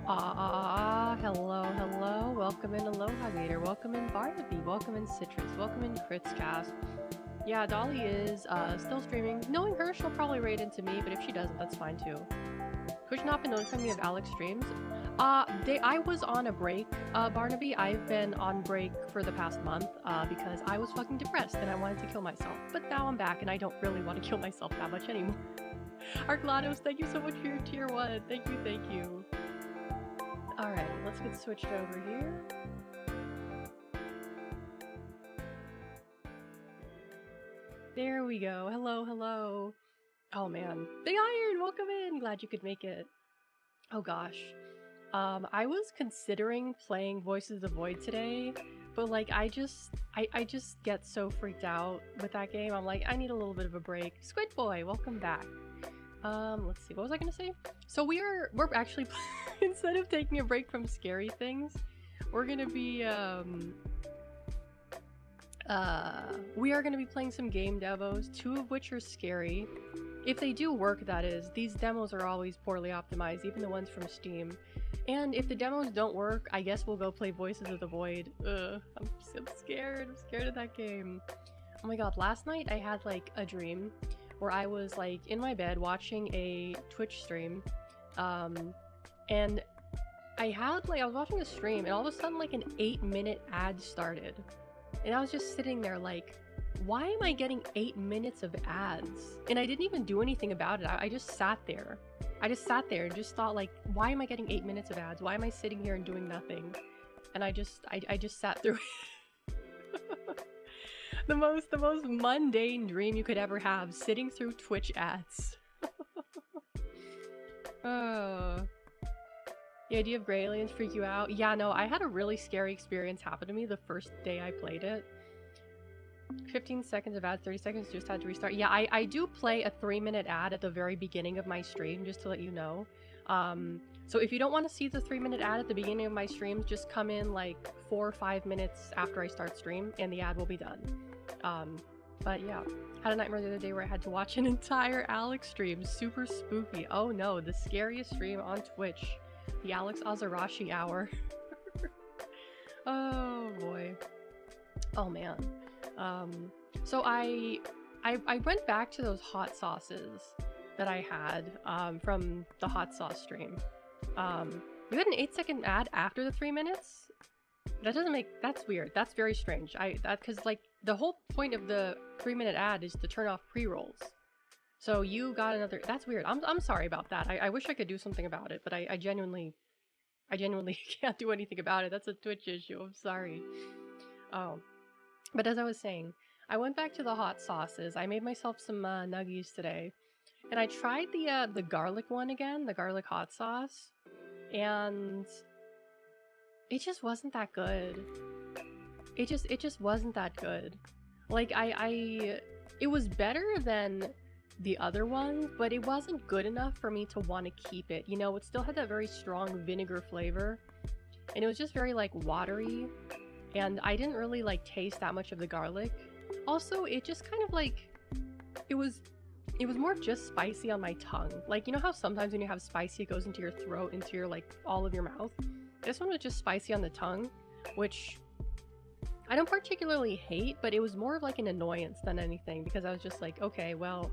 Hello. Welcome in Aloha Gator. Welcome in Barnaby. Welcome in Citrus. Welcome in Kritzcast. Yeah, Dolly is still streaming. Knowing her, she'll probably raid into me, but if she doesn't, that's fine too. Twitch not been notifying me of Alex streams. I was on a break, Barnaby. I've been on break for the past month because I was fucking depressed and I wanted to kill myself. But now I'm back and I don't really want to kill myself that much anymore. Arclados, thank you so much for your tier 1. Thank you. Alright, let's get switched over here. There we go. Hello. Oh man. Big Iron, welcome in. Glad you could make it. Oh gosh. I was considering playing Voices of the Void today, but like I just get so freaked out with that game. I'm like, I need a little bit of a break. Squid Boy, welcome back. Let's see, what was I gonna say? So we're actually instead of taking a break from scary things, we're gonna be we are gonna be playing some game demos, 2 of which are scary. If they do work, that is. These demos are always poorly optimized, even the ones from Steam. And if the demos don't work, I guess we'll go play Voices of the Void. I'm scared. I'm scared of that game. Oh my god, last night I had like a dream where I was like in my bed watching a Twitch stream, and I was watching a stream and all of a sudden like an 8-minute ad started. And I was just sitting there like, why am I getting 8 minutes of ads? And I didn't even do anything about it. I just sat there. I just sat there and just thought like, why am I getting 8 minutes of ads? Why am I sitting here and doing nothing? And I just sat through it. the most mundane dream you could ever have, sitting through Twitch ads. The idea of gray aliens freak you out? Yeah, no, I had a really scary experience happen to me the first day I played it. 15 seconds of ads, 30 seconds, just had to restart. Yeah, I do play a 3-minute ad at the very beginning of my stream, just to let you know. So if you don't want to see the 3-minute ad at the beginning of my streams, just come in like 4 or 5 minutes after I start stream, and the ad will be done. But yeah, had a nightmare the other day where I had to watch an entire Alex stream. Super spooky. Oh no, the scariest stream on Twitch. The Alex Azarashi hour. Oh boy. Oh man. So I went back to those hot sauces that I had from the hot sauce stream. You had an 8-second ad after the 3 minutes? That's weird. That's very strange. Cause like the whole point of the 3-minute ad is to turn off pre-rolls. So you got another, that's weird. I'm sorry about that. I wish I could do something about it, but I genuinely can't do anything about it. That's a Twitch issue. I'm sorry. Oh. But as I was saying, I went back to the hot sauces. I made myself some nuggies today, and I tried the garlic one again, the garlic hot sauce, and it just wasn't that good. It just wasn't that good. Like it was better than the other one, but it wasn't good enough for me to want to keep it. You know, it still had that very strong vinegar flavor, and it was just very like watery. And I didn't really like taste that much of the garlic. Also, it just kind of like, it was more just spicy on my tongue. Like, you know how sometimes when you have spicy, it goes into your throat, into your like all of your mouth? This one was just spicy on the tongue, which I don't particularly hate, but it was more of like an annoyance than anything, because I was just like, okay, well,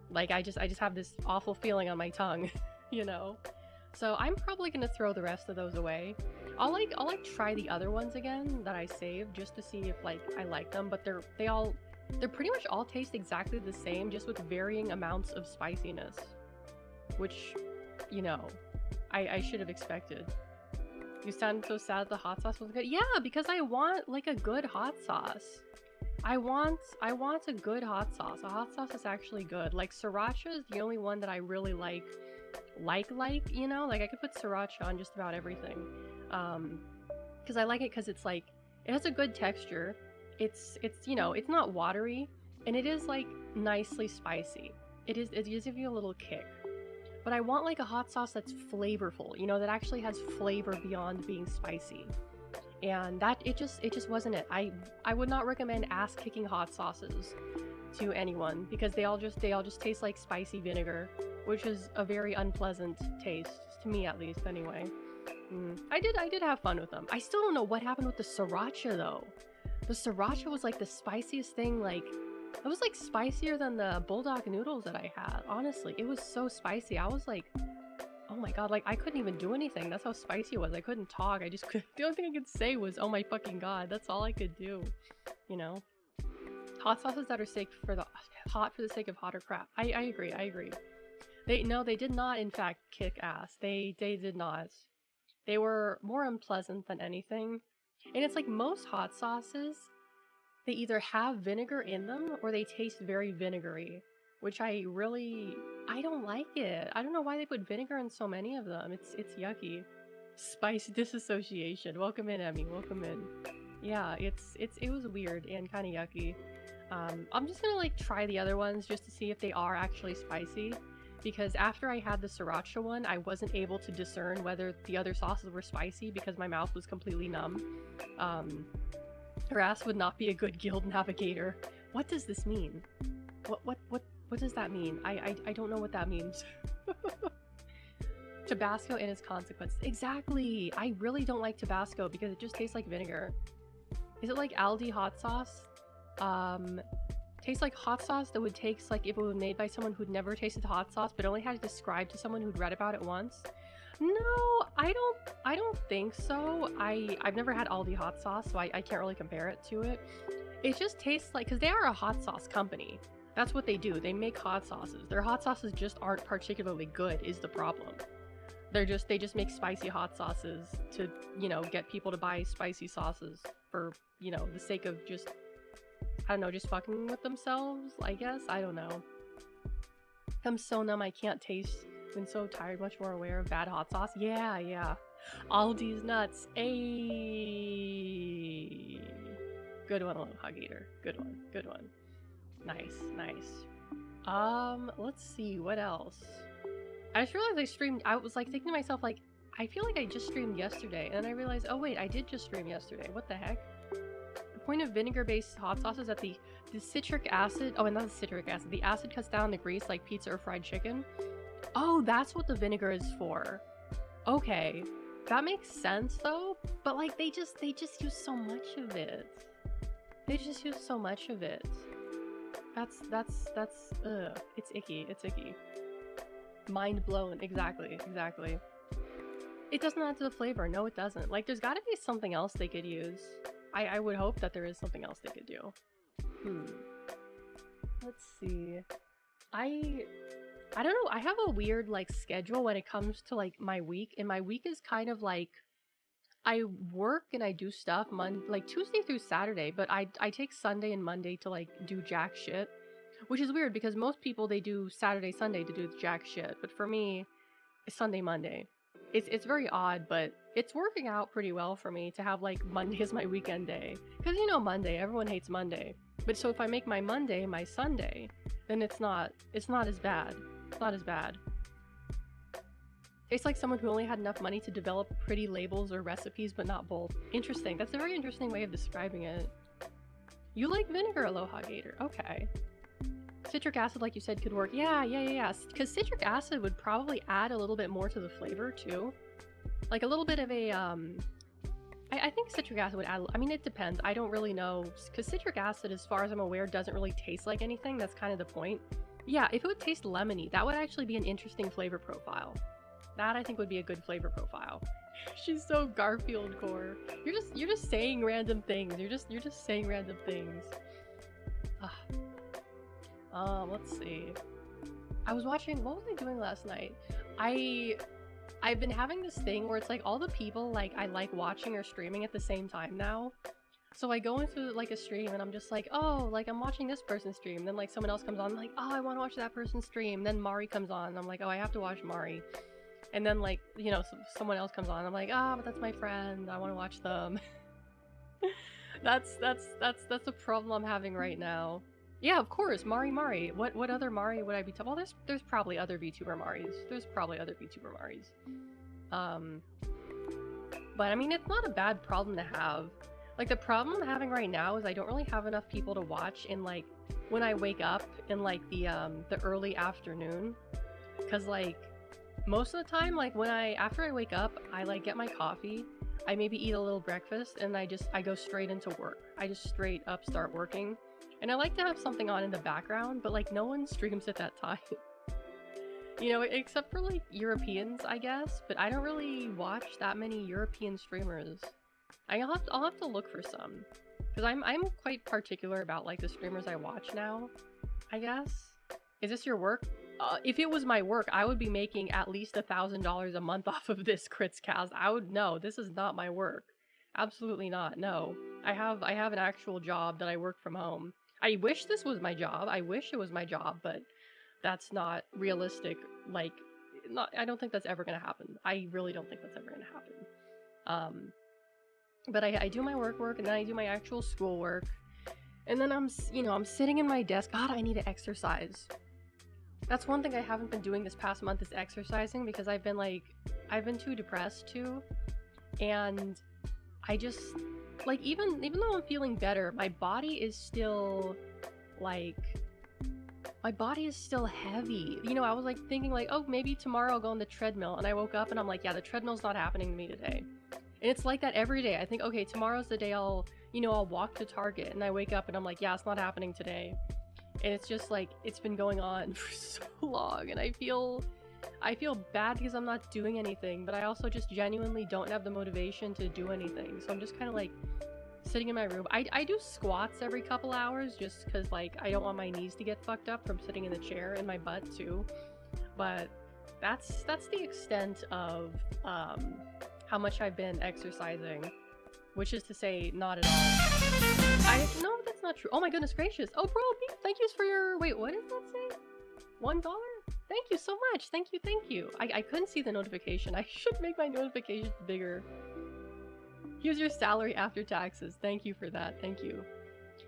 like I just have this awful feeling on my tongue, you know? So I'm probably gonna throw the rest of those away. I'll try the other ones again that I saved just to see if like I like them, but they're pretty much all taste exactly the same, just with varying amounts of spiciness, which, you know, I should have expected. You sound so sad the hot sauce was good. Yeah, because I want like a good hot sauce. I want a good hot sauce. A hot sauce is actually good. Like sriracha is the only one that I really like, you know, like I could put sriracha on just about everything. Because I like it because it's like, it has a good texture. It's you know, it's not watery, and it is like nicely spicy. It gives you a little kick. But I want like a hot sauce that's flavorful, you know, that actually has flavor beyond being spicy. And that it just wasn't it. I would not recommend ass-kicking hot sauces to anyone, because they all just taste like spicy vinegar, which is a very unpleasant taste To me, at least, anyway. I did have fun with them. I still don't know what happened with the sriracha though. The sriracha was like the spiciest thing. Like, it was like spicier than the bulldog noodles that I had. Honestly, it was so spicy. I was like, oh my god, like I couldn't even do anything. That's how spicy it was. I couldn't talk. I just could. The only thing I could say was, "Oh my fucking god." That's all I could do. You know, hot sauces that are hot for the sake of hot are crap. I agree. I agree. They did not in fact kick ass. They did not. They were more unpleasant than anything. And it's like most hot sauces, they either have vinegar in them or they taste very vinegary, which I don't like it. I don't know why they put vinegar in so many of them. It's yucky. Spice disassociation. Welcome in, Emmy. Welcome in. Yeah, it was weird and kind of yucky. I'm just gonna like try the other ones just to see if they are actually spicy. Because after I had the sriracha one, I wasn't able to discern whether the other sauces were spicy because my mouth was completely numb. Harass would not be a good guild navigator. What does this mean? What does that mean? I don't know what that means. Tabasco and its consequences. Exactly! I really don't like Tabasco because it just tastes like vinegar. Is it like Aldi hot sauce? Tastes like hot sauce that would taste like if it was made by someone who'd never tasted hot sauce but only had it described to someone who'd read about it once. No, I don't think so. I've never had Aldi hot sauce, so I can't really compare it to it. It just tastes like, because they are a hot sauce company. That's what they do. They make hot sauces. Their hot sauces just aren't particularly good is the problem. They just make spicy hot sauces to, you know, get people to buy spicy sauces for, you know, the sake of just, I don't know, just fucking with themselves, I guess? I don't know. I'm so numb I can't taste. Been so tired, much more aware of bad hot sauce. Yeah. Aldi's nuts. Ayy. Good one, Aloha Gator. Good one. Nice. Let's see, what else? I just realized I streamed, I was like thinking to myself, like, I feel like I just streamed yesterday, and then I realized, oh wait, I did just stream yesterday. What the heck? The point of vinegar-based hot sauce is that the citric acid, oh, and not the citric acid, the acid cuts down the grease like pizza or fried chicken. Oh, that's what the vinegar is for. Okay, that makes sense though, but like they just use so much of it. They just use so much of it. That's ugh, it's icky. Mind blown. Exactly. It doesn't add to the flavor. No, it doesn't. Like, there's gotta be something else they could use. I would hope that there is something else they could do. Let's see. I don't know. I have a weird, like, schedule when it comes to, like, my week. And my week is kind of like, I work and I do stuff like Tuesday through Saturday, but I take Sunday and Monday to, like, do jack shit. Which is weird because most people, they do Saturday, Sunday to do jack shit. But for me, it's Sunday, Monday. It's very odd, but it's working out pretty well for me to have, like, Monday as my weekend day. Because, you know, Monday, everyone hates Monday. But so if I make my Monday my Sunday, then it's not as bad. It's not as bad. Tastes like someone who only had enough money to develop pretty labels or recipes, but not both. Interesting. That's a very interesting way of describing it. You like vinegar, Aloha Gator. Okay. Citric acid, like you said, could work. Yeah. Because citric acid would probably add a little bit more to the flavor, too. Like a little bit of a, I think citric acid would add, I mean, it depends. I don't really know. Because citric acid, as far as I'm aware, doesn't really taste like anything. That's kind of the point. Yeah, if it would taste lemony, that would actually be an interesting flavor profile. That, I think, would be a good flavor profile. She's so Garfield core. You're just saying random things. You're just saying random things. Let's see. I was watching, what was I doing last night? I've been having this thing where it's like all the people like I like watching or streaming at the same time now. So I go into like a stream and I'm just like, oh, like I'm watching this person's stream. Then like someone else comes on, I'm like, oh, I want to watch that person's stream. Then Mari comes on and I'm like, oh, I have to watch Mari. And then like, you know, someone else comes on. I'm like, ah, but that's my friend. I want to watch them. That's the problem I'm having right now. Yeah, of course, Mari. What other Mari would I be talking? Well, there's probably other VTuber Maris. But I mean, it's not a bad problem to have. Like, the problem I'm having right now is I don't really have enough people to watch in, like, when I wake up in, like, the early afternoon. Because, like, Most of the time, like after I wake up, I like get my coffee. I maybe eat a little breakfast, and I go straight into work. I just straight up start working. And I like to have something on in the background, but like no one streams at that time. Except for like Europeans, I guess, but I don't really watch that many European streamers. I'll have to look for some, because I'm quite particular about like the streamers I watch now, I guess. Is this your work? If it was my work, I would be making at least $1,000 a month off of this Crits cast. No, this is not my work. Absolutely not. No, I have an actual job that I work from home. I wish this was my job. I wish it was my job, but that's not realistic. Like, I don't think that's ever gonna happen. I really don't think that's ever gonna happen. But I do my work, and then I do my actual schoolwork, and then I'm sitting in my desk. God, I need to exercise. That's one thing I haven't been doing this past month, is exercising, because I've been too depressed too, and I just, like, even though I'm feeling better, my body is still heavy. I was like thinking like, oh, maybe tomorrow I'll go on the treadmill, and I woke up and I'm like, yeah, the treadmill's not happening to me today. And it's like that every day. I think, okay, tomorrow's the day I'll walk to Target, and I wake up and I'm like, yeah, it's not happening today. And it's just like, it's been going on for so long, and I feel bad because I'm not doing anything, but I also just genuinely don't have the motivation to do anything. So I'm just kind of like sitting in my room. I do squats every couple hours, just because like I don't want my knees to get fucked up from sitting in the chair, and my butt too. But that's the extent of how much I've been exercising, which is to say, not at all. No, that's not true. Oh my goodness gracious. Oh, bro, thank you for your, wait, what does that say? $1? Thank you so much. Thank you. I couldn't see the notification. I should make my notifications bigger. Here's your salary after taxes. Thank you for that. Thank you.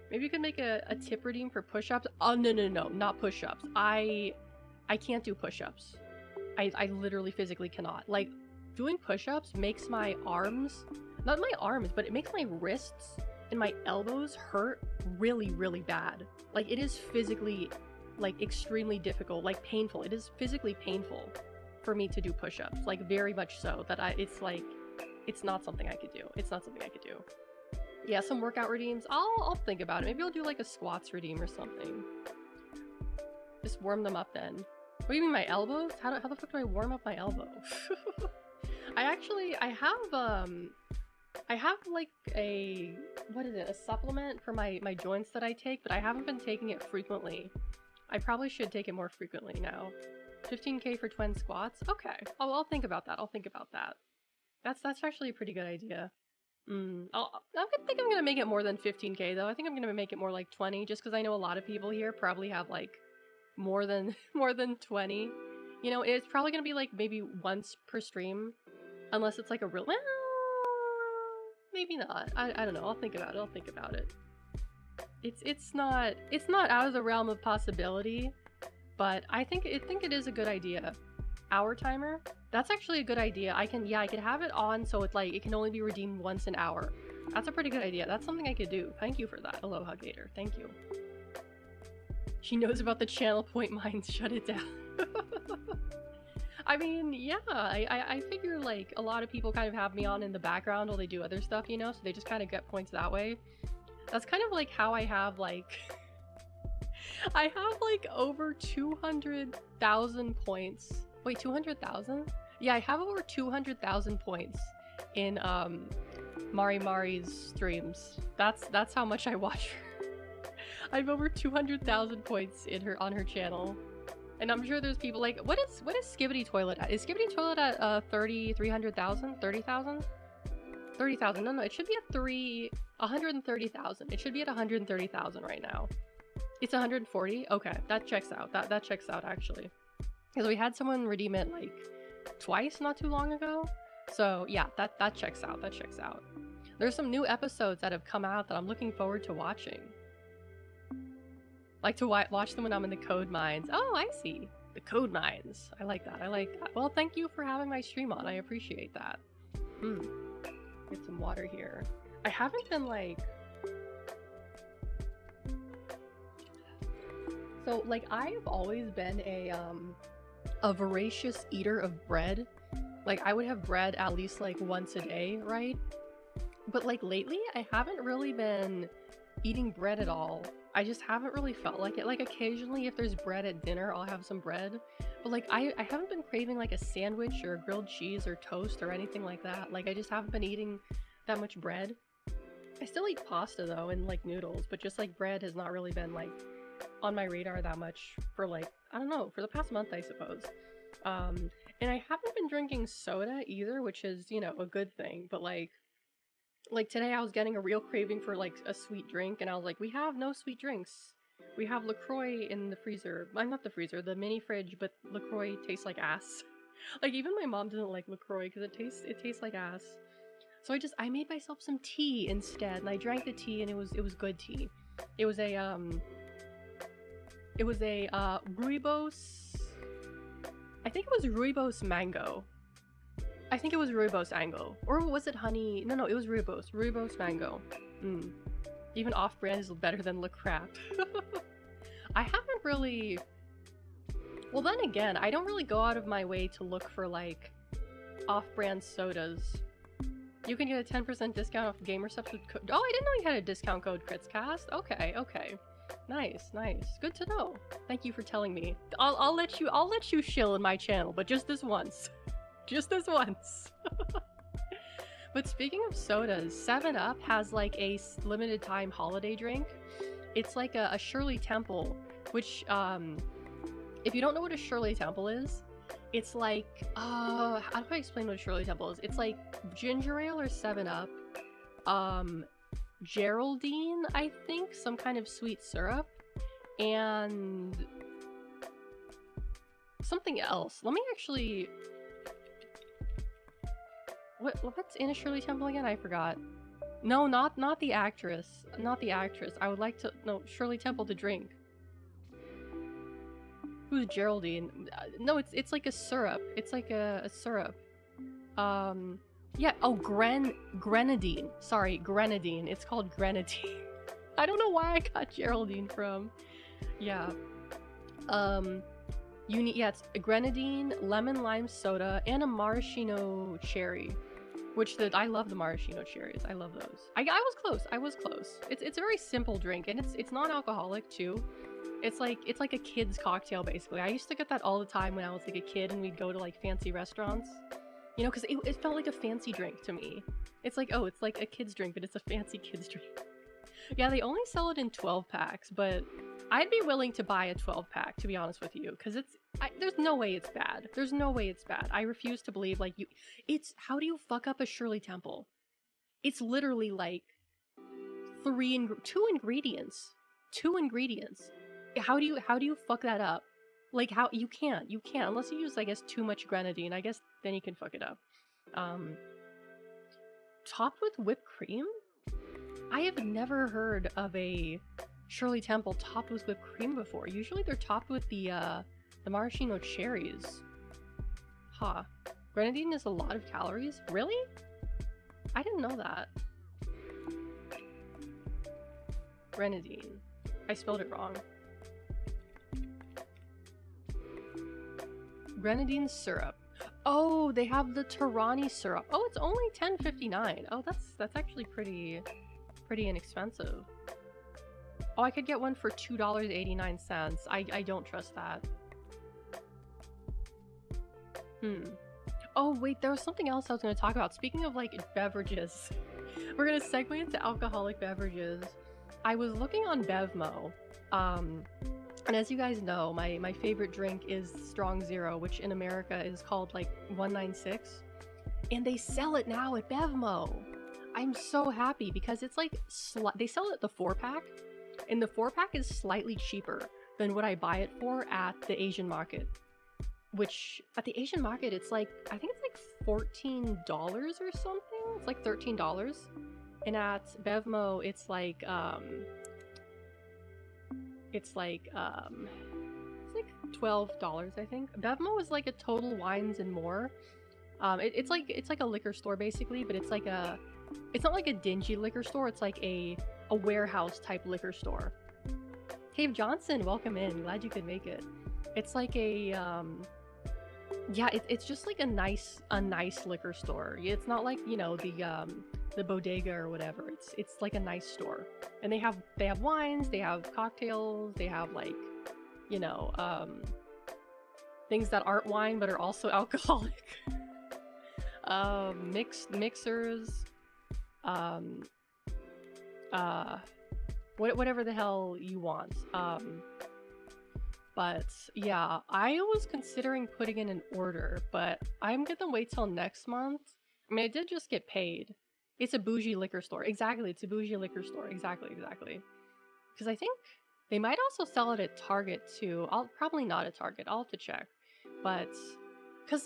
Maybe you could make a tip redeem for push-ups. Oh, no, not push-ups. I can't do push-ups. I literally physically cannot. Like, doing push-ups makes my arms, not my arms, but it makes my wrists and my elbows hurt really, really bad. Like, it is physically, like, extremely difficult, like, painful. It is physically painful for me to do push-ups, like, very much so, that it's like, it's not something I could do. It's not something I could do. Yeah, some workout redeems. I'll think about it. Maybe I'll do like a squats redeem or something. Just warm them up then. What do you mean, my elbows? How the fuck do I warm up my elbow? I have like a, what is it, a supplement for my joints that I take, but I haven't been taking it frequently. I probably should take it more frequently now. 15k for 20 squats? Okay. I'll think about that. I'll think about that. That's actually a pretty good idea. I think I'm gonna make it more than 15k though. I think I'm gonna make it more like 20, just because I know a lot of people here probably have like more than 20. It's probably gonna be like maybe once per stream, unless it's like a real, well, maybe not. I don't know. I'll think about it. It's not out of the realm of possibility, but I think it is a good idea. Hour timer? That's actually a good idea. I could have it on so it can only be redeemed once an hour. That's a pretty good idea. That's something I could do. Thank you for that, Aloha Gator. Thank you. She knows about the channel point mines. Shut it down. I mean, yeah, I figure like a lot of people kind of have me on in the background while they do other stuff, so they just kind of get points that way. That's kind of like how I have like I have like over 200,000 points. Wait, 200,000? Yeah, I have over 200,000 points in Mari's streams. That's how much I watch her. I have over 200,000 points on her channel. And I'm sure there's people like, what is Skibbity Toilet at? Is Skibbity Toilet at 300,000? 30,000? 30,000. No, it should be at 130,000. It should be at 130,000 right now. It's 140? Okay, that checks out. That checks out actually. Because we had someone redeem it like twice not too long ago. So yeah, that checks out. That checks out. There's some new episodes that have come out that I'm looking forward to watching. Like to watch them when I'm in the code mines. Oh, I see. The code mines. I like that. Well, thank you for having my stream on. I appreciate that. Get some water here. I haven't been like... So, like, I've always been a, a voracious eater of bread. Like, I would have bread at least like once a day, right? But like lately, I haven't really been eating bread at all. I just haven't really felt like it. Like occasionally, if there's bread at dinner, I'll have some bread. But like, I haven't been craving like a sandwich or grilled cheese or toast or anything like that. Like, I just haven't been eating that much bread. I still eat pasta though and like noodles, but just like bread has not really been like on my radar that much for like, I don't know, for the past month, I suppose. And I haven't been drinking soda either, which is, you know, a good thing. But like today I was getting a real craving for like a sweet drink, and I was like, we have no sweet drinks. We have LaCroix in the freezer. I'm not the freezer, the mini fridge, but LaCroix tastes like ass. Like even my mom doesn't like LaCroix because it tastes like ass. So I made myself some tea instead, and I drank the tea, and it was good tea. It was a rooibos. I think it was rooibos mango. I think it was rooibos mango, or was it honey? No, it was rooibos mango. Even off-brand is better than Le Crap. I haven't really. Well, then again, I don't really go out of my way to look for like off-brand sodas. You can get a 10% discount off GamerSubs with code. Oh, I didn't know you had a discount code Kritzcast. Okay. Nice. Good to know. Thank you for telling me. I'll let you shill in my channel, but just this once. Just this once. But speaking of sodas, 7-Up has like a limited time holiday drink. It's like a Shirley Temple, which if you don't know what a Shirley Temple is, it's like, how do I explain what a Shirley Temple is? It's like ginger ale or 7-Up, Geraldine, I think, some kind of sweet syrup, and something else. Let me actually... What's in a Shirley Temple again? I forgot. No, not the actress. Not the actress. I would like to... No, Shirley Temple to drink. Who's Geraldine? No, it's like a syrup. It's like a syrup. Yeah, oh, grenadine. Sorry, grenadine. It's called grenadine. I don't know why I got Geraldine from. Yeah. It's a grenadine, lemon lime soda, and a maraschino cherry. I love the maraschino cherries. I love those. I was close. It's a very simple drink, and it's non-alcoholic too. It's like a kid's cocktail basically. I used to get that all the time when I was like a kid, and we'd go to like fancy restaurants. You know, because it felt like a fancy drink to me. It's like, oh, it's like a kid's drink, but it's a fancy kid's drink. Yeah, they only sell it in 12 packs, but I'd be willing to buy a 12 pack, to be honest with you, because there's no way it's bad. There's no way it's bad. I refuse to believe, like, how do you fuck up a Shirley Temple? It's literally like two ingredients. How do you fuck that up? Like, how you can't unless you use, I guess, too much grenadine. I guess then you can fuck it up. Topped with whipped cream? I have never heard of a Shirley Temple topped with whipped cream before. Usually they're topped with the maraschino cherries. Huh. Grenadine is a lot of calories? Really? I didn't know that. Grenadine. I spelled it wrong. Grenadine syrup. Oh, they have the Torani syrup. Oh, it's only $10.59. Oh, that's actually pretty inexpensive. Oh, I could get one for $2.89. I don't trust that. Oh, wait, there was something else I was going to talk about. Speaking of, like, beverages. We're going to segue into alcoholic beverages. I was looking on Bevmo. And as you guys know, my favorite drink is Strong Zero, which in America is called, like, 196. And they sell it now at Bevmo. I'm so happy because it's, like, they sell it at the 4-pack. And the 4-pack is slightly cheaper than what I buy it for at the Asian market. Which, at the Asian market, it's like, I think it's like $14 or something. It's like $13. And at Bevmo, it's like $12, I think. Bevmo is like a Total Wines and More. It's like a liquor store basically, but it's not like a dingy liquor store. It's like a warehouse type liquor store. Cave Johnson, welcome in. Glad you could make it. It's like a Yeah, it's just like a nice liquor store. It's not like, the bodega or whatever. It's like a nice store. And they have wines, they have cocktails, they have like, you know, things that aren't wine but are also alcoholic. Mixers, um uh whatever the hell you want. But yeah, I was considering putting in an order, but I'm gonna wait till next month. I mean, I did just get paid. It's a bougie liquor store. Exactly, it's a bougie liquor store. Exactly, exactly. Because I think they might also sell it at Target too. I'll probably not at Target. I'll have to check. But because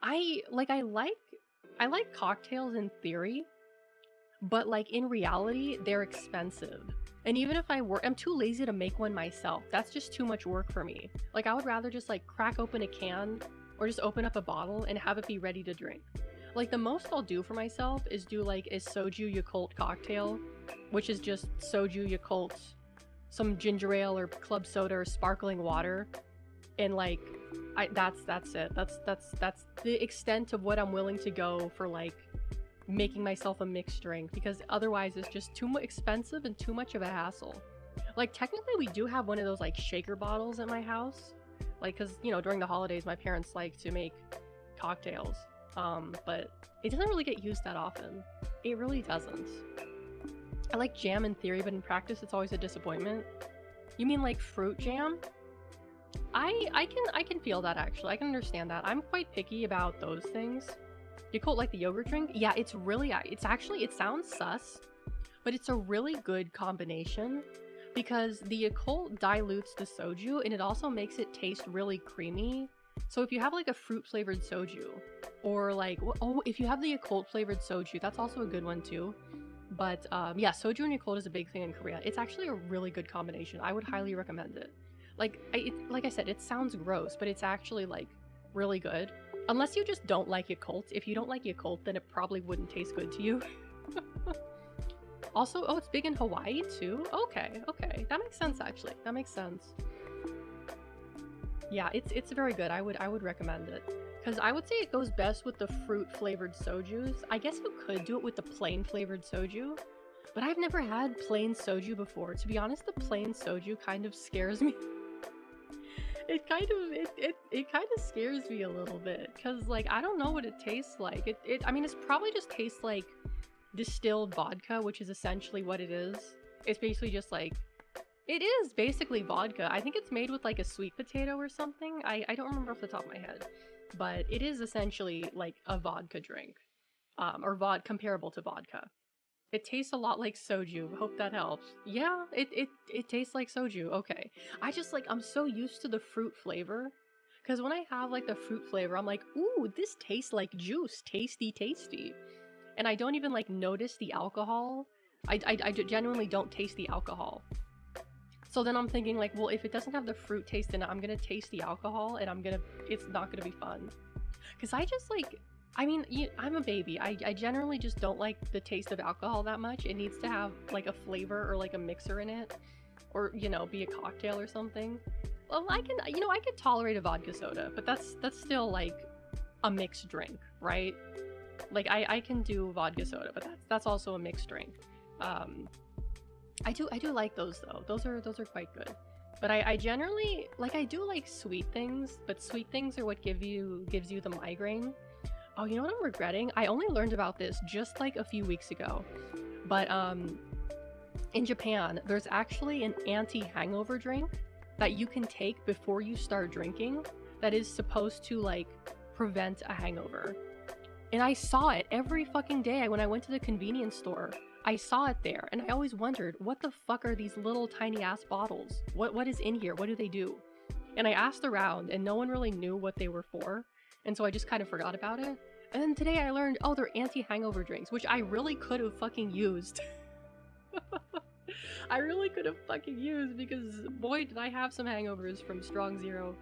I like cocktails in theory, but like in reality, they're expensive. And even if I'm too lazy to make one myself. That's just too much work for me. Like I would rather just like crack open a can or just open up a bottle and have it be ready to drink. Like the most I'll do for myself is do like a soju Yakult cocktail, which is just soju Yakult, some ginger ale or club soda or sparkling water, and like that's it. That's the extent of what I'm willing to go for like making myself a mixed drink, because otherwise it's just too expensive and too much of a hassle. Like technically we do have one of those like shaker bottles at my house, like because during the holidays my parents like to make cocktails, but it doesn't really get used that often. It really doesn't. I like jam in theory, but in practice it's always a disappointment. You mean like fruit jam? I can feel that actually. I can understand that. I'm quite picky about those things. Yakult, like the yogurt drink? Yeah, it's actually, it sounds sus, but it's a really good combination because the Yakult dilutes the soju and it also makes it taste really creamy. So if you have like a fruit flavored soju, or like, if you have the Yakult flavored soju, that's also a good one too. But yeah, soju and Yakult is a big thing in Korea. It's actually a really good combination. I would highly recommend it. Like, like I said, it sounds gross, but it's actually like really good. Unless you just don't like Yakult. If you don't like Yakult, then it probably wouldn't taste good to you. Also, it's big in Hawaii too? Okay. That makes sense actually. That makes sense. Yeah, it's very good. I would recommend it. Because I would say it goes best with the fruit flavored sojus. I guess you could do it with the plain flavored soju, but I've never had plain soju before. To be honest, the plain soju kind of scares me. It kind of scares me a little bit because like I don't know what it tastes like. I mean it's probably just tastes like distilled vodka, which is essentially what it is. It's basically just like, it is basically vodka. I think it's made with like a sweet potato or something. I don't remember off the top of my head, but it is essentially like a vodka drink, or comparable to vodka. It tastes a lot like soju. Hope that helps. Yeah, it tastes like soju. Okay. I'm so used to the fruit flavor. Because when I have like the fruit flavor, I'm like, ooh, this tastes like juice. Tasty, tasty. And I don't even like notice the alcohol. I genuinely don't taste the alcohol. So then I'm thinking like, well, if it doesn't have the fruit taste in it, I'm gonna taste the alcohol and it's not gonna be fun. Because I mean, I'm a baby. I generally just don't like the taste of alcohol that much. It needs to have like a flavor or like a mixer in it, or be a cocktail or something. Well, I can tolerate a vodka soda, but that's still like a mixed drink, right? Like I can do vodka soda, but that's also a mixed drink. I do like those though. Those are quite good. But I generally like, I do like sweet things, but sweet things are what gives you the migraine. Oh, you know what I'm regretting? I only learned about this just like a few weeks ago. But in Japan, there's actually an anti-hangover drink that you can take before you start drinking that is supposed to like prevent a hangover. And I saw it every fucking day when I went to the convenience store. I saw it there, and I always wondered, what the fuck are these little tiny ass bottles? What is in here? What do they do? And I asked around, and no one really knew what they were for, and so I just kind of forgot about it. And then today I learned, oh, they're anti-hangover drinks, which I really could have fucking used. I really could have fucking used, because boy did I have some hangovers from Strong Zero.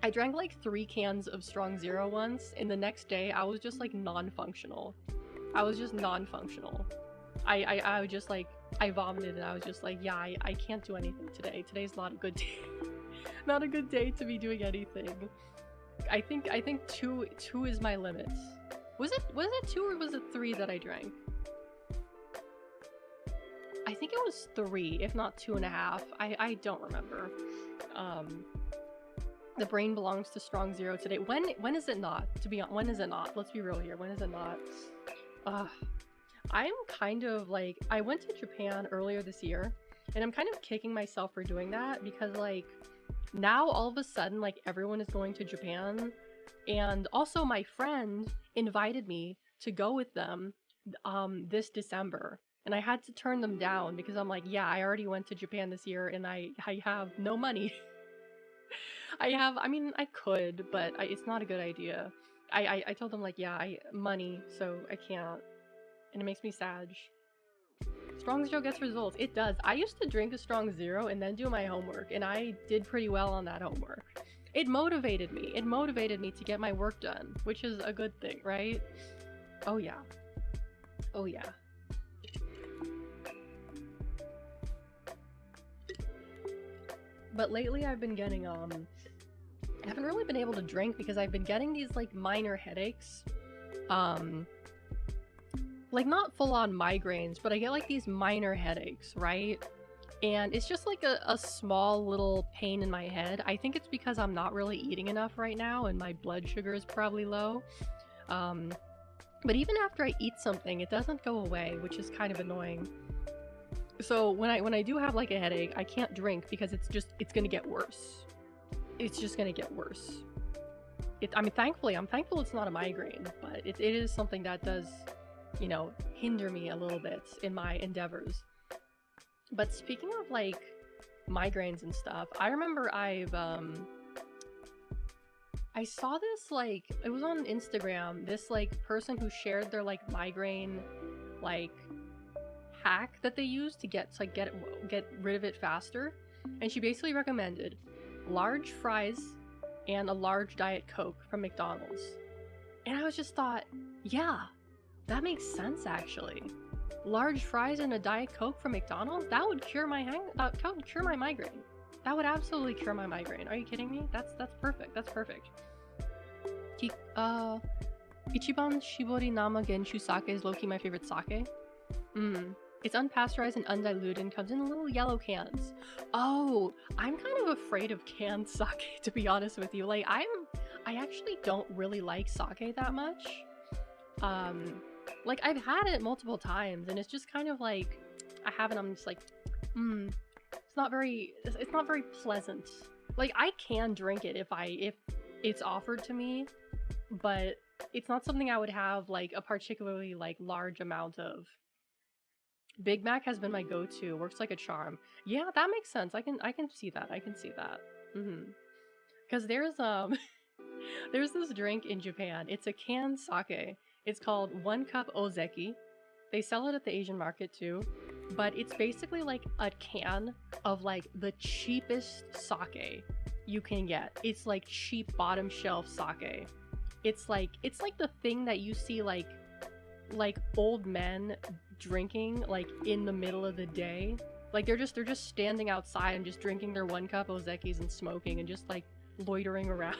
I drank like 3 cans of Strong Zero once, and the next day I was just like non-functional. I was just non-functional. I was just like, I vomited and I was just like, yeah, I can't do anything today. Today's not a good day. Not a good day to be doing anything. I think two is my limit. Was it 2 or was it 3 that I drank? I think it was 3, if not 2.5. I don't remember. The brain belongs to strong zero today. When is it not? When is it not? Let's be real here. When is it not? I'm kind of like, I went to Japan earlier this year, and I'm kind of kicking myself for doing that because like now all of a sudden like everyone is going to Japan, and also my friend invited me to go with them this December. And I had to turn them down because I'm like, yeah, I already went to Japan this year and I have no money. I mean, I could, but it's not a good idea. I told them, like, yeah, money, so I can't. And it makes me sad. Strong Zero gets results. It does. I used to drink a Strong Zero and then do my homework, and I did pretty well on that homework. It motivated me. It motivated me to get my work done, which is a good thing, right? Oh, yeah. Oh, yeah. But lately I've been getting, I haven't really been able to drink because I've been getting these, like, minor headaches. Like, not full-on migraines, but I get, like, these minor headaches, right? And it's just, like, a small little pain in my head. I think it's because I'm not really eating enough right now, and my blood sugar is probably low. But even after I eat something, it doesn't go away, which is kind of annoying. So when I do have like a headache, I can't drink because it's gonna get worse. It's just gonna get worse. I mean, I'm thankful it's not a migraine, but it is something that does, you know, hinder me a little bit in my endeavors. But speaking of like migraines and stuff, I remember I saw this, like, it was on Instagram, this like person who shared their like migraine like hack that they use to get rid of it faster, and she basically recommended large fries and a large Diet Coke from McDonald's. And I was just thought, yeah, that makes sense actually. Large fries and a Diet Coke from McDonald's, that would cure my that would cure my migraine. That would absolutely cure my migraine. Are you kidding me? That's perfect. That's perfect. Ichiban Shibori Nama Genshu Sake is low-key my favorite sake. It's unpasteurized and undiluted and comes in little yellow cans. Oh, I'm kind of afraid of canned sake, to be honest with you. Like, I actually don't really like sake that much. Like, I've had it multiple times, and it's just kind of like, I have it, I'm just like, it's not very pleasant. Like, I can drink it if it's offered to me, but it's not something I would have, like, a particularly, like, large amount of. Big Mac has been my go-to. Works like a charm. Yeah, that makes sense. I can see that. I can see that. Because there's there's this drink in Japan. It's a canned sake. It's called 1 Cup Ozeki. They sell it at the Asian market too. But it's basically like a can of like the cheapest sake you can get. It's like cheap bottom shelf sake. It's like the thing that you see like old men drinking like in the middle of the day. Like they're just standing outside and just drinking their 1 cup ozekis and smoking and just like loitering around.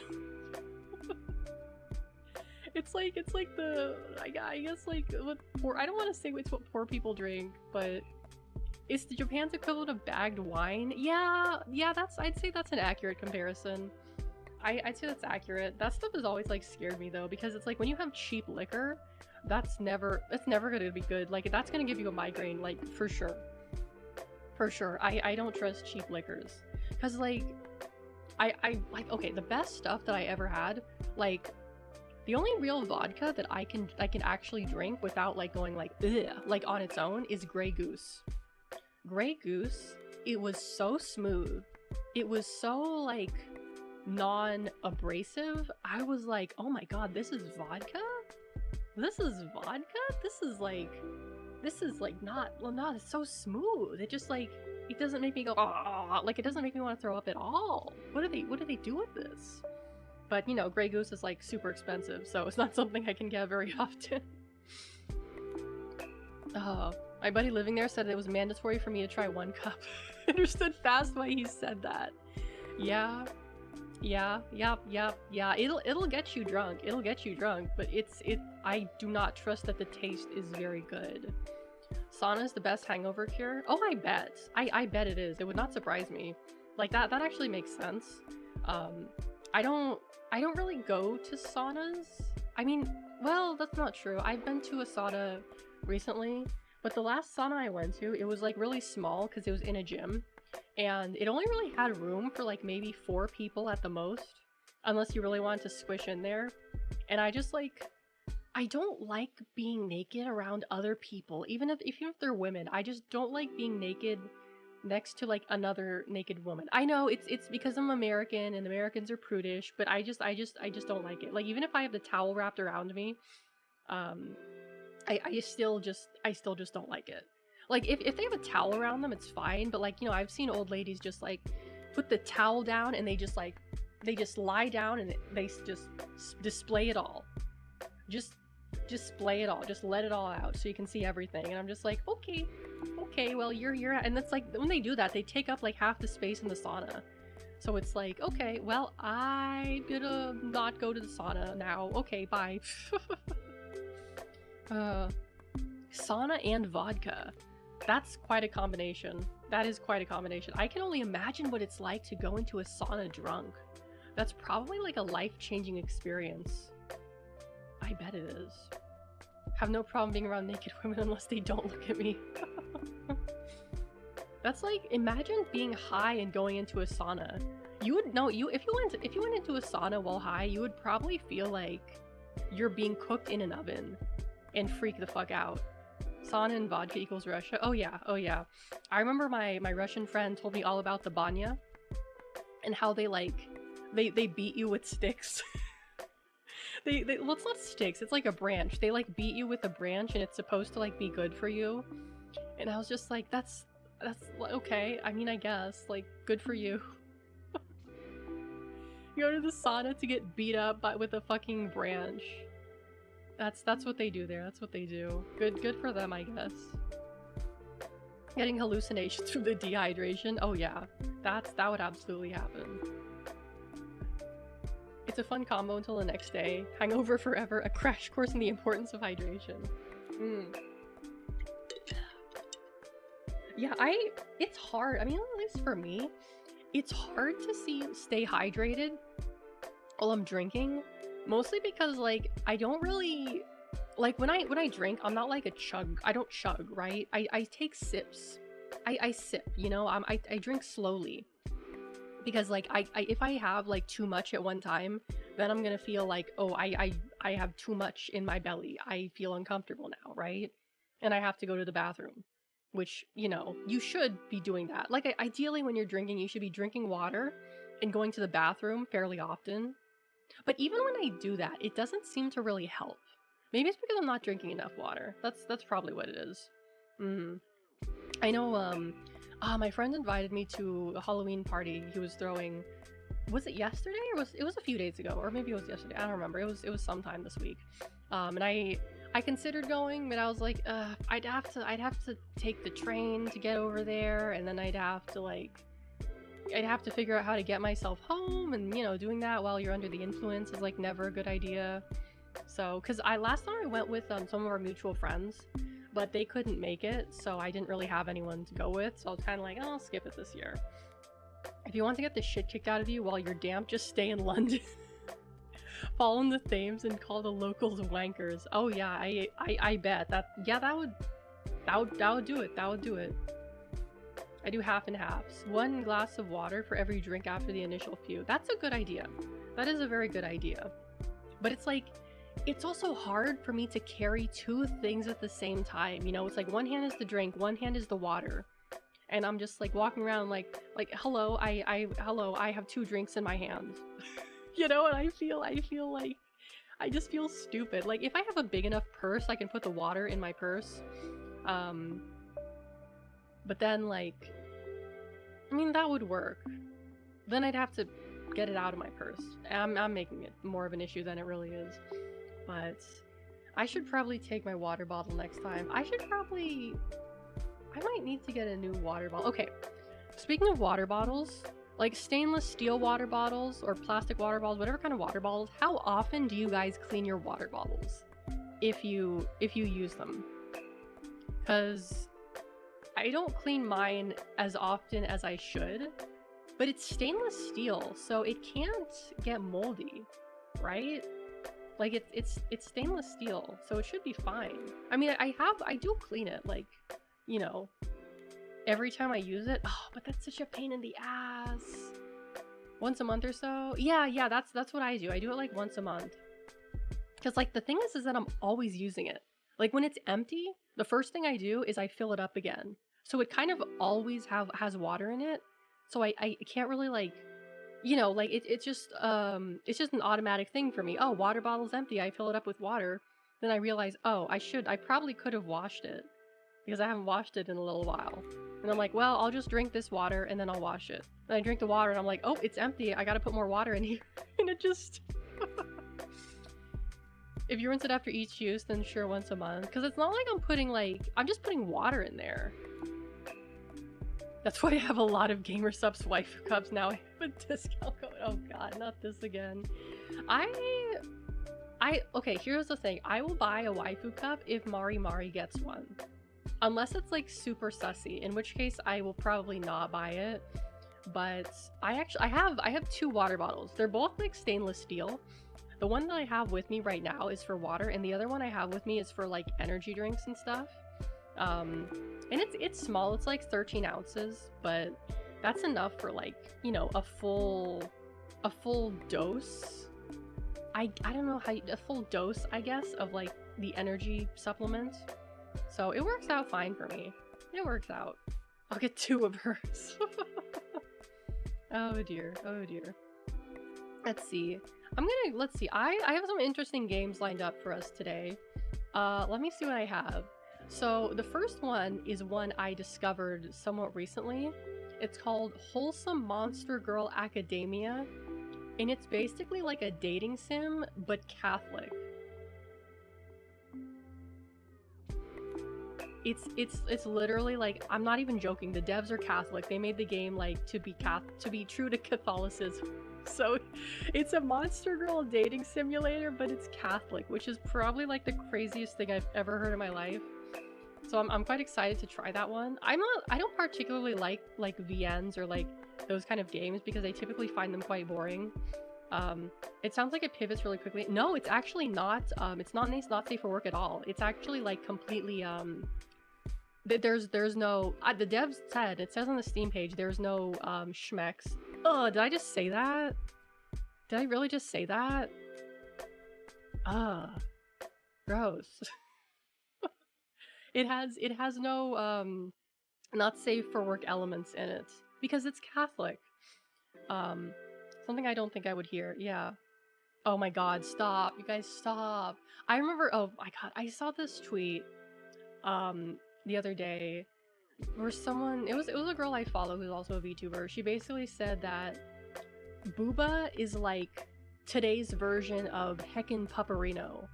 it's like the I guess like what poor, I don't want to say it's what poor people drink, but it's the Japan's equivalent of bagged wine. Yeah, I'd say that's an accurate comparison. I'd say that's accurate. That stuff has always like scared me though, because it's like when you have cheap liquor, that's never gonna be good. Like that's gonna give you a migraine, like for sure. I don't trust cheap liquors, because like I like, okay, the best stuff that I ever had, like the only real vodka that I can actually drink without like going like ugh, like on its own, is Grey Goose. Grey Goose, it was so smooth, it was so like non-abrasive. I was like, oh my god, this is vodka? This is not, well, no, it's so smooth. It just like, it doesn't make me go, oh, like it doesn't make me want to throw up at all. What do they do with this? But you know, Grey Goose is like super expensive, so it's not something I can get very often. My buddy living there said it was mandatory for me to try 1 cup. I understood fast why he said that. Yeah. Yeah, yeah. It'll get you drunk. It'll get you drunk, but I do not trust that the taste is very good. Sauna is the best hangover cure? Oh, I bet. I bet it is. It would not surprise me. Like that actually makes sense. Um, I don't I don't really go to saunas. I mean, well, that's not true. I've been to a sauna recently, but the last sauna I went to, it was like really small because it was in a gym, and it only really had room for like maybe 4 people at the most, unless you really wanted to squish in there. And I just like I don't like being naked around other people, even if they're women. I just don't like being naked next to like another naked woman. I know it's because I'm American and Americans are prudish, but I just don't like it. Like even if I have the towel wrapped around me, um I still just don't like it. Like if they have a towel around them, it's fine, but like, I've seen old ladies just like put the towel down and they just lie down and they just display it all. Just display it all. Just let it all out so you can see everything. And I'm just like, okay, well you're and that's like when they do that, they take up like half the space in the sauna. So it's like, okay, well I'm gonna not go to the sauna now. Okay, bye. uh, Sauna and vodka. That's quite a combination. That is quite a combination. I can only imagine what it's like to go into a sauna drunk. That's probably like a life-changing experience. I bet it is. Have no problem being around naked women unless they don't look at me. That's like, imagine being high and going into a sauna. You would know, if you went into a sauna while high, you would probably feel like you're being cooked in an oven and freak the fuck out. Sauna and vodka equals Russia. Oh yeah, oh yeah. I remember my Russian friend told me all about the banya and how they beat you with sticks. Well, it's not sticks, it's like a branch. They like beat you with a branch and it's supposed to like be good for you. And I was just like, that's okay. I mean, I guess, like, good for you. You go to the sauna to get beat up with a fucking branch. That's what they do there. That's what they do. Good for them, I guess. Getting hallucinations from the dehydration. Oh yeah, that would absolutely happen. It's a fun combo until the next day. Hangover forever. A crash course in the importance of hydration. Yeah, it's hard. I mean, at least for me, it's hard to stay hydrated while I'm drinking. Mostly because, like, I don't really... Like, when I drink, I'm not like a chug. I don't chug, right? I take sips. I sip, I drink slowly. Because, like, if I have, like, too much at one time, then I'm gonna feel like, oh, I have too much in my belly. I feel uncomfortable now, right? And I have to go to the bathroom. Which, you should be doing that. Like, ideally when you're drinking, you should be drinking water and going to the bathroom fairly often. But even when I do that, it doesn't seem to really help. Maybe it's because I'm not drinking enough water. That's probably what it is. I know, my friend invited me to a Halloween party he was throwing. Was it yesterday or it was a few days ago, or maybe it was yesterday. I don't remember. It was sometime this week. And I considered going, but I was like, I'd have to take the train to get over there, and then I'd have to figure out how to get myself home, and doing that while you're under the influence is like never a good idea. So, because last time I went with some of our mutual friends, but they couldn't make it, so I didn't really have anyone to go with, so I was kind of like, oh, I'll skip it this year. If you want to get the shit kicked out of you while you're damp, just stay in London. Fall in the Thames and call the locals wankers. Oh yeah, I bet that would do it. That would do it. I do half and halves. 1 glass of water for every drink after the initial few. That's a good idea. That is a very good idea. But it's like, it's also hard for me to carry 2 things at the same time. It's like one hand is the drink, one hand is the water. And I'm just like walking around like hello, I have 2 drinks in my hand. And I feel like I just feel stupid. Like, if I have a big enough purse, I can put the water in my purse. But then, like, I mean, that would work. Then I'd have to get it out of my purse. I'm making it more of an issue than it really is. But I should probably take my water bottle next time. I might need to get a new water bottle. Okay, speaking of water bottles, Like stainless steel water bottles or plastic water bottles, whatever kind of water bottles, how often do you guys clean your water bottles if you use them? Cuz I don't clean mine as often as I should, but it's stainless steel, so it can't get moldy, right? Like it's stainless steel, so it should be fine. I mean, I do clean it, like, you know, every time I use it. Oh, but that's such a pain in the ass. Once a month or so? Yeah, that's what I do. I do it like once a month. Cuz like the thing is that I'm always using it. Like when it's empty, the first thing I do is I fill it up again. So it kind of always has water in it. So I can't really like, you know, like it's just an automatic thing for me. Oh, water bottle's empty. I fill it up with water. Then I realize, oh, I probably could have washed it because I haven't washed it in a little while. And I'm like, well, I'll just drink this water and then I'll wash it. And I drink the water and I'm like, oh, it's empty. I got to put more water in here. And it just if you rinse it after each use, then sure, once a month. Because it's not like I'm just putting water in there. That's why I have a lot of GamerSupps waifu cups now. I have a discount code. Oh god, not this again. Okay, here's the thing. I will buy a waifu cup if Mari Mari gets one. Unless it's like super sussy, in which case I will probably not buy it. But I have 2 water bottles. They're both like stainless steel. The one that I have with me right now is for water, and the other one I have with me is for like energy drinks and stuff. And it's small, it's like 13 ounces, but that's enough for like, you know, a full dose. I don't know how a full dose, I guess, of like the energy supplement. So it works out fine for me. It works out. I'll get 2 of hers. Oh dear, oh dear. Let's see. Let's see. I have some interesting games lined up for us today. Let me see what I have. So the first one is one I discovered somewhat recently. It's called Wholesome Monster Girl Academia, and it's basically like a dating sim, but Catholic. It's literally like, I'm not even joking, the devs are Catholic. They made the game like to be true to Catholicism. So it's a Monster Girl dating simulator, but it's Catholic, which is probably like the craziest thing I've ever heard in my life. So I'm quite excited to try that one. I don't particularly like VNs or like those kind of games because I typically find them quite boring. It sounds like it pivots really quickly. No, it's actually not. It's not safe for work at all. It's actually like completely there's no the devs said, it says on the Steam page, there's no schmecks. Oh, did I just say that? Did I really just say that? Gross. It has no not safe for work elements in it because it's Catholic. Something I don't think I would hear. Yeah. Oh my god, stop. You guys stop. I remember, oh my god, I saw this tweet the other day where someone, it was a girl I follow who's also a VTuber. She basically said that Booba is like today's version of heckin' Pupperino.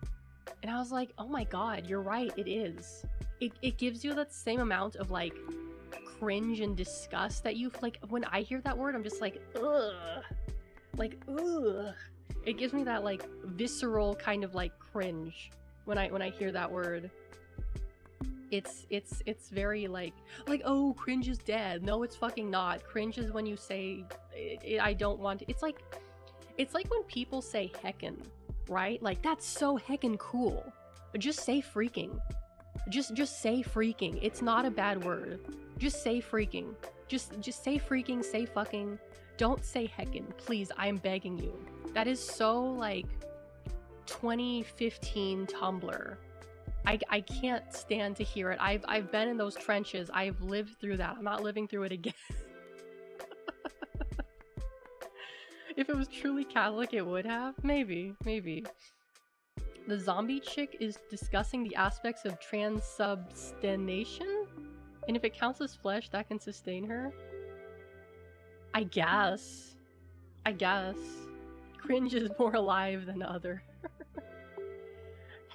And I was like, oh my god, you're right, it is. It gives you that same amount of like cringe and disgust that you like. When I hear that word, I'm just like, ugh. Like, ugh. It gives me that like visceral kind of like cringe when I hear that word. It's very like oh, cringe is dead. No, it's fucking not. Cringe is when you say I don't want to. It's like when people say heckin', right? Like, that's so heckin' cool. Just say freaking. Just say freaking. It's not a bad word. Just say freaking. Just say freaking, say fucking. Don't say heckin', please, I'm begging you. That is so like 2015 Tumblr. I can't stand to hear it. I've been in those trenches. I've lived through that. I'm not living through it again. If it was truly Catholic, it would have. Maybe. The zombie chick is discussing the aspects of transubstantiation, and if it counts as flesh, that can sustain her. I guess. Cringe is more alive than other.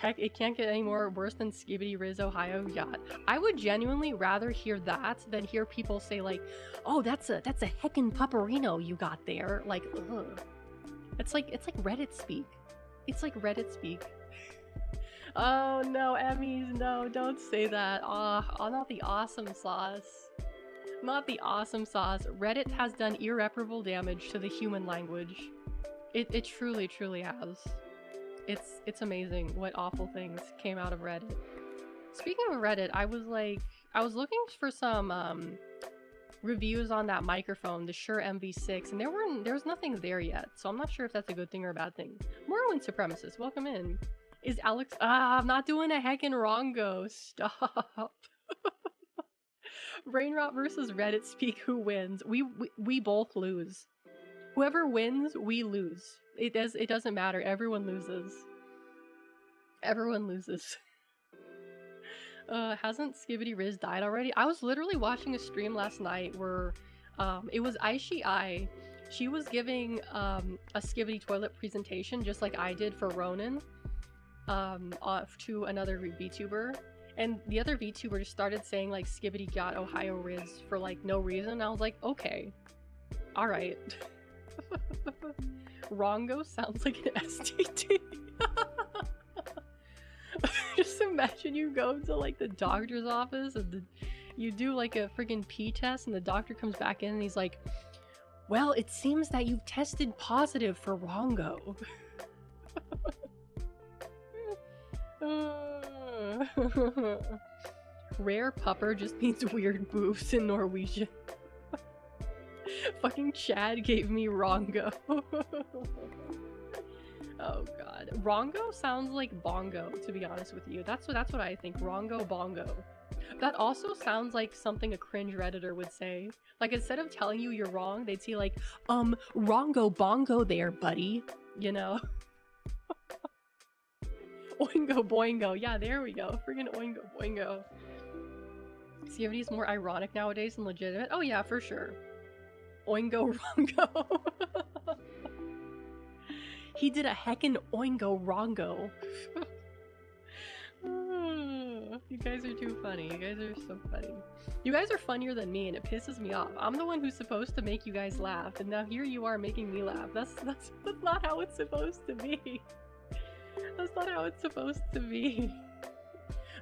Heck, it can't get any more worse than Skibbity Riz Ohio yacht. I would genuinely rather hear that than hear people say like, "Oh, that's a heckin' pupperino you got there." Like, ugh. It's like Reddit speak. It's like Reddit speak. Oh no, Emmys, no, don't say that. Not the awesome sauce. Not the awesome sauce. Reddit has done irreparable damage to the human language. It truly, truly has. It's amazing what awful things came out of Reddit. Speaking of Reddit, I was looking for some reviews on that microphone, the Shure MV6, and there was nothing there yet, so I'm not sure if that's a good thing or a bad thing. Morrowind Supremacist, welcome in. Is Alex I'm not doing a heckin' wrongo. Stop. Brainrot versus Reddit speak, who wins? We both lose. Whoever wins, we lose. It doesn't matter. Everyone loses. Everyone loses. Hasn't Skibbity Riz died already? I was literally watching a stream last night where it was Aishi I. She was giving a Skibbity toilet presentation just like I did for Ronin to another VTuber. And the other VTuber just started saying like Skibbity got Ohio Riz for like no reason. I was like, okay. Alright. Rongo sounds like an STD. Just imagine you go to like the doctor's office and you do like a freaking pee test and the doctor comes back in and he's like, well, it seems that you've tested positive for Rongo. Rare pupper just means weird moves in Norwegian. Fucking Chad gave me Rongo. Oh god. Rongo sounds like bongo, to be honest with you. That's what I think. Rongo bongo. That also sounds like something a cringe Redditor would say. Like instead of telling you you're wrong, they'd say like, Rongo bongo there, buddy. You know? Oingo boingo. Yeah, there we go. Friggin' oingo boingo. CFD is more ironic nowadays than legitimate. Oh yeah, for sure. Oingo Rongo. He did a heckin' Oingo Rongo. You guys are too funny. You guys are so funny. You guys are funnier than me and it pisses me off. I'm the one who's supposed to make you guys laugh and now here you are making me laugh. That's not how it's supposed to be. That's not how it's supposed to be.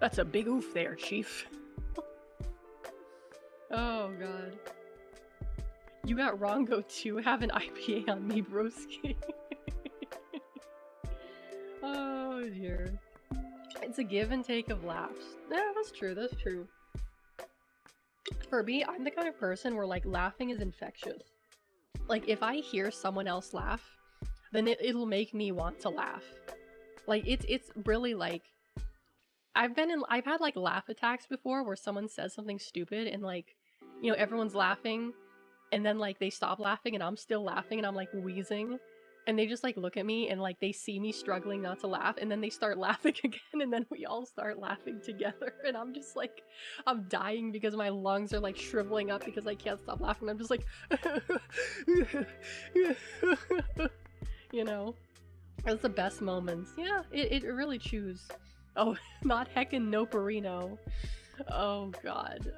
That's a big oof there, Chief. Oh god. You got Rongo too. Have an IPA on me, broski. Oh dear. It's a give and take of laughs. Yeah, that's true, that's true. For me, I'm the kind of person where like laughing is infectious. Like if I hear someone else laugh, then it'll make me want to laugh. Like it's really like I've had like laugh attacks before where someone says something stupid and like, you know, everyone's laughing and then like they stop laughing and I'm still laughing and I'm like wheezing and they just like look at me and like they see me struggling not to laugh and then they start laughing again and then we all start laughing together and I'm just like, I'm dying because my lungs are like shriveling up because I can't stop laughing. I'm just like, you know, it's the best moments. Yeah, it really chews. Oh, not heckin' Noperino. Oh god.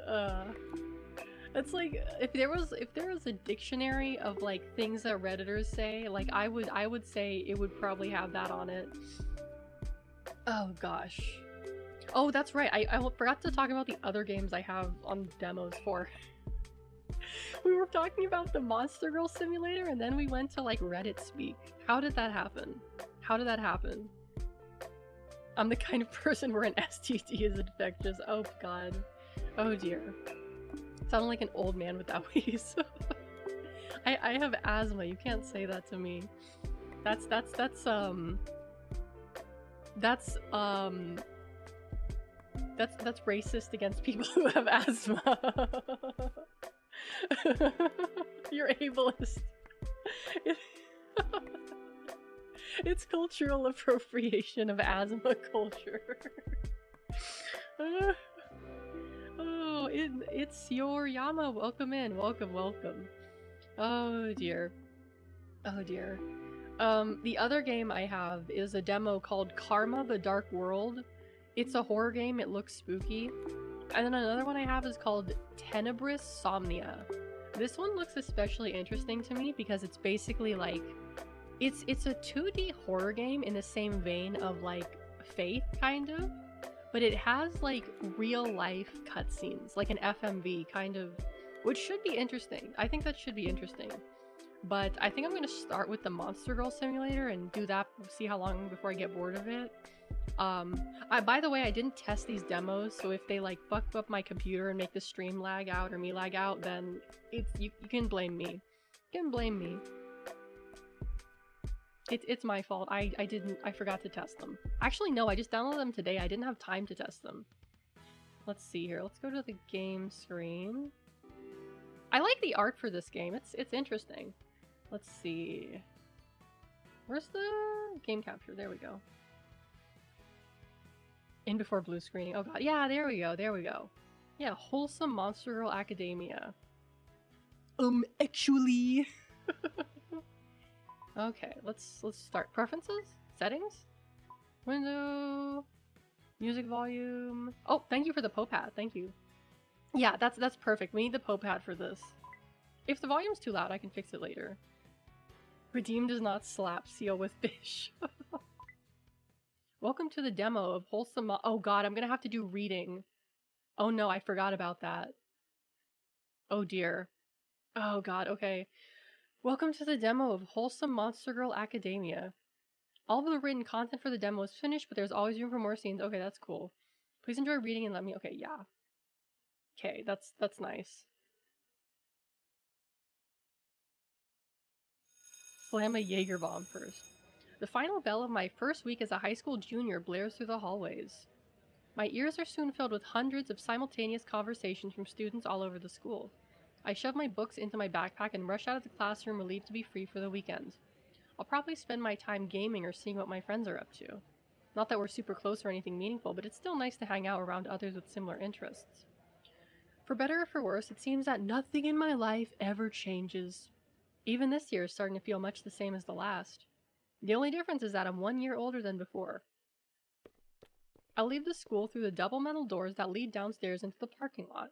It's like if there was a dictionary of like things that Redditors say, like I would say it would probably have that on it. Oh gosh. Oh, that's right. I forgot to talk about the other games I have on demos for. We were talking about the Monster Girl Simulator and then we went to like Reddit speak. How did that happen? How did that happen? I'm the kind of person where an STD is infectious. Oh god. Oh dear. Sounded like an old man with that wheeze. I have asthma. You can't say that to me. That's racist against people who have asthma. You're ableist. It's cultural appropriation of asthma culture. Oh, it's your Yama. Welcome in. Welcome, welcome. Oh dear. Oh dear. The other game I have is a demo called Karma: The Dark World. It's a horror game, it looks spooky. And then another one I have is called Tenebris Somnia. This one looks especially interesting to me because it's basically like it's a 2D horror game in the same vein of like Faith kind of, but it has like real life cutscenes, like an FMV kind of, which should be interesting. I think that should be interesting. But I think I'm going to start with the Monster Girl Simulator and do that, see how long before I get bored of it. By the way, I didn't test these demos, so if they like fuck up my computer and make the stream lag out or me lag out, then you can blame me. You can blame me. It's my fault. I forgot to test them. Actually, no, I just downloaded them today. I didn't have time to test them. Let's see here. Let's go to the game screen. I like the art for this game. It's interesting. Let's see. Where's the game capture? There we go. In before blue screening. Oh god. Yeah, there we go. There we go. Yeah, Wholesome Monster Girl Academia. Actually. Okay, let's start. Preferences? Settings? Window. Music volume. Oh, thank you for the pad. Thank you. Yeah, that's perfect. We need the pad for this. If the volume's too loud, I can fix it later. Redeem does not slap seal with fish. Welcome to the demo of Wholesome Oh god, I'm gonna have to do reading. Oh no, I forgot about that. Oh dear. Oh god, okay. Welcome to the demo of Wholesome Monster Girl Academia. All of the written content for the demo is finished, but there's always room for more scenes. Okay, that's cool. Please enjoy reading and let me... Okay, yeah. Okay, that's nice. Slam a Jaeger bomb first. The final bell of my first week as a high school junior blares through the hallways. My ears are soon filled with hundreds of simultaneous conversations from students all over the school. I shove my books into my backpack and rush out of the classroom relieved to be free for the weekend. I'll probably spend my time gaming or seeing what my friends are up to. Not that we're super close or anything meaningful, but it's still nice to hang out around others with similar interests. For better or for worse, it seems that nothing in my life ever changes. Even this year is starting to feel much the same as the last. The only difference is that I'm 1 year older than before. I leave the school through the double metal doors that lead downstairs into the parking lot.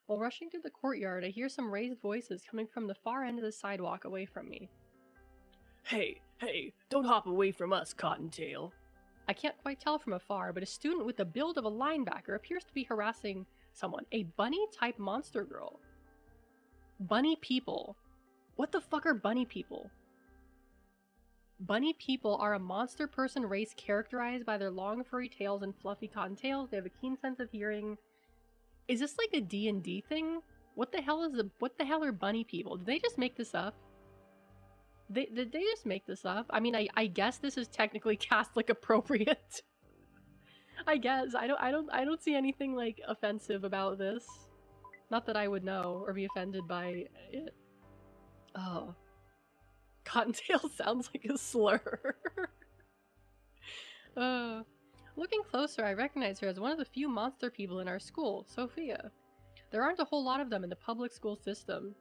While rushing through the courtyard, I hear some raised voices coming from the far end of the sidewalk away from me. Hey, don't hop away from us, Cottontail. I can't quite tell from afar, but a student with the build of a linebacker appears to be harassing someone. A bunny-type monster girl. Bunny people. What the fuck are bunny people? Bunny people are a monster person race characterized by their long furry tails and fluffy cottontails. They have a keen sense of hearing. Is this like a D&D thing? What the hell are bunny people? Did they just make this up? Did they just make this up? I mean, I guess this is technically Catholic appropriate. I guess. I don't see anything like offensive about this. Not that I would know or be offended by it. Oh. Cottontail sounds like a slur. Looking closer, I recognize her as one of the few monster people in our school, Sophia. There aren't a whole lot of them in the public school system.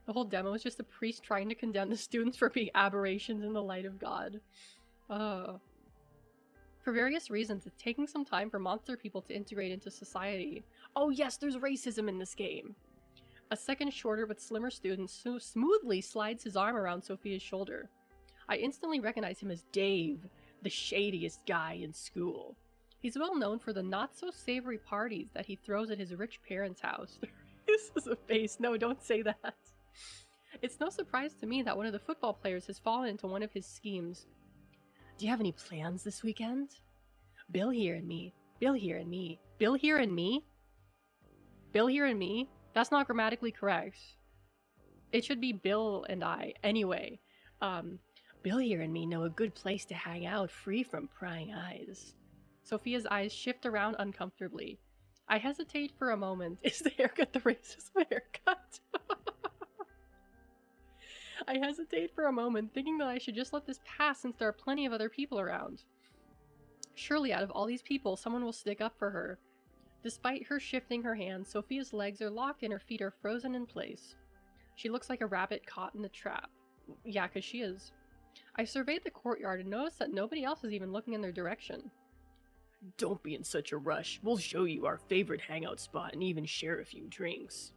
The whole demo is just a priest trying to condemn the students for being aberrations in the light of God. For various reasons, it's taking some time for monster people to integrate into society. Oh yes, there's racism in this game! A second shorter but slimmer student smoothly slides his arm around Sophia's shoulder. I instantly recognize him as Dave, the shadiest guy in school. He's well known for the not-so-savory parties that he throws at his rich parents' house. This is a face. No, don't say that. It's no surprise to me that one of the football players has fallen into one of his schemes. Do you have any plans this weekend? Bill here and me. Bill here and me. Bill here and me? Bill here and me? That's not grammatically correct. It should be Bill and I. Anyway, Bill here and me know a good place to hang out free from prying eyes. Sophia's eyes shift around uncomfortably. I hesitate for a moment. Is the haircut the racist haircut? I hesitate for a moment, thinking that I should just let this pass since there are plenty of other people around. Surely out of all these people, someone will stick up for her. Despite her shifting her hands, Sophia's legs are locked and her feet are frozen in place. She looks like a rabbit caught in a trap. Yeah, 'cause she is. I surveyed the courtyard and noticed that nobody else is even looking in their direction. Don't be in such a rush. We'll show you our favorite hangout spot and even share a few drinks.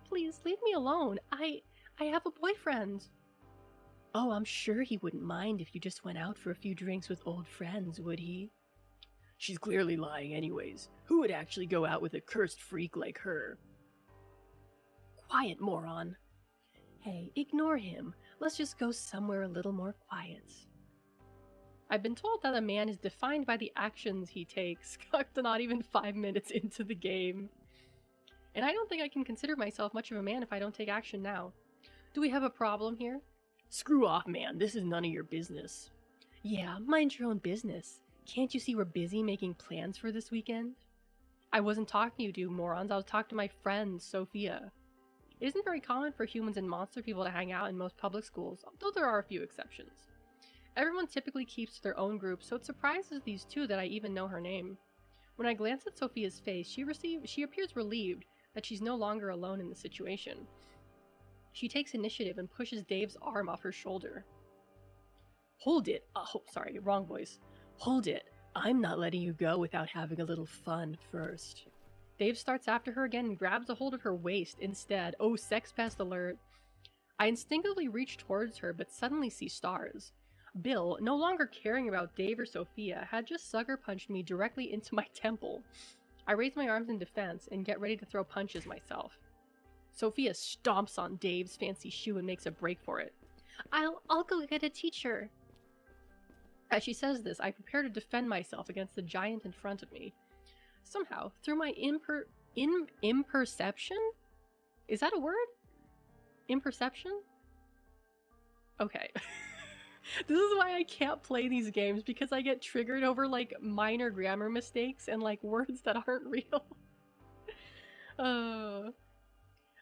Please, leave me alone. I have a boyfriend. Oh, I'm sure he wouldn't mind if you just went out for a few drinks with old friends, would he? She's clearly lying anyways. Who would actually go out with a cursed freak like her? Quiet, moron. Hey, ignore him. Let's just go somewhere a little more quiet. I've been told that a man is defined by the actions he takes, not even 5 minutes into the game. And I don't think I can consider myself much of a man if I don't take action now. Do we have a problem here? Screw off, man. This is none of your business. Yeah, mind your own business. Can't you see we're busy making plans for this weekend? I wasn't talking to you morons. I was talking to my friend, Sophia. It isn't very common for humans and monster people to hang out in most public schools, though there are a few exceptions. Everyone typically keeps to their own group, so it surprises these two that I even know her name. When I glance at Sophia's face, she appears relieved that she's no longer alone in the situation. She takes initiative and pushes Dave's arm off her shoulder. Hold it. Oh, sorry, wrong voice. Hold it. I'm not letting you go without having a little fun first. Dave starts after her again and grabs a hold of her waist instead. Oh, sex pest alert. I instinctively reach towards her, but suddenly see stars. Bill, no longer caring about Dave or Sophia, had just sucker punched me directly into my temple. I raise my arms in defense and get ready to throw punches myself. Sophia stomps on Dave's fancy shoe and makes a break for it. I'll go get a teacher. As she says this, I prepare to defend myself against the giant in front of me. Somehow, through my imperception? Is that a word? Imperception? Okay. This is why I can't play these games, because I get triggered over, like, minor grammar mistakes and, like, words that aren't real.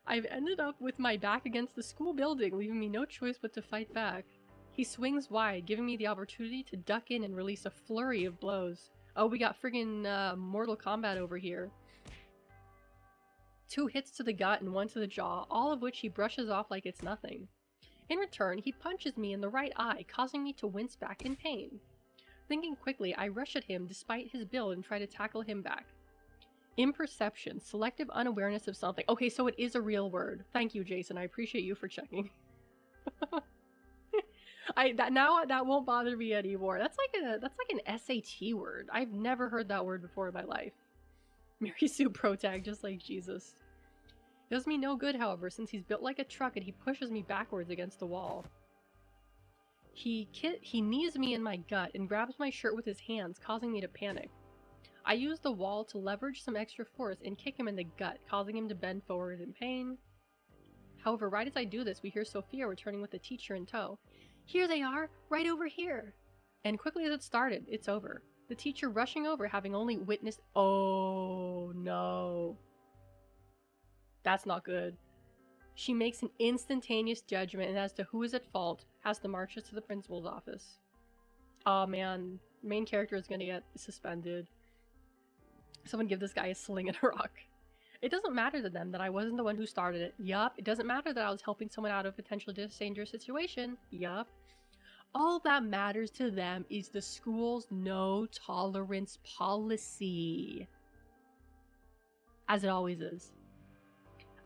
I've ended up with my back against the school building, leaving me no choice but to fight back. He swings wide, giving me the opportunity to duck in and release a flurry of blows. Oh, we got friggin' Mortal Kombat over here. 2 hits to the gut and 1 to the jaw, all of which he brushes off like it's nothing. In return, he punches me in the right eye, causing me to wince back in pain. Thinking quickly, I rush at him despite his build and try to tackle him back. Imperception, selective unawareness of something. Okay, so it is a real word. Thank you, Jason. I appreciate you for checking. That won't bother me anymore. That's like an SAT word. I've never heard that word before in my life. Mary Sue Protag, just like Jesus. It does me no good, however, since he's built like a truck and he pushes me backwards against the wall. He knees me in my gut and grabs my shirt with his hands, causing me to panic. I use the wall to leverage some extra force and kick him in the gut, causing him to bend forward in pain. However, right as I do this, we hear Sophia returning with the teacher in tow. Here they are, right over here! And quickly as it started, it's over. The teacher rushing over, having only witnessed— oh no. That's not good. She makes an instantaneous judgment and as to who is at fault, has to march us to the principal's office. Oh man, main character is gonna get suspended. Someone give this guy a sling and a rock. It doesn't matter to them that I wasn't the one who started it. Yup. It doesn't matter that I was helping someone out of a potentially dangerous situation. Yup. All that matters to them is the school's no tolerance policy. As it always is.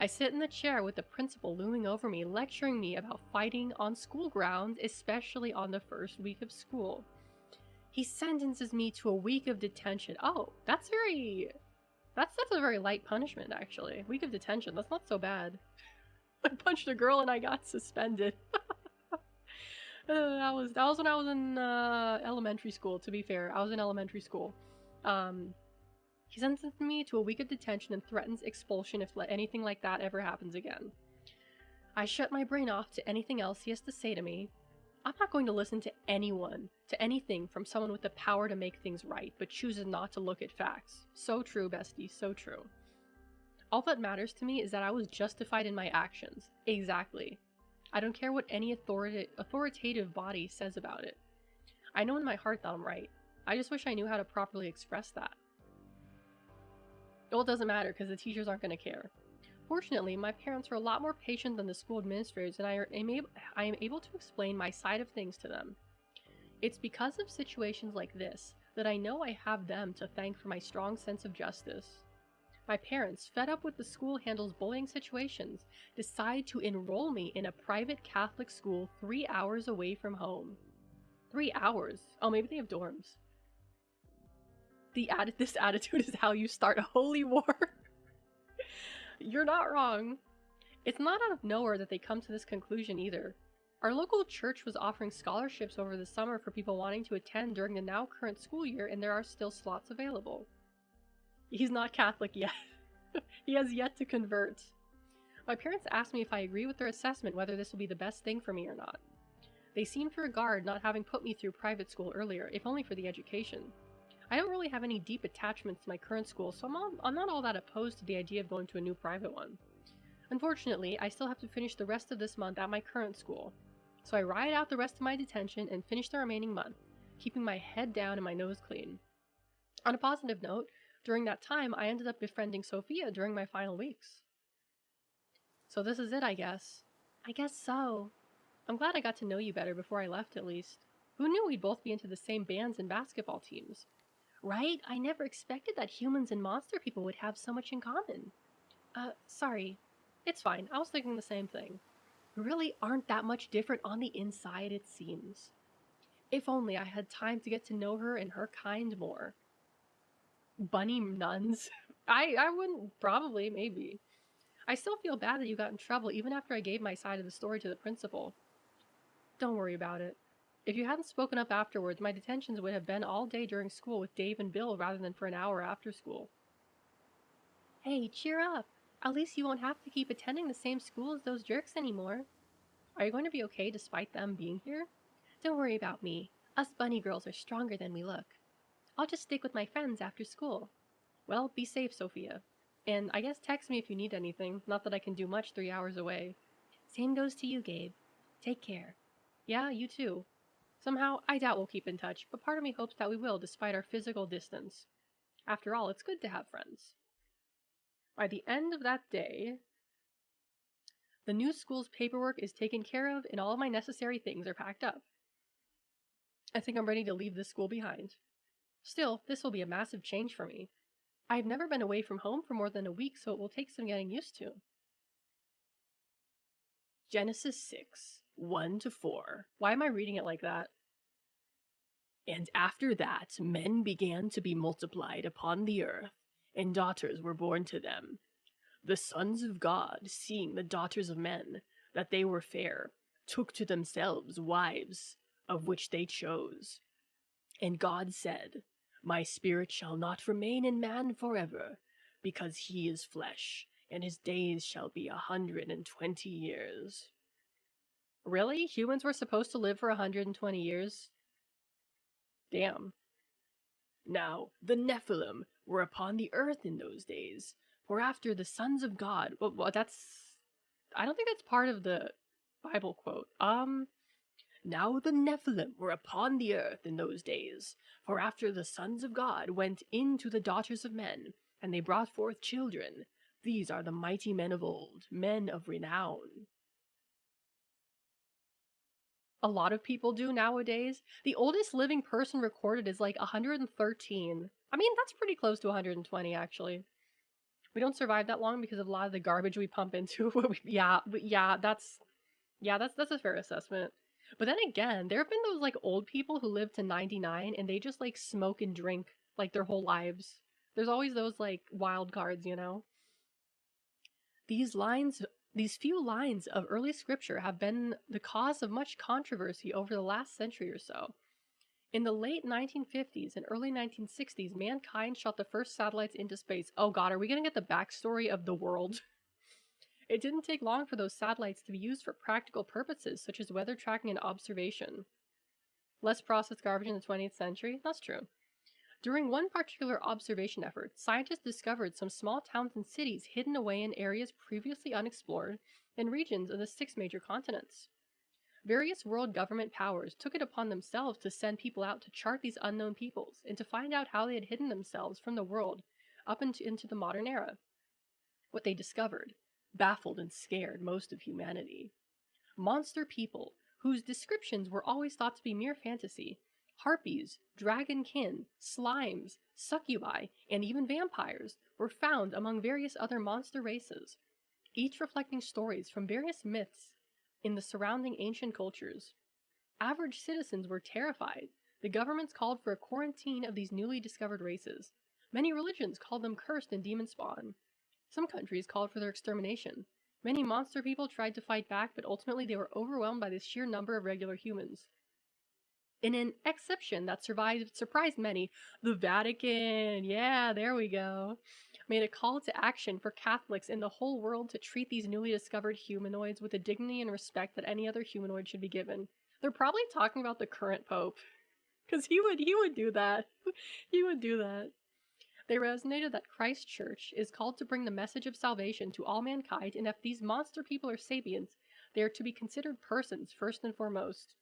I sit in the chair with the principal looming over me, lecturing me about fighting on school grounds, especially on the first week of school. He sentences me to a week of detention. Oh, that's a very light punishment, actually. Week of detention, that's not so bad. I punched a girl and I got suspended. That was when I was in elementary school, to be fair. I was in elementary school. He sentences me to a week of detention and threatens expulsion if anything like that ever happens again. I shut my brain off to anything else he has to say to me. I'm not going to listen to anyone, to anything from someone with the power to make things right, but chooses not to look at facts. So true, bestie, so true. All that matters to me is that I was justified in my actions. Exactly. I don't care what any authoritative body says about it. I know in my heart that I'm right. I just wish I knew how to properly express that. Well, it doesn't matter because the teachers aren't going to care. Fortunately, my parents were a lot more patient than the school administrators, and I am able to explain my side of things to them. It's because of situations like this that I know I have them to thank for my strong sense of justice. My parents, fed up with the school handles bullying situations, decide to enroll me in a private Catholic school 3 hours away from home. 3 hours? Oh, maybe they have dorms. This attitude is how you start a holy war. You're not wrong. It's not out of nowhere that they come to this conclusion either. Our local church was offering scholarships over the summer for people wanting to attend during the now current school year, and there are still slots available. He's not Catholic yet. He has yet to convert. My parents asked me if I agree with their assessment whether this will be the best thing for me or not. They seem to regard not having put me through private school earlier, if only for the education. I don't really have any deep attachments to my current school, so I'm not all that opposed to the idea of going to a new private one. Unfortunately, I still have to finish the rest of this month at my current school, so I ride out the rest of my detention and finish the remaining month, keeping my head down and my nose clean. On a positive note, during that time, I ended up befriending Sophia during my final weeks. So this is it, I guess. I guess so. I'm glad I got to know you better before I left, at least. Who knew we'd both be into the same bands and basketball teams? Right? I never expected that humans and monster people would have so much in common. Sorry. It's fine. I was thinking the same thing. We really aren't that much different on the inside, it seems. If only I had time to get to know her and her kind more. Bunny nuns? I wouldn't, probably, maybe. I still feel bad that you got in trouble even after I gave my side of the story to the principal. Don't worry about it. If you hadn't spoken up afterwards, my detentions would have been all day during school with Dave and Bill rather than for an hour after school. Hey, cheer up. At least you won't have to keep attending the same school as those jerks anymore. Are you going to be okay despite them being here? Don't worry about me. Us bunny girls are stronger than we look. I'll just stick with my friends after school. Well, be safe, Sophia. And I guess text me if you need anything. Not that I can do much 3 hours away. Same goes to you, Gabe. Take care. Yeah, you too. Somehow, I doubt we'll keep in touch, but part of me hopes that we will despite our physical distance. After all, it's good to have friends. By the end of that day, the new school's paperwork is taken care of and all of my necessary things are packed up. I think I'm ready to leave this school behind. Still, this will be a massive change for me. I've never been away from home for more than a week, so it will take some getting used to. Genesis 6, 1-4. Why am I reading it like that? And after that, men began to be multiplied upon the earth, and daughters were born to them. The sons of God, seeing the daughters of men, that they were fair, took to themselves wives, of which they chose. And God said, My spirit shall not remain in man forever, because he is flesh, and his days shall be 120 years. Really? Humans were supposed to live for 120 years? Damn. Now, the Nephilim were upon the earth in those days, for after the sons of God... Well, that's... I don't think that's part of the Bible quote. Now the Nephilim were upon the earth in those days, for after the sons of God went into the daughters of men, and they brought forth children. These are the mighty men of old, men of renown. A lot of people do nowadays. The oldest living person recorded is like 113. I mean, that's pretty close to 120, actually. We don't survive that long because of a lot of the garbage we pump into. That's a fair assessment. But then again, there have been those like old people who live to 99 and they just like smoke and drink like their whole lives. There's always those like wild cards, you know? These few lines of early scripture have been the cause of much controversy over the last century or so. In the late 1950s and early 1960s, mankind shot the first satellites into space. Oh god, are we gonna get the backstory of the world? It didn't take long for those satellites to be used for practical purposes, such as weather tracking and observation. Less processed garbage in the 20th century? That's true. During one particular observation effort, scientists discovered some small towns and cities hidden away in areas previously unexplored in regions of the 6 major continents. Various world government powers took it upon themselves to send people out to chart these unknown peoples and to find out how they had hidden themselves from the world up into the modern era. What they discovered: baffled and scared most of humanity. Monster people, whose descriptions were always thought to be mere fantasy, harpies, dragonkin, slimes, succubi, and even vampires, were found among various other monster races, each reflecting stories from various myths in the surrounding ancient cultures. Average citizens were terrified. The governments called for a quarantine of these newly discovered races. Many religions called them cursed and demon spawn. Some countries called for their extermination. Many monster people tried to fight back, but ultimately they were overwhelmed by the sheer number of regular humans. In an exception that surprised many, the Vatican, yeah, there we go, made a call to action for Catholics in the whole world to treat these newly discovered humanoids with the dignity and respect that any other humanoid should be given. They're probably talking about the current pope, because he would do that. He would do that. They resonated that Christ's church is called to bring the message of salvation to all mankind, and if these monster people are sapiens, they are to be considered persons first and foremost.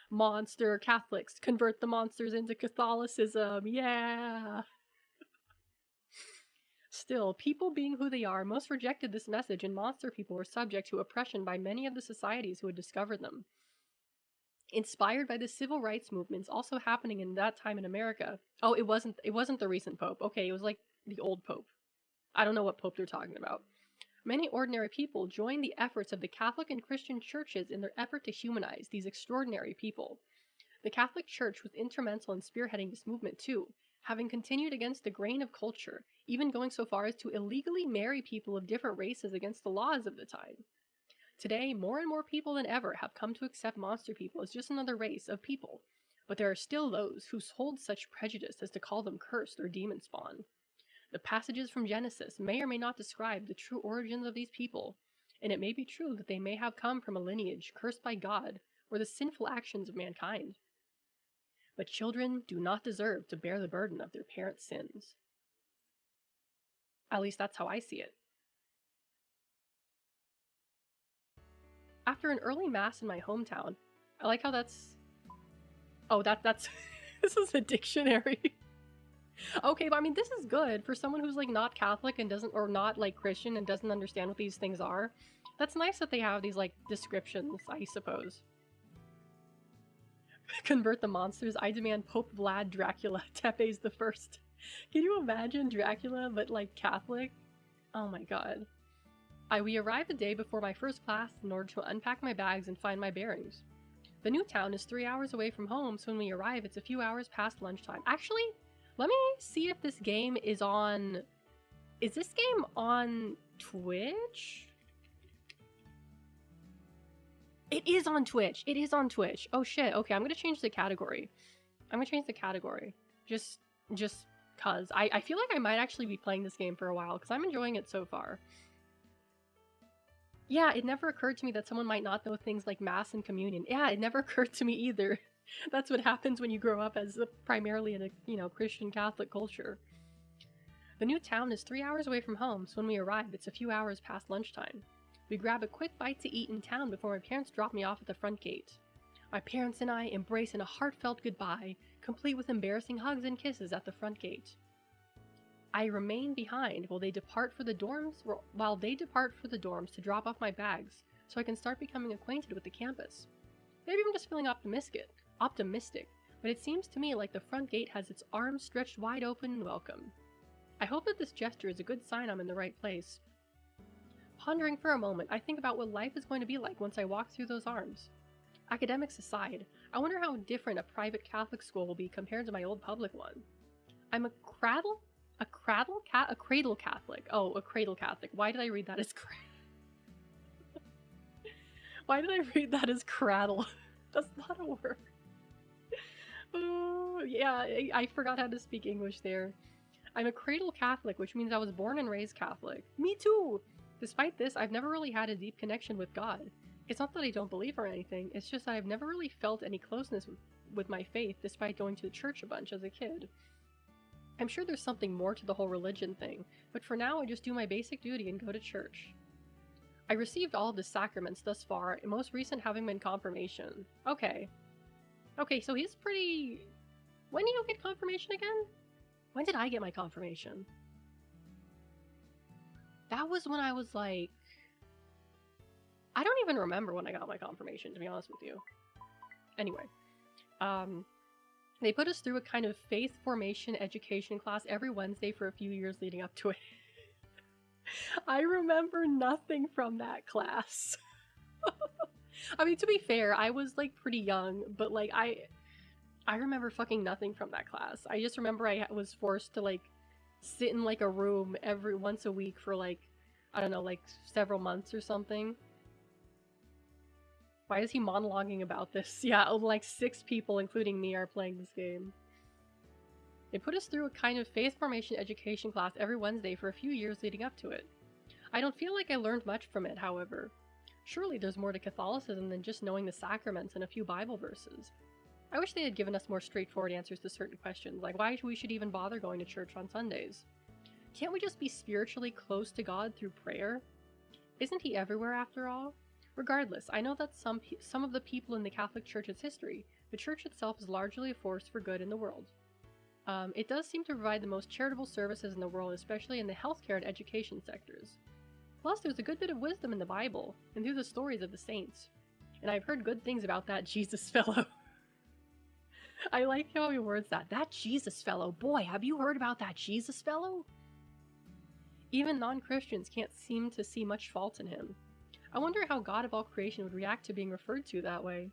Monster Catholics, convert the monsters into Catholicism, yeah! Still, people being who they are, most rejected this message, and monster people were subject to oppression by many of the societies who had discovered them. Inspired by the civil rights movements also happening in that time in America. Oh, it wasn't the recent pope. Okay, it was like the old pope. I don't know what pope they're talking about. Many ordinary people joined the efforts of the Catholic and Christian churches in their effort to humanize these extraordinary people. The Catholic Church was instrumental in spearheading this movement too, having continued against the grain of culture, even going so far as to illegally marry people of different races against the laws of the time. Today, more and more people than ever have come to accept monster people as just another race of people, but there are still those who hold such prejudice as to call them cursed or demon spawn. The passages from Genesis may or may not describe the true origins of these people, and it may be true that they may have come from a lineage cursed by God or the sinful actions of mankind. But children do not deserve to bear the burden of their parents' sins. At least that's how I see it. After an early mass in my hometown, I like how that's... Oh, that's... This is a dictionary. Okay, but I mean, this is good for someone who's, like, not Catholic and doesn't... Or not, like, Christian and doesn't understand what these things are. That's nice that they have these, like, descriptions, I suppose. Convert the monsters. I demand Pope Vlad Dracula, Tepes the First. Can you imagine Dracula, but, like, Catholic? Oh my god. We arrived the day before my first class in order to unpack my bags and find my bearings. The new town is 3 hours away from home, so when we arrive, it's a few hours past lunchtime. Actually, let me see if this game is on... Is this game on Twitch? It is on Twitch! It is on Twitch! Oh shit, okay, I'm gonna change the category. Just cause. I feel like I might actually be playing this game for a while, because I'm enjoying it so far. Yeah, it never occurred to me that someone might not know things like Mass and Communion. Yeah, it never occurred to me either. That's what happens when you grow up as primarily in a, Christian Catholic culture. The new town is 3 hours away from home, so when we arrive, it's a few hours past lunchtime. We grab a quick bite to eat in town before my parents drop me off at the front gate. My parents and I embrace in a heartfelt goodbye, complete with embarrassing hugs and kisses at the front gate. I remain behind while they depart for the dorms to drop off my bags, so I can start becoming acquainted with the campus. Maybe I'm just feeling optimistic, but it seems to me like the front gate has its arms stretched wide open in welcome. I hope that this gesture is a good sign I'm in the right place. Pondering for a moment, I think about what life is going to be like once I walk through those arms. Academics aside, I wonder how different a private Catholic school will be compared to my old public one. I'm a cradle Catholic. Oh, a cradle Catholic. Why did I read that as Why did I read that as cradle? That's not a word. Oh, yeah, I forgot how to speak English there. I'm a cradle Catholic, which means I was born and raised Catholic. Me too! Despite this, I've never really had a deep connection with God. It's not that I don't believe or anything, it's just that I've never really felt any closeness with my faith despite going to church a bunch as a kid. I'm sure there's something more to the whole religion thing, but for now I just do my basic duty and go to church. I received all of the sacraments thus far, most recent having been confirmation. Okay, so he's pretty... When do you get confirmation again? When did I get my confirmation? That was when I was like I don't even remember when I got my confirmation, to be honest with you. Anyway, they put us through a kind of faith formation education class every Wednesday for a few years leading up to it. I remember nothing from that class. I mean, to be fair, I was like pretty young, but like I remember fucking nothing from that class. I just remember I was forced to like sit in like a room every once a week for like, I don't know, like several months or something. Why is he monologuing about this? Yeah, like 6 people, including me, are playing this game. They put us through a kind of faith formation education class every Wednesday for a few years leading up to it. I don't feel like I learned much from it, however. Surely there's more to Catholicism than just knowing the sacraments and a few Bible verses. I wish they had given us more straightforward answers to certain questions, like why we should even bother going to church on Sundays. Can't we just be spiritually close to God through prayer? Isn't he everywhere after all? Regardless, I know that some of the people in the Catholic Church's history, the Church itself is largely a force for good in the world. It does seem to provide the most charitable services in the world, especially in the healthcare and education sectors. Plus, there's a good bit of wisdom in the Bible, and through the stories of the saints. And I've heard good things about that Jesus fellow. I like how he words that. That Jesus fellow. Boy, have you heard about that Jesus fellow? Even non-Christians can't seem to see much fault in him. I wonder how God of all creation would react to being referred to that way.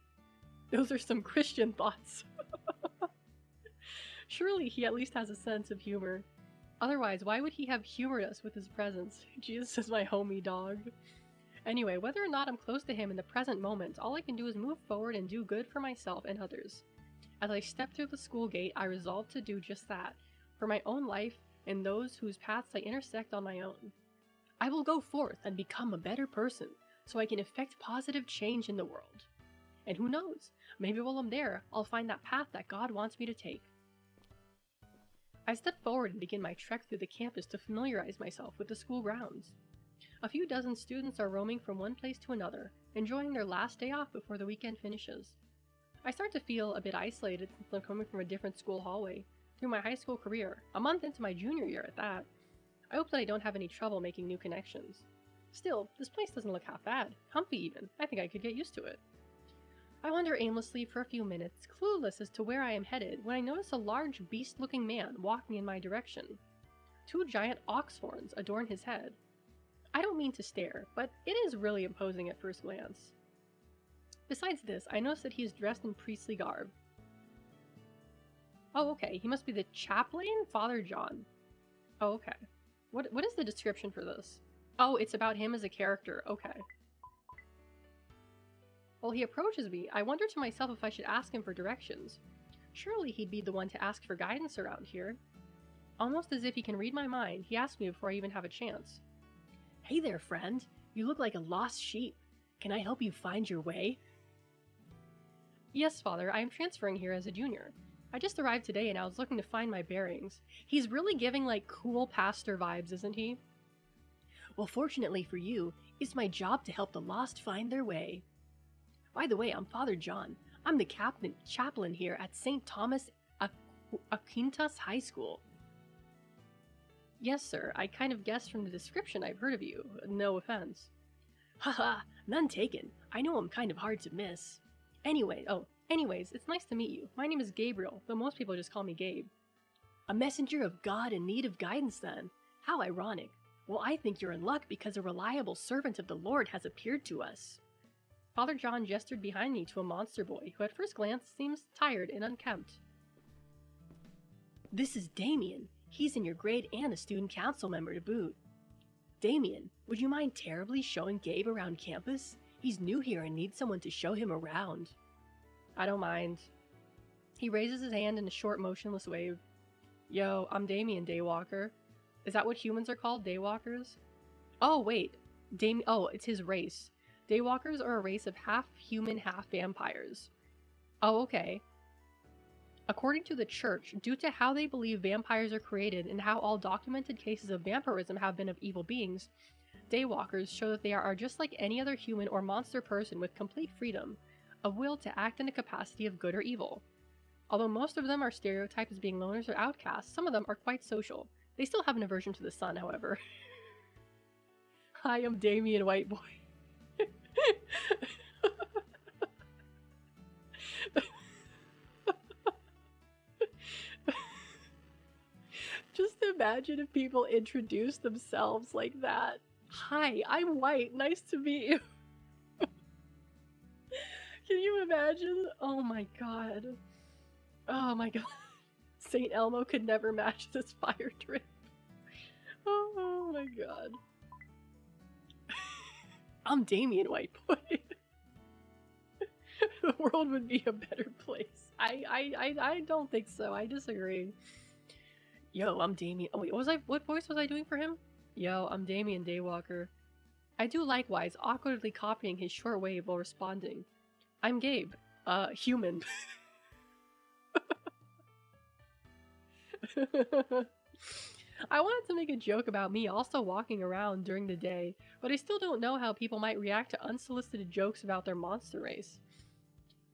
Those are some Christian thoughts. Surely he at least has a sense of humor. Otherwise, why would he have humored us with his presence? Jesus is my homie dog. Anyway, whether or not I'm close to him in the present moment, all I can do is move forward and do good for myself and others. As I step through the school gate, I resolve to do just that, for my own life and those whose paths I intersect on my own. I will go forth and become a better person, so I can effect positive change in the world. And who knows, maybe while I'm there, I'll find that path that God wants me to take. I step forward and begin my trek through the campus to familiarize myself with the school grounds. A few dozen students are roaming from one place to another, enjoying their last day off before the weekend finishes. I start to feel a bit isolated since I'm coming from a different school hallway through my high school career, a month into my junior year at that. I hope that I don't have any trouble making new connections. Still, this place doesn't look half bad, comfy even. I think I could get used to it. I wander aimlessly for a few minutes, clueless as to where I am headed, when I notice a large beast-looking man walking in my direction. 2 giant ox horns adorn his head. I don't mean to stare, but it is really imposing at first glance. Besides this, I notice that he is dressed in priestly garb. Oh, okay, he must be the chaplain, Father John. Oh, okay. What is the description for this? Oh, it's about him as a character, okay. While he approaches me, I wonder to myself if I should ask him for directions. Surely he'd be the one to ask for guidance around here. Almost as if he can read my mind, he asks me before I even have a chance. Hey there, friend. You look like a lost sheep. Can I help you find your way? Yes, Father, I am transferring here as a junior. I just arrived today and I was looking to find my bearings. He's really giving like cool pastor vibes, isn't he? Well, fortunately for you, it's my job to help the lost find their way. By the way, I'm Father John. I'm the chaplain here at St. Thomas Aquinas High School. Yes, sir. I kind of guessed from the description I've heard of you. No offense. Haha, none taken. I know I'm kind of hard to miss. Anyways, it's nice to meet you. My name is Gabriel, though most people just call me Gabe. A messenger of God in need of guidance, then. How ironic. Well, I think you're in luck because a reliable servant of the Lord has appeared to us. Father John gestured behind me to a monster boy, who at first glance seems tired and unkempt. This is Damien. He's in your grade and a student council member to boot. Damien, would you mind terribly showing Gabe around campus? He's new here and needs someone to show him around. I don't mind. He raises his hand in a short, motionless wave. Yo, I'm Damien, Daywalker. Is that what humans are called, Daywalkers? Oh, wait. it's his race. Daywalkers are a race of half-human, half-vampires. Oh, okay. According to the Church, due to how they believe vampires are created and how all documented cases of vampirism have been of evil beings, Daywalkers show that they are just like any other human or monster person with complete freedom of will to act in a capacity of good or evil. Although most of them are stereotyped as being loners or outcasts, some of them are quite social. They still have an aversion to the sun, however. Hi, I'm Damien Whiteboy. Just imagine if people introduce themselves like that. Hi, I'm White. Nice to meet you. Can you imagine? Oh my god. Oh my god. St. Elmo could never match this fire drip. Oh my god. I'm Damien Whiteboy. The world would be a better place. I don't think so. I disagree. Yo, I'm Damien. Oh wait, what voice was I doing for him? Yo, I'm Damien Daywalker. I do likewise, awkwardly copying his short wave while responding. I'm Gabe. Human. I wanted to make a joke about me also walking around during the day, but I still don't know how people might react to unsolicited jokes about their monster race.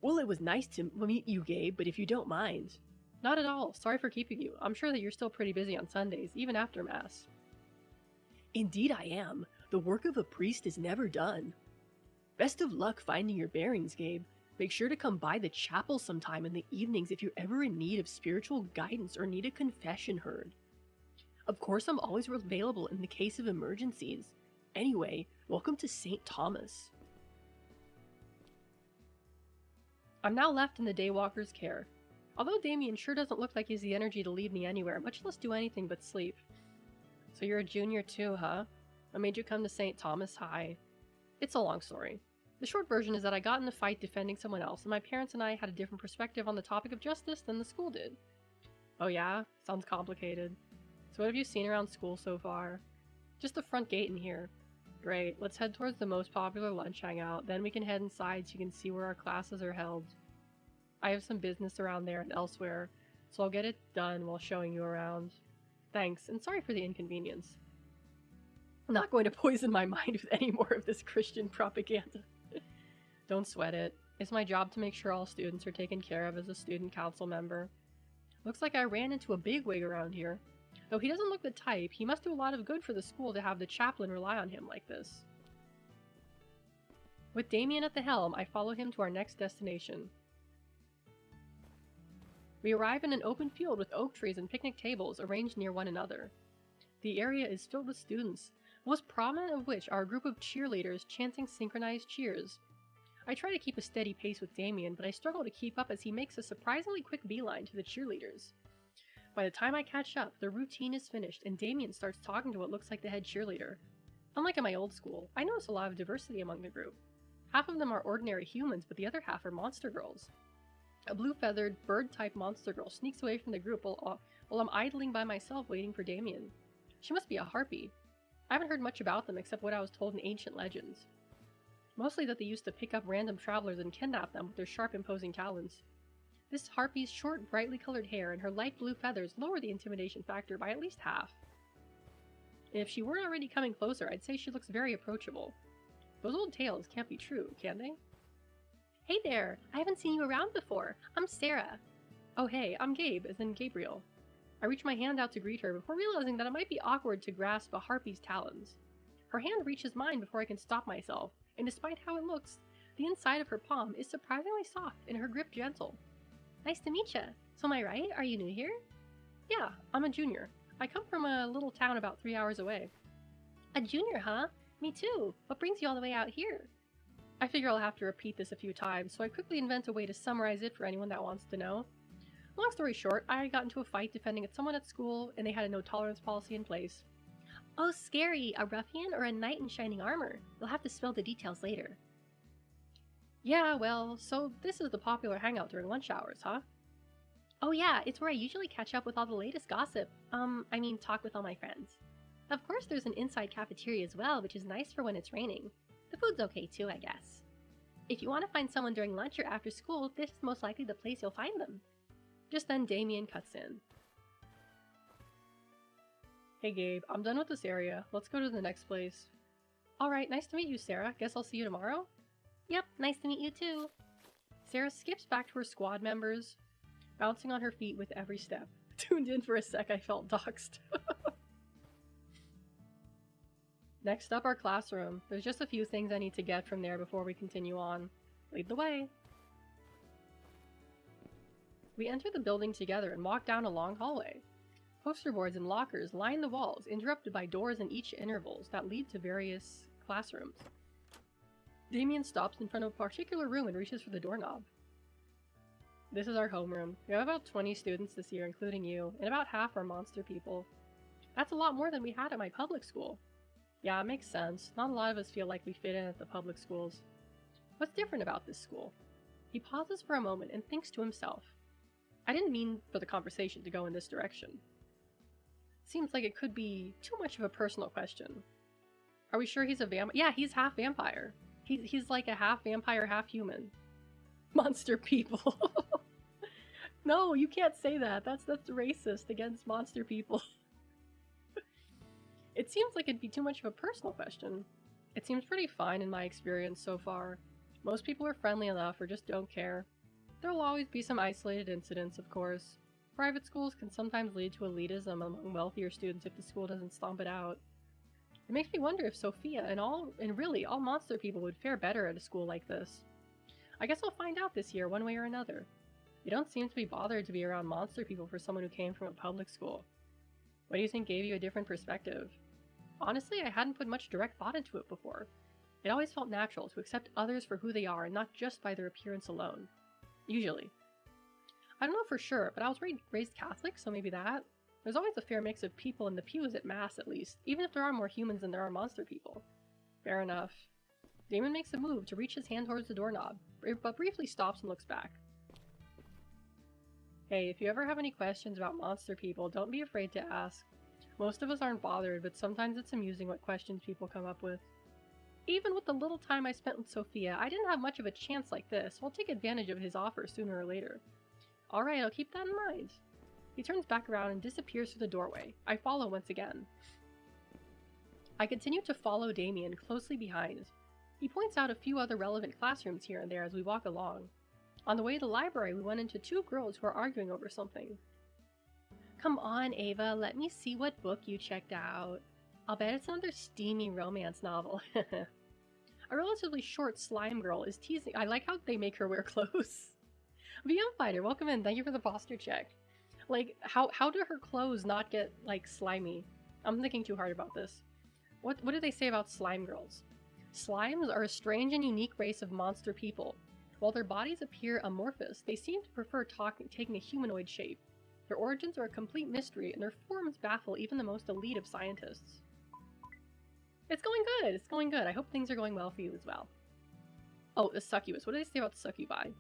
Well, it was nice to meet you, Gabe, but if you don't mind. Not at all. Sorry for keeping you. I'm sure that you're still pretty busy on Sundays, even after Mass. Indeed I am. The work of a priest is never done. Best of luck finding your bearings, Gabe. Make sure to come by the chapel sometime in the evenings if you're ever in need of spiritual guidance or need a confession heard. Of course, I'm always available in the case of emergencies. Anyway, welcome to St. Thomas. I'm now left in the Daywalker's care. Although Damien sure doesn't look like he has the energy to lead me anywhere, much less do anything but sleep. So you're a junior too, huh? What made you come to St. Thomas High? It's a long story. The short version is that I got in a fight defending someone else, and my parents and I had a different perspective on the topic of justice than the school did. Oh yeah? Sounds complicated. So what have you seen around school so far? Just the front gate in here. Great, let's head towards the most popular lunch hangout, then we can head inside so you can see where our classes are held. I have some business around there and elsewhere, so I'll get it done while showing you around. Thanks, and sorry for the inconvenience. I'm not going to poison my mind with any more of this Christian propaganda. Don't sweat it. It's my job to make sure all students are taken care of as a student council member. Looks like I ran into a bigwig around here. Though he doesn't look the type, he must do a lot of good for the school to have the chaplain rely on him like this. With Damien at the helm, I follow him to our next destination. We arrive in an open field with oak trees and picnic tables arranged near one another. The area is filled with students, most prominent of which are a group of cheerleaders chanting synchronized cheers. I try to keep a steady pace with Damien, but I struggle to keep up as he makes a surprisingly quick beeline to the cheerleaders. By the time I catch up, the routine is finished and Damien starts talking to what looks like the head cheerleader. Unlike in my old school, I notice a lot of diversity among the group. Half of them are ordinary humans, but the other half are monster girls. A blue-feathered, bird-type monster girl sneaks away from the group while I'm idling by myself waiting for Damien. She must be a harpy. I haven't heard much about them except what I was told in ancient legends. Mostly that they used to pick up random travelers and kidnap them with their sharp, imposing talons. This harpy's short, brightly colored hair and her light blue feathers lower the intimidation factor by at least half. And if she weren't already coming closer, I'd say she looks very approachable. Those old tales can't be true, can they? Hey there! I haven't seen you around before. I'm Sarah. Oh hey, I'm Gabe, as in Gabriel. I reach my hand out to greet her before realizing that it might be awkward to grasp a harpy's talons. Her hand reaches mine before I can stop myself, and despite how it looks, the inside of her palm is surprisingly soft and her grip gentle. Nice to meet ya. So am I right? Are you new here? Yeah, I'm a junior. I come from a little town about 3 hours away. A junior, huh? Me too. What brings you all the way out here? I figure I'll have to repeat this a few times, so I quickly invent a way to summarize it for anyone that wants to know. Long story short, I got into a fight defending someone at school, and they had a no-tolerance policy in place. Oh, scary! A ruffian or a knight in shining armor? You'll have to spill the details later. Yeah, well, so this is the popular hangout during lunch hours, huh? Oh yeah, it's where I usually catch up with all the latest gossip. Talk with all my friends. Of course there's an inside cafeteria as well, which is nice for when it's raining. The food's okay too, I guess. If you want to find someone during lunch or after school, this is most likely the place you'll find them. Just then Damien cuts in. Hey Gabe, I'm done with this area. Let's go to the next place. Alright, nice to meet you, Sarah. Guess I'll see you tomorrow? Yep, nice to meet you too. Sarah skips back to her squad members, bouncing on her feet with every step. Tuned in for a sec, I felt doxxed. Next up, our classroom. There's just a few things I need to get from there before we continue on. Lead the way. We enter the building together and walk down a long hallway. Poster boards and lockers line the walls, interrupted by doors in each intervals that lead to various classrooms. Damien stops in front of a particular room and reaches for the doorknob. This is our homeroom. We have about 20 students this year, including you, and about half are monster people. That's a lot more than we had at my public school. Yeah, it makes sense. Not a lot of us feel like we fit in at the public schools. What's different about this school? He pauses for a moment and thinks to himself. I didn't mean for the conversation to go in this direction. Seems like it could be too much of a personal question. Are we sure he's a vampire? Yeah, he's half vampire. He's like a half vampire, half human. Monster people. No, you can't say that. That's racist against monster people. It seems like it'd be too much of a personal question. It seems pretty fine in my experience so far. Most people are friendly enough or just don't care. There'll always be some isolated incidents, of course. Private schools can sometimes lead to elitism among wealthier students if the school doesn't stomp it out. It makes me wonder if Sophia and really all monster people would fare better at a school like this. I guess I'll find out this year one way or another. You don't seem to be bothered to be around monster people for someone who came from a public school. What do you think gave you a different perspective? Honestly, I hadn't put much direct thought into it before. It always felt natural to accept others for who they are and not just by their appearance alone. Usually. I don't know for sure, but I was raised Catholic, so maybe that. There's always a fair mix of people in the pews at Mass, at least, even if there are more humans than there are monster people. Fair enough. Damon makes a move to reach his hand towards the doorknob, but briefly stops and looks back. Hey, if you ever have any questions about monster people, don't be afraid to ask. Most of us aren't bothered, but sometimes it's amusing what questions people come up with. Even with the little time I spent with Sophia, I didn't have much of a chance like this, so I'll take advantage of his offer sooner or later. Alright, I'll keep that in mind. He turns back around and disappears through the doorway. I follow once again. I continue to follow Damien closely behind. He points out a few other relevant classrooms here and there as we walk along. On the way to the library, we run into two girls who are arguing over something. Come on, Ava, let me see what book you checked out. I'll bet it's another steamy romance novel. A relatively short slime girl is teasing. I like how they make her wear clothes. VM Fighter, welcome in. Thank you for the posture check. Like, how do her clothes not get, like, slimy? I'm thinking too hard about this. What do they say about slime girls? Slimes are a strange and unique race of monster people. While their bodies appear amorphous, they seem to prefer taking a humanoid shape. Their origins are a complete mystery, and their forms baffle even the most elite of scientists. It's going good! It's going good. I hope things are going well for you as well. Oh, the succubus. What do they say about succubi?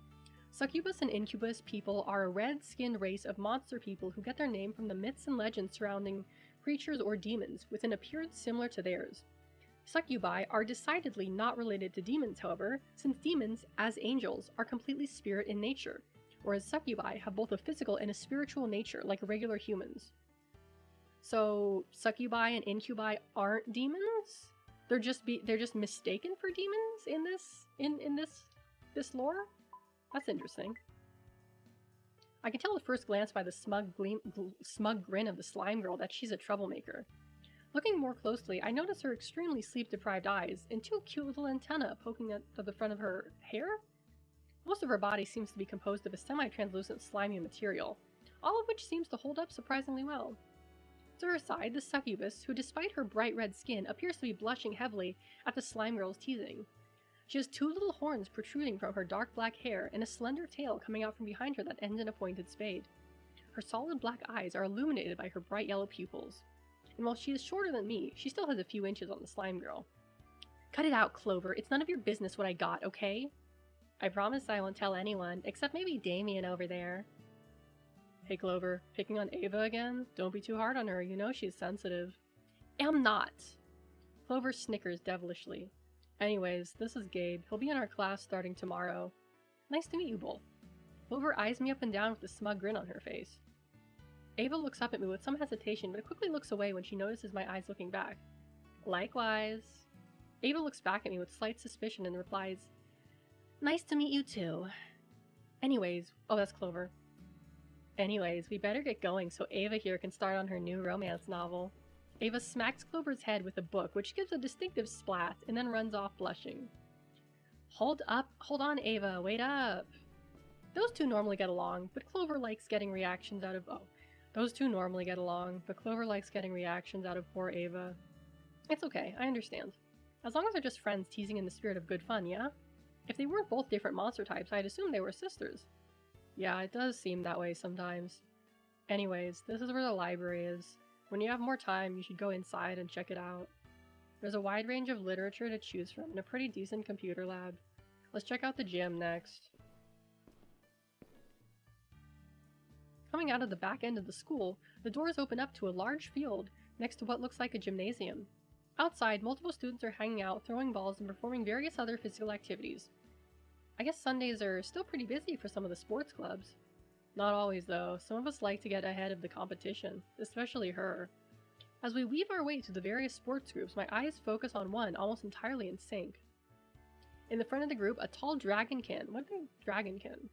Succubus and incubus people are a red-skinned race of monster people who get their name from the myths and legends surrounding creatures or demons, with an appearance similar to theirs. Succubi are decidedly not related to demons, however, since demons, as angels, are completely spirit in nature, whereas succubi have both a physical and a spiritual nature like regular humans. So, succubi and incubi aren't demons? They're just mistaken for demons in this lore? That's interesting. I can tell at first glance by the smug grin of the slime girl that she's a troublemaker. Looking more closely, I notice her extremely sleep-deprived eyes and two cute little antennae poking out of the front of her hair. Most of her body seems to be composed of a semi-translucent slimy material, all of which seems to hold up surprisingly well. To her side, the succubus, who despite her bright red skin appears to be blushing heavily at the slime girl's teasing. She has two little horns protruding from her dark black hair and a slender tail coming out from behind her that ends in a pointed spade. Her solid black eyes are illuminated by her bright yellow pupils. And while she is shorter than me, she still has a few inches on the slime girl. Cut it out, Clover. It's none of your business what I got, okay? I promise I won't tell anyone, except maybe Damien over there. Hey, Clover. Picking on Ava again? Don't be too hard on her. You know she's sensitive. Am not. Clover snickers devilishly. Anyways, this is Gabe. He'll be in our class starting tomorrow. Nice to meet you both. Clover eyes me up and down with a smug grin on her face. Ava looks up at me with some hesitation, but quickly looks away when she notices my eyes looking back. Likewise. Ava looks back at me with slight suspicion and replies, Nice to meet you too. Anyways, oh, that's Clover. Anyways, we better get going so Ava here can start on her new romance novel. Ava smacks Clover's head with a book, which gives a distinctive splat, and then runs off blushing. Hold on, Ava, wait up. Those two normally get along, but Clover likes getting reactions out of poor Ava. It's okay, I understand. As long as they're just friends teasing in the spirit of good fun, yeah? If they weren't both different monster types, I'd assume they were sisters. Yeah, it does seem that way sometimes. Anyways, this is where the library is. When you have more time, you should go inside and check it out. There's a wide range of literature to choose from and a pretty decent computer lab. Let's check out the gym next. Coming out of the back end of the school, the doors open up to a large field next to what looks like a gymnasium. Outside, multiple students are hanging out, throwing balls, and performing various other physical activities. I guess Sundays are still pretty busy for some of the sports clubs. Not always, though. Some of us like to get ahead of the competition, especially her. As we weave our way through the various sports groups, my eyes focus on one almost entirely in sync. In the front of the group, a tall dragonkin. What is dragonkin?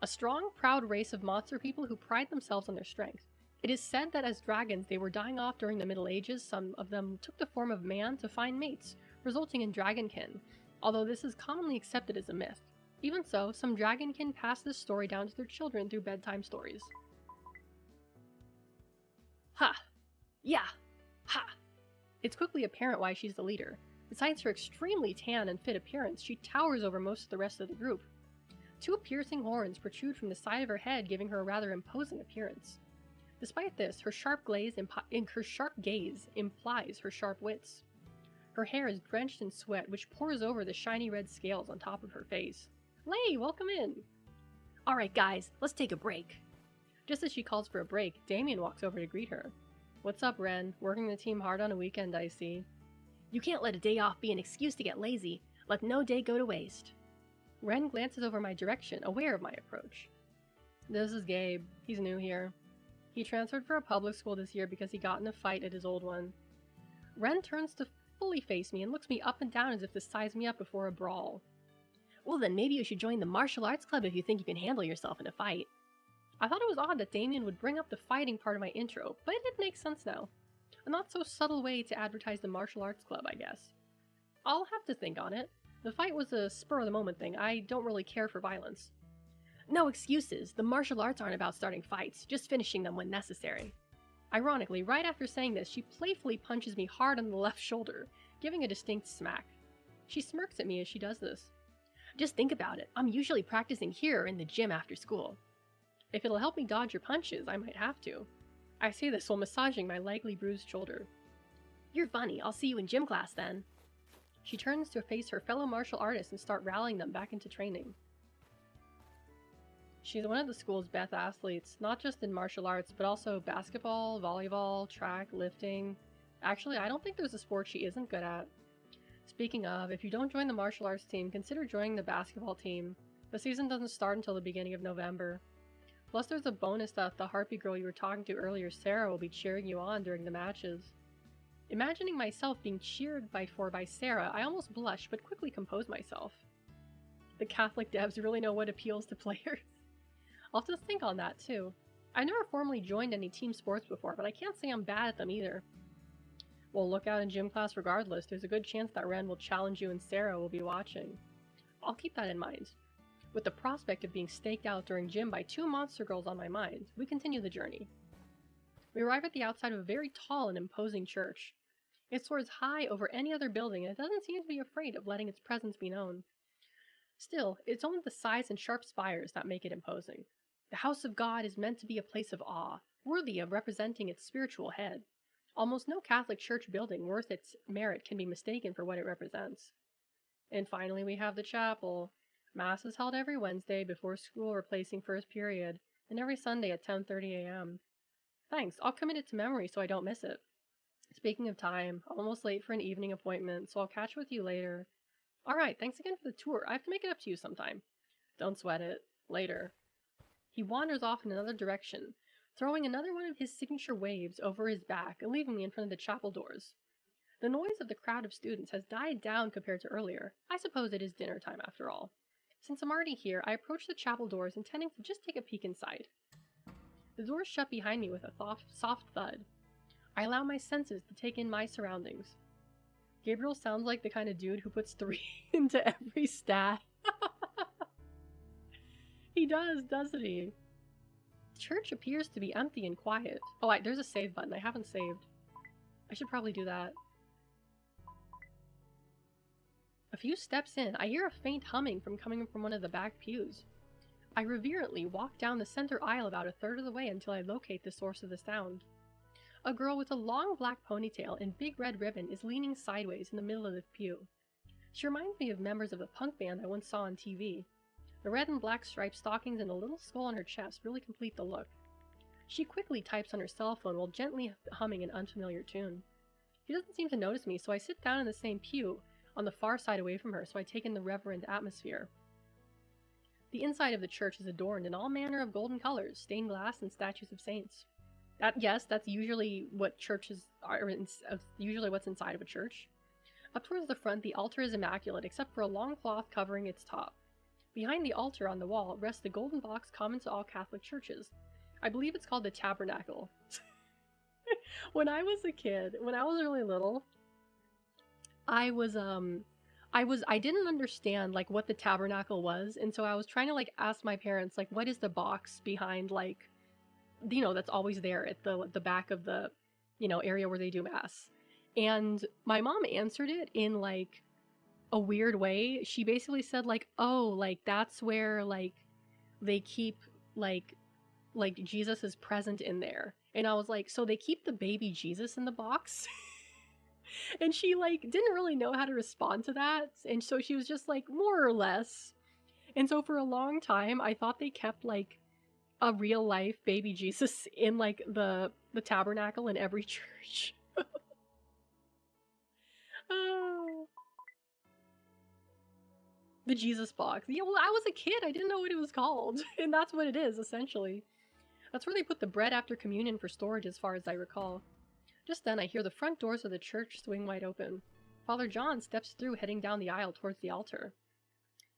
A strong, proud race of monster people who pride themselves on their strength. It is said that as dragons they were dying off during the Middle Ages, some of them took the form of man to find mates, resulting in dragonkin, although this is commonly accepted as a myth. Even so, some dragonkin pass this story down to their children through bedtime stories. Ha! Yeah! Ha! It's quickly apparent why she's the leader. Besides her extremely tan and fit appearance, she towers over most of the rest of the group. Two piercing horns protrude from the side of her head, giving her a rather imposing appearance. Despite this, her sharp gaze implies her sharp wits. Her hair is drenched in sweat, which pours over the shiny red scales on top of her face. Lay, welcome in! Alright guys, let's take a break. Just as she calls for a break, Damien walks over to greet her. What's up, Ren? Working the team hard on a weekend, I see. You can't let a day off be an excuse to get lazy. Let no day go to waste. Ren glances over my direction, aware of my approach. This is Gabe. He's new here. He transferred for a public school this year because he got in a fight at his old one. Ren turns to fully face me and looks me up and down as if to size me up before a brawl. Well then, maybe you should join the martial arts club if you think you can handle yourself in a fight. I thought it was odd that Damien would bring up the fighting part of my intro, but it makes sense now. A not so subtle way to advertise the martial arts club, I guess. I'll have to think on it. The fight was a spur-of-the-moment thing. I don't really care for violence. No excuses. The martial arts aren't about starting fights, just finishing them when necessary. Ironically, right after saying this, she playfully punches me hard on the left shoulder, giving a distinct smack. She smirks at me as she does this. Just think about it. I'm usually practicing here or in the gym after school. If it'll help me dodge your punches, I might have to. I say this while massaging my likely bruised shoulder. You're funny. I'll see you in gym class then. She turns to face her fellow martial artists and start rallying them back into training. She's one of the school's best athletes, not just in martial arts, but also basketball, volleyball, track, lifting. Actually, I don't think there's a sport she isn't good at. Speaking of, if you don't join the martial arts team, consider joining the basketball team. The season doesn't start until the beginning of November. Plus there's a bonus that the harpy girl you were talking to earlier, Sarah, will be cheering you on during the matches. Imagining myself being cheered for by Sarah, I almost blush, but quickly compose myself. The Catholic devs really know what appeals to players. I'll have to think on that too. I never formally joined any team sports before, but I can't say I'm bad at them either. Well, look out in gym class regardless. There's a good chance that Ren will challenge you and Sarah will be watching. I'll keep that in mind. With the prospect of being staked out during gym by two monster girls on my mind, we continue the journey. We arrive at the outside of a very tall and imposing church. It soars high over any other building and it doesn't seem to be afraid of letting its presence be known. Still, it's only the size and sharp spires that make it imposing. The house of God is meant to be a place of awe, worthy of representing its spiritual head. Almost no Catholic church building worth its merit can be mistaken for what it represents. And finally we have the chapel. Mass is held every Wednesday before school replacing first period, and every Sunday at 10:30 a.m. Thanks, I'll commit it to memory so I don't miss it. Speaking of time, I'm almost late for an evening appointment, so I'll catch with you later. Alright, thanks again for the tour. I have to make it up to you sometime. Don't sweat it. Later. He wanders off in another direction, throwing another one of his signature waves over his back and leaving me in front of the chapel doors. The noise of the crowd of students has died down compared to earlier. I suppose it is dinner time after all. Since I'm already here, I approach the chapel doors intending to just take a peek inside. The doors shut behind me with a soft thud. I allow my senses to take in my surroundings. Gabriel sounds like the kind of dude who puts 3 into every stat. He does, doesn't he? The church appears to be empty and quiet. Oh, there's a save button. I haven't saved. I should probably do that. A few steps in, I hear a faint humming coming from one of the back pews. I reverently walk down the center aisle about a third of the way until I locate the source of the sound. A girl with a long black ponytail and big red ribbon is leaning sideways in the middle of the pew. She reminds me of members of a punk band I once saw on TV. The red and black striped stockings and a little skull on her chest really complete the look. She quickly types on her cell phone while gently humming an unfamiliar tune. She doesn't seem to notice me, so I sit down in the same pew on the far side away from her so I take in the reverent atmosphere. The inside of the church is adorned in all manner of golden colors, stained glass, and statues of saints. That's usually what churches are, usually what's inside of a church. Up towards the front, the altar is immaculate except for a long cloth covering its top. Behind the altar on the wall rests the golden box common to all Catholic churches. I believe it's called the tabernacle. When I was a kid, when I was really little, I didn't understand like what the tabernacle was, and so I was trying to like ask my parents like what is the box behind, like, you know, that's always there at the back of the, you know, area where they do mass. And my mom answered it in like a weird way. She basically said like, oh, like that's where like they keep like Jesus is present in there. And I was like, so they keep the baby Jesus in the box? And she like didn't really know how to respond to that, and so she was just like, more or less. And so for a long time I thought they kept like a real life baby Jesus in like the tabernacle in every church. Oh. The Jesus box. Yeah, well, I was a kid. I didn't know what it was called. And that's what it is, essentially. That's where they put the bread after communion for storage, as far as I recall. Just then, I hear the front doors of the church swing wide open. Father John steps through, heading down the aisle towards the altar.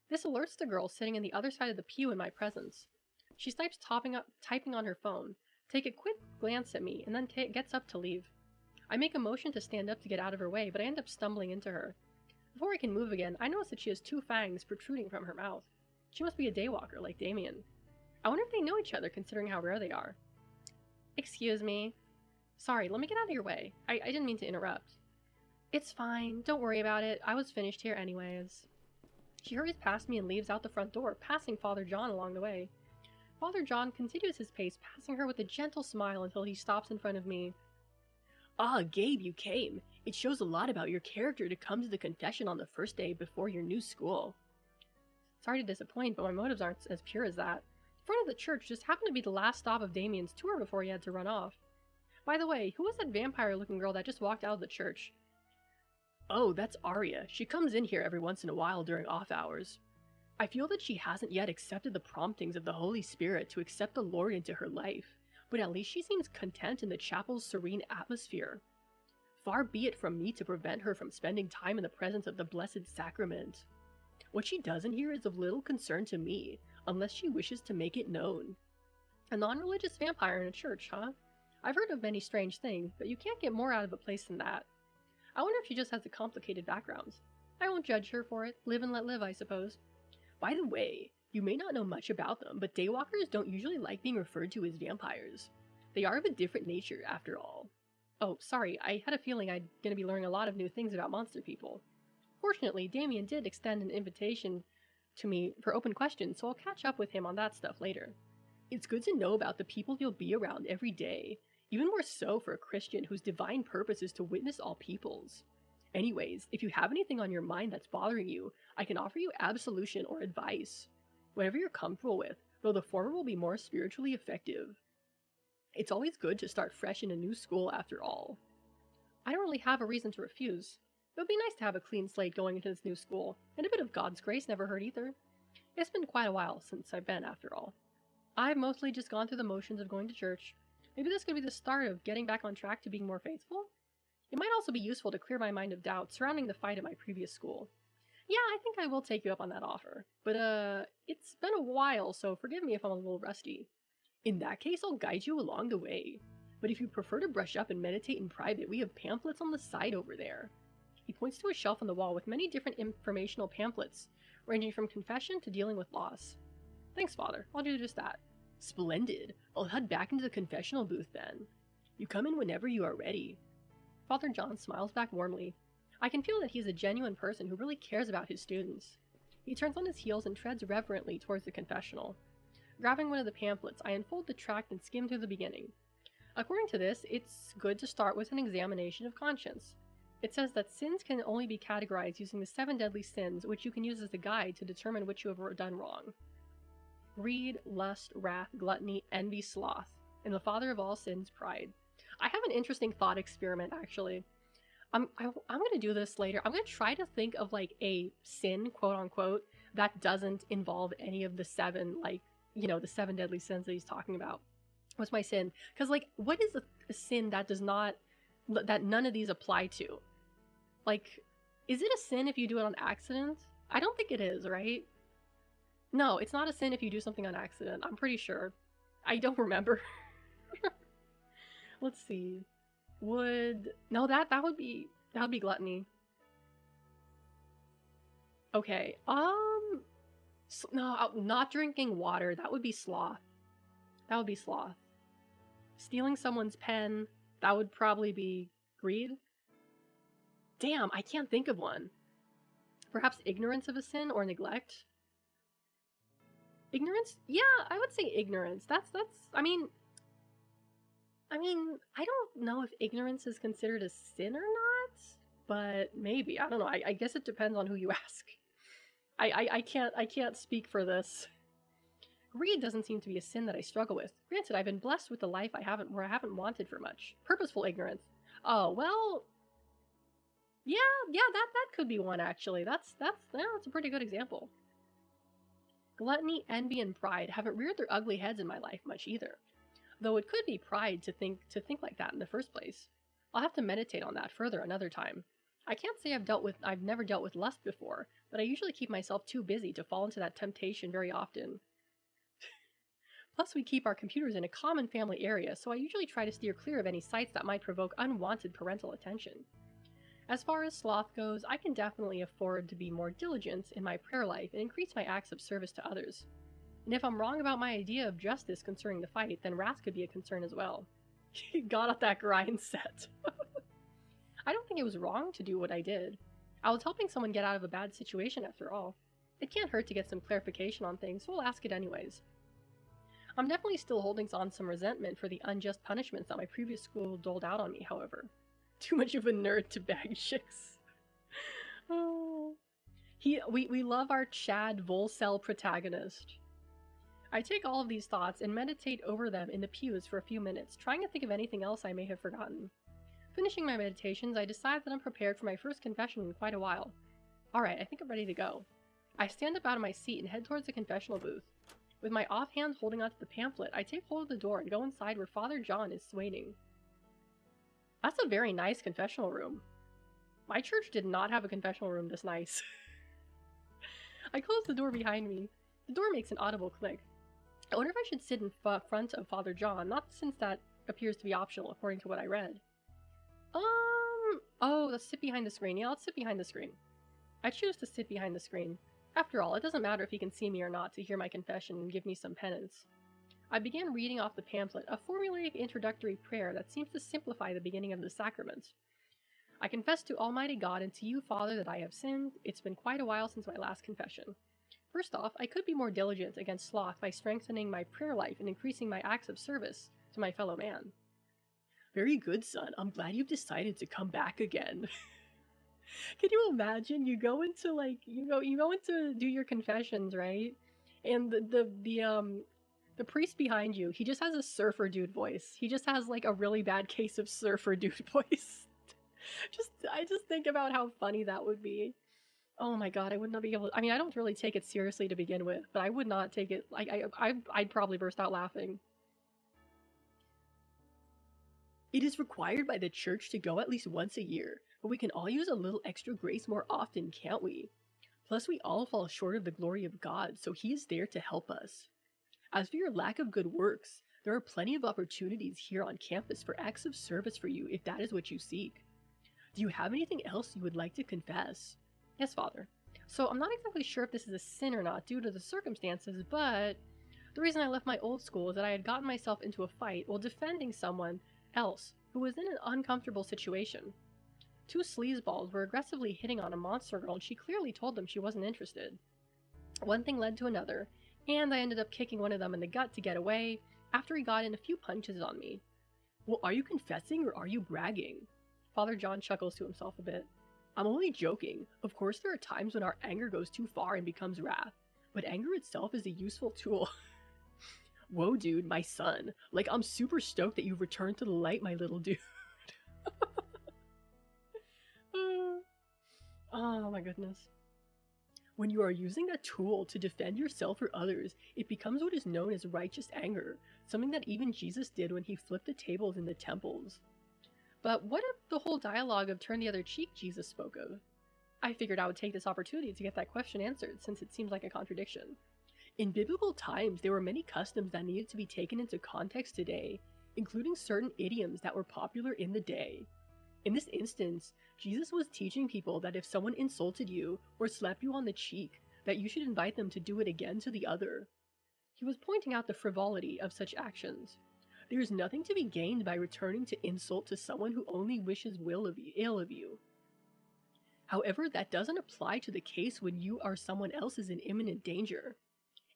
This alerts the girl sitting in the other side of the pew in my presence. She starts typing on her phone, take a quick glance at me, and then gets up to leave. I make a motion to stand up to get out of her way, but I end up stumbling into her. Before I can move again, I notice that she has 2 fangs protruding from her mouth. She must be a daywalker, like Damien. I wonder if they know each other, considering how rare they are. Excuse me. Sorry, let me get out of your way. I didn't mean to interrupt. It's fine. Don't worry about it. I was finished here anyways. She hurries past me and leaves out the front door, passing Father John along the way. Father John continues his pace, passing her with a gentle smile until he stops in front of me. Ah, Gabe, you came. It shows a lot about your character to come to the confession on the first day before your new school. Sorry to disappoint, but my motives aren't as pure as that. The front of the church just happened to be the last stop of Damien's tour before he had to run off. By the way, who was that vampire-looking girl that just walked out of the church? Oh, that's Arya. She comes in here every once in a while during off hours. I feel that she hasn't yet accepted the promptings of the Holy Spirit to accept the Lord into her life, but at least she seems content in the chapel's serene atmosphere. Far be it from me to prevent her from spending time in the presence of the Blessed Sacrament. What she does in here is of little concern to me, unless she wishes to make it known. A non-religious vampire in a church, huh? I've heard of many strange things, but you can't get more out of a place than that. I wonder if she just has a complicated background. I won't judge her for it. Live and let live, I suppose. By the way, you may not know much about them, but daywalkers don't usually like being referred to as vampires. They are of a different nature, after all. Oh, sorry, I had a feeling I'd gonna be learning a lot of new things about monster people. Fortunately, Damien did extend an invitation to me for open questions, so I'll catch up with him on that stuff later. It's good to know about the people you'll be around every day, even more so for a Christian whose divine purpose is to witness all peoples. Anyways, if you have anything on your mind that's bothering you, I can offer you absolution or advice. Whatever you're comfortable with, though the former will be more spiritually effective. It's always good to start fresh in a new school after all. I don't really have a reason to refuse. It would be nice to have a clean slate going into this new school, and a bit of God's grace never hurt either. It's been quite a while since I've been, after all. I've mostly just gone through the motions of going to church. Maybe this could be the start of getting back on track to being more faithful? It might also be useful to clear my mind of doubt surrounding the fight at my previous school. Yeah, I think I will take you up on that offer. But, it's been a while, so forgive me if I'm a little rusty. In that case, I'll guide you along the way. But if you prefer to brush up and meditate in private, we have pamphlets on the side over there. He points to a shelf on the wall with many different informational pamphlets, ranging from confession to dealing with loss. Thanks, Father. I'll do just that. Splendid. I'll head back into the confessional booth then. You come in whenever you are ready. Father John smiles back warmly. I can feel that he is a genuine person who really cares about his students. He turns on his heels and treads reverently towards the confessional. Grabbing one of the pamphlets, I unfold the tract and skim through the beginning. According to this, it's good to start with an examination of conscience. It says that sins can only be categorized using the 7 deadly sins, which you can use as a guide to determine which you have done wrong. Greed, lust, wrath, gluttony, envy, sloth, and the father of all sins, pride. I have an interesting thought experiment, actually. I'm going to do this later. I'm going to try to think of, like, a sin, quote-unquote, that doesn't involve any of the 7, like, you know, the 7 deadly sins that he's talking about. What's my sin? Because, like, what is a sin that does not, that none of these apply to? Like, is it a sin if you do it on accident? I don't think it is, right? No, it's not a sin if you do something on accident. I'm pretty sure. I don't remember. Let's see. No, that would be gluttony. Okay. No, not drinking water. That would be sloth. That would be sloth. Stealing someone's pen. That would probably be greed. Damn, I can't think of one. Perhaps ignorance of a sin or neglect. Ignorance? Yeah, I would say ignorance. I mean, I don't know if ignorance is considered a sin or not, but maybe. I don't know. I guess it depends on who you ask. I can't speak for this. Greed doesn't seem to be a sin that I struggle with. Granted, I've been blessed with a life I haven't wanted for much. Purposeful ignorance. Oh, well, yeah, that could be one, actually. That's a pretty good example. Gluttony, envy, and pride haven't reared their ugly heads in my life much either. Though it could be pride to think like that in the first place. I'll have to meditate on that further another time. I can't say I've never dealt with lust before, but I usually keep myself too busy to fall into that temptation very often. Plus, we keep our computers in a common family area, so I usually try to steer clear of any sites that might provoke unwanted parental attention. As far as sloth goes, I can definitely afford to be more diligent in my prayer life and increase my acts of service to others. And if I'm wrong about my idea of justice concerning the fight, then wrath could be a concern as well. He got off that grind set. I don't think it was wrong to do what I did. I was helping someone get out of a bad situation after all. It can't hurt to get some clarification on things, so I'll ask it anyways. I'm definitely still holding on some resentment for the unjust punishments that my previous school doled out on me, however. Too much of a nerd to bag chicks. Oh. We love our Chad Volcel protagonist. I take all of these thoughts and meditate over them in the pews for a few minutes, trying to think of anything else I may have forgotten. Finishing my meditations, I decide that I'm prepared for my first confession in quite a while. Alright, I think I'm ready to go. I stand up out of my seat and head towards the confessional booth. With my offhand holding onto the pamphlet, I take hold of the door and go inside where Father John is waiting. That's a very nice confessional room. My church did not have a confessional room this nice. I close the door behind me. The door makes an audible click. I wonder if I should sit in front of Father John, not since that appears to be optional according to what I read. Oh, let's sit behind the screen. Yeah, let's sit behind the screen. I choose to sit behind the screen. After all, it doesn't matter if he can see me or not to hear my confession and give me some penance. I began reading off the pamphlet, a formulaic introductory prayer that seems to simplify the beginning of the sacrament. I confess to Almighty God and to you, Father, that I have sinned. It's been quite a while since my last confession. First off, I could be more diligent against sloth by strengthening my prayer life and increasing my acts of service to my fellow man. Very good, son. I'm glad you've decided to come back again. Can you imagine? You go into do your confessions, right? And the priest behind you, he just has a surfer dude voice. He just has like a really bad case of surfer dude voice. I just think about how funny that would be. Oh my god, I would not be able to, I mean, I don't really take it seriously to begin with, but I would not take it, like, I'd probably burst out laughing. It is required by the church to go at least once a year, but we can all use a little extra grace more often, can't we? Plus, we all fall short of the glory of God, so he is there to help us. As for your lack of good works, There are plenty of opportunities here on campus for acts of service for you if that is what you seek. Do you have anything else you would like to confess? Yes, Father. So I'm not exactly sure if this is a sin or not due to the circumstances, but the reason I left my old school is that I had gotten myself into a fight while defending someone else who was in an uncomfortable situation. Two sleazeballs were aggressively hitting on a monster girl, and she clearly told them she wasn't interested. One thing led to another, and I ended up kicking one of them in the gut to get away after he got in a few punches on me. Well, are you confessing or are you bragging? Father John chuckles to himself a bit. I'm only joking. Of course, there are times when our anger goes too far and becomes wrath, but anger itself is a useful tool. Whoa, dude, my son. Like, I'm super stoked that you've returned to the light, my little dude. Oh my goodness. When you are using a tool to defend yourself or others, it becomes what is known as righteous anger, something that even Jesus did when he flipped the tables in the temples. But what if the whole dialogue of turn the other cheek Jesus spoke of? I figured I would take this opportunity to get that question answered, since it seems like a contradiction. In biblical times, there were many customs that needed to be taken into context today, including certain idioms that were popular in the day. In this instance, Jesus was teaching people that if someone insulted you or slapped you on the cheek, that you should invite them to do it again to the other. He was pointing out the frivolity of such actions. There is nothing to be gained by returning to insult to someone who only wishes ill of you. However, that doesn't apply to the case when you or someone else is in imminent danger.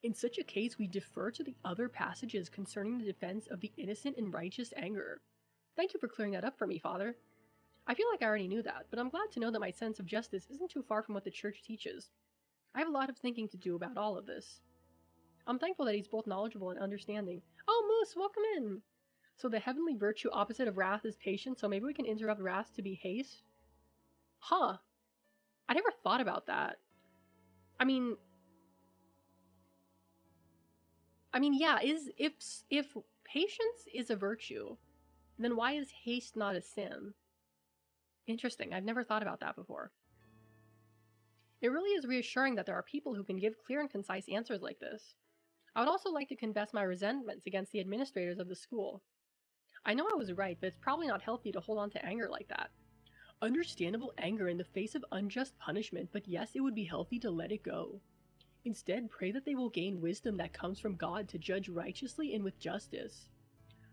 In such a case, we defer to the other passages concerning the defense of the innocent and righteous anger. Thank you for clearing that up for me, Father. I feel like I already knew that, but I'm glad to know that my sense of justice isn't too far from what the church teaches. I have a lot of thinking to do about all of this. I'm thankful that he's both knowledgeable and understanding. Oh, Moose, welcome in! So the heavenly virtue opposite of wrath is patience, so maybe we can interrupt wrath to be haste? Huh. I never thought about that. I mean, yeah, if patience is a virtue, then why is haste not a sin? Interesting, I've never thought about that before. It really is reassuring that there are people who can give clear and concise answers like this. I would also like to confess my resentments against the administrators of the school. I know I was right, but it's probably not healthy to hold on to anger like that. Understandable anger in the face of unjust punishment, but yes, it would be healthy to let it go. Instead, pray that they will gain wisdom that comes from God to judge righteously and with justice.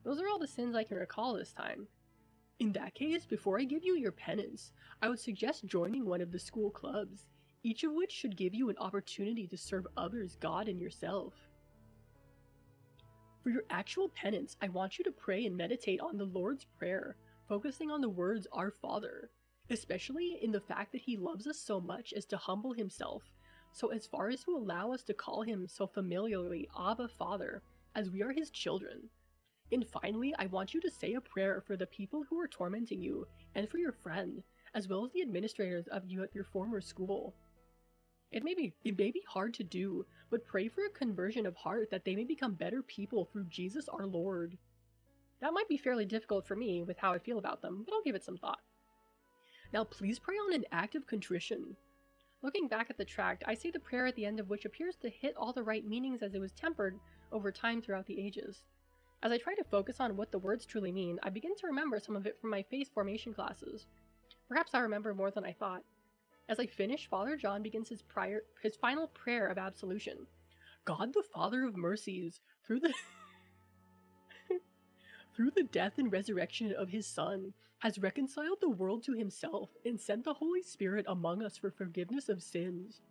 Those are all the sins I can recall this time. In that case, before I give you your penance, I would suggest joining one of the school clubs, each of which should give you an opportunity to serve others, God, and yourself. For your actual penance, I want you to pray and meditate on the Lord's Prayer, focusing on the words Our Father, especially in the fact that He loves us so much as to humble Himself, so as far as to allow us to call Him so familiarly Abba Father, as we are His children. And finally, I want you to say a prayer for the people who are tormenting you, and for your friend, as well as the administrators of you at your former school. It may be hard to do, but pray for a conversion of heart that they may become better people through Jesus our Lord. That might be fairly difficult for me with how I feel about them, but I'll give it some thought. Now please pray on an act of contrition. Looking back at the tract, I see the prayer at the end of which appears to hit all the right meanings as it was tempered over time throughout the ages. As I try to focus on what the words truly mean, I begin to remember some of it from my faith formation classes. Perhaps I remember more than I thought. As I finish, Father John begins his final prayer of absolution. God the Father of mercies, through the death and resurrection of His Son, has reconciled the world to Himself and sent the Holy Spirit among us for forgiveness of sins.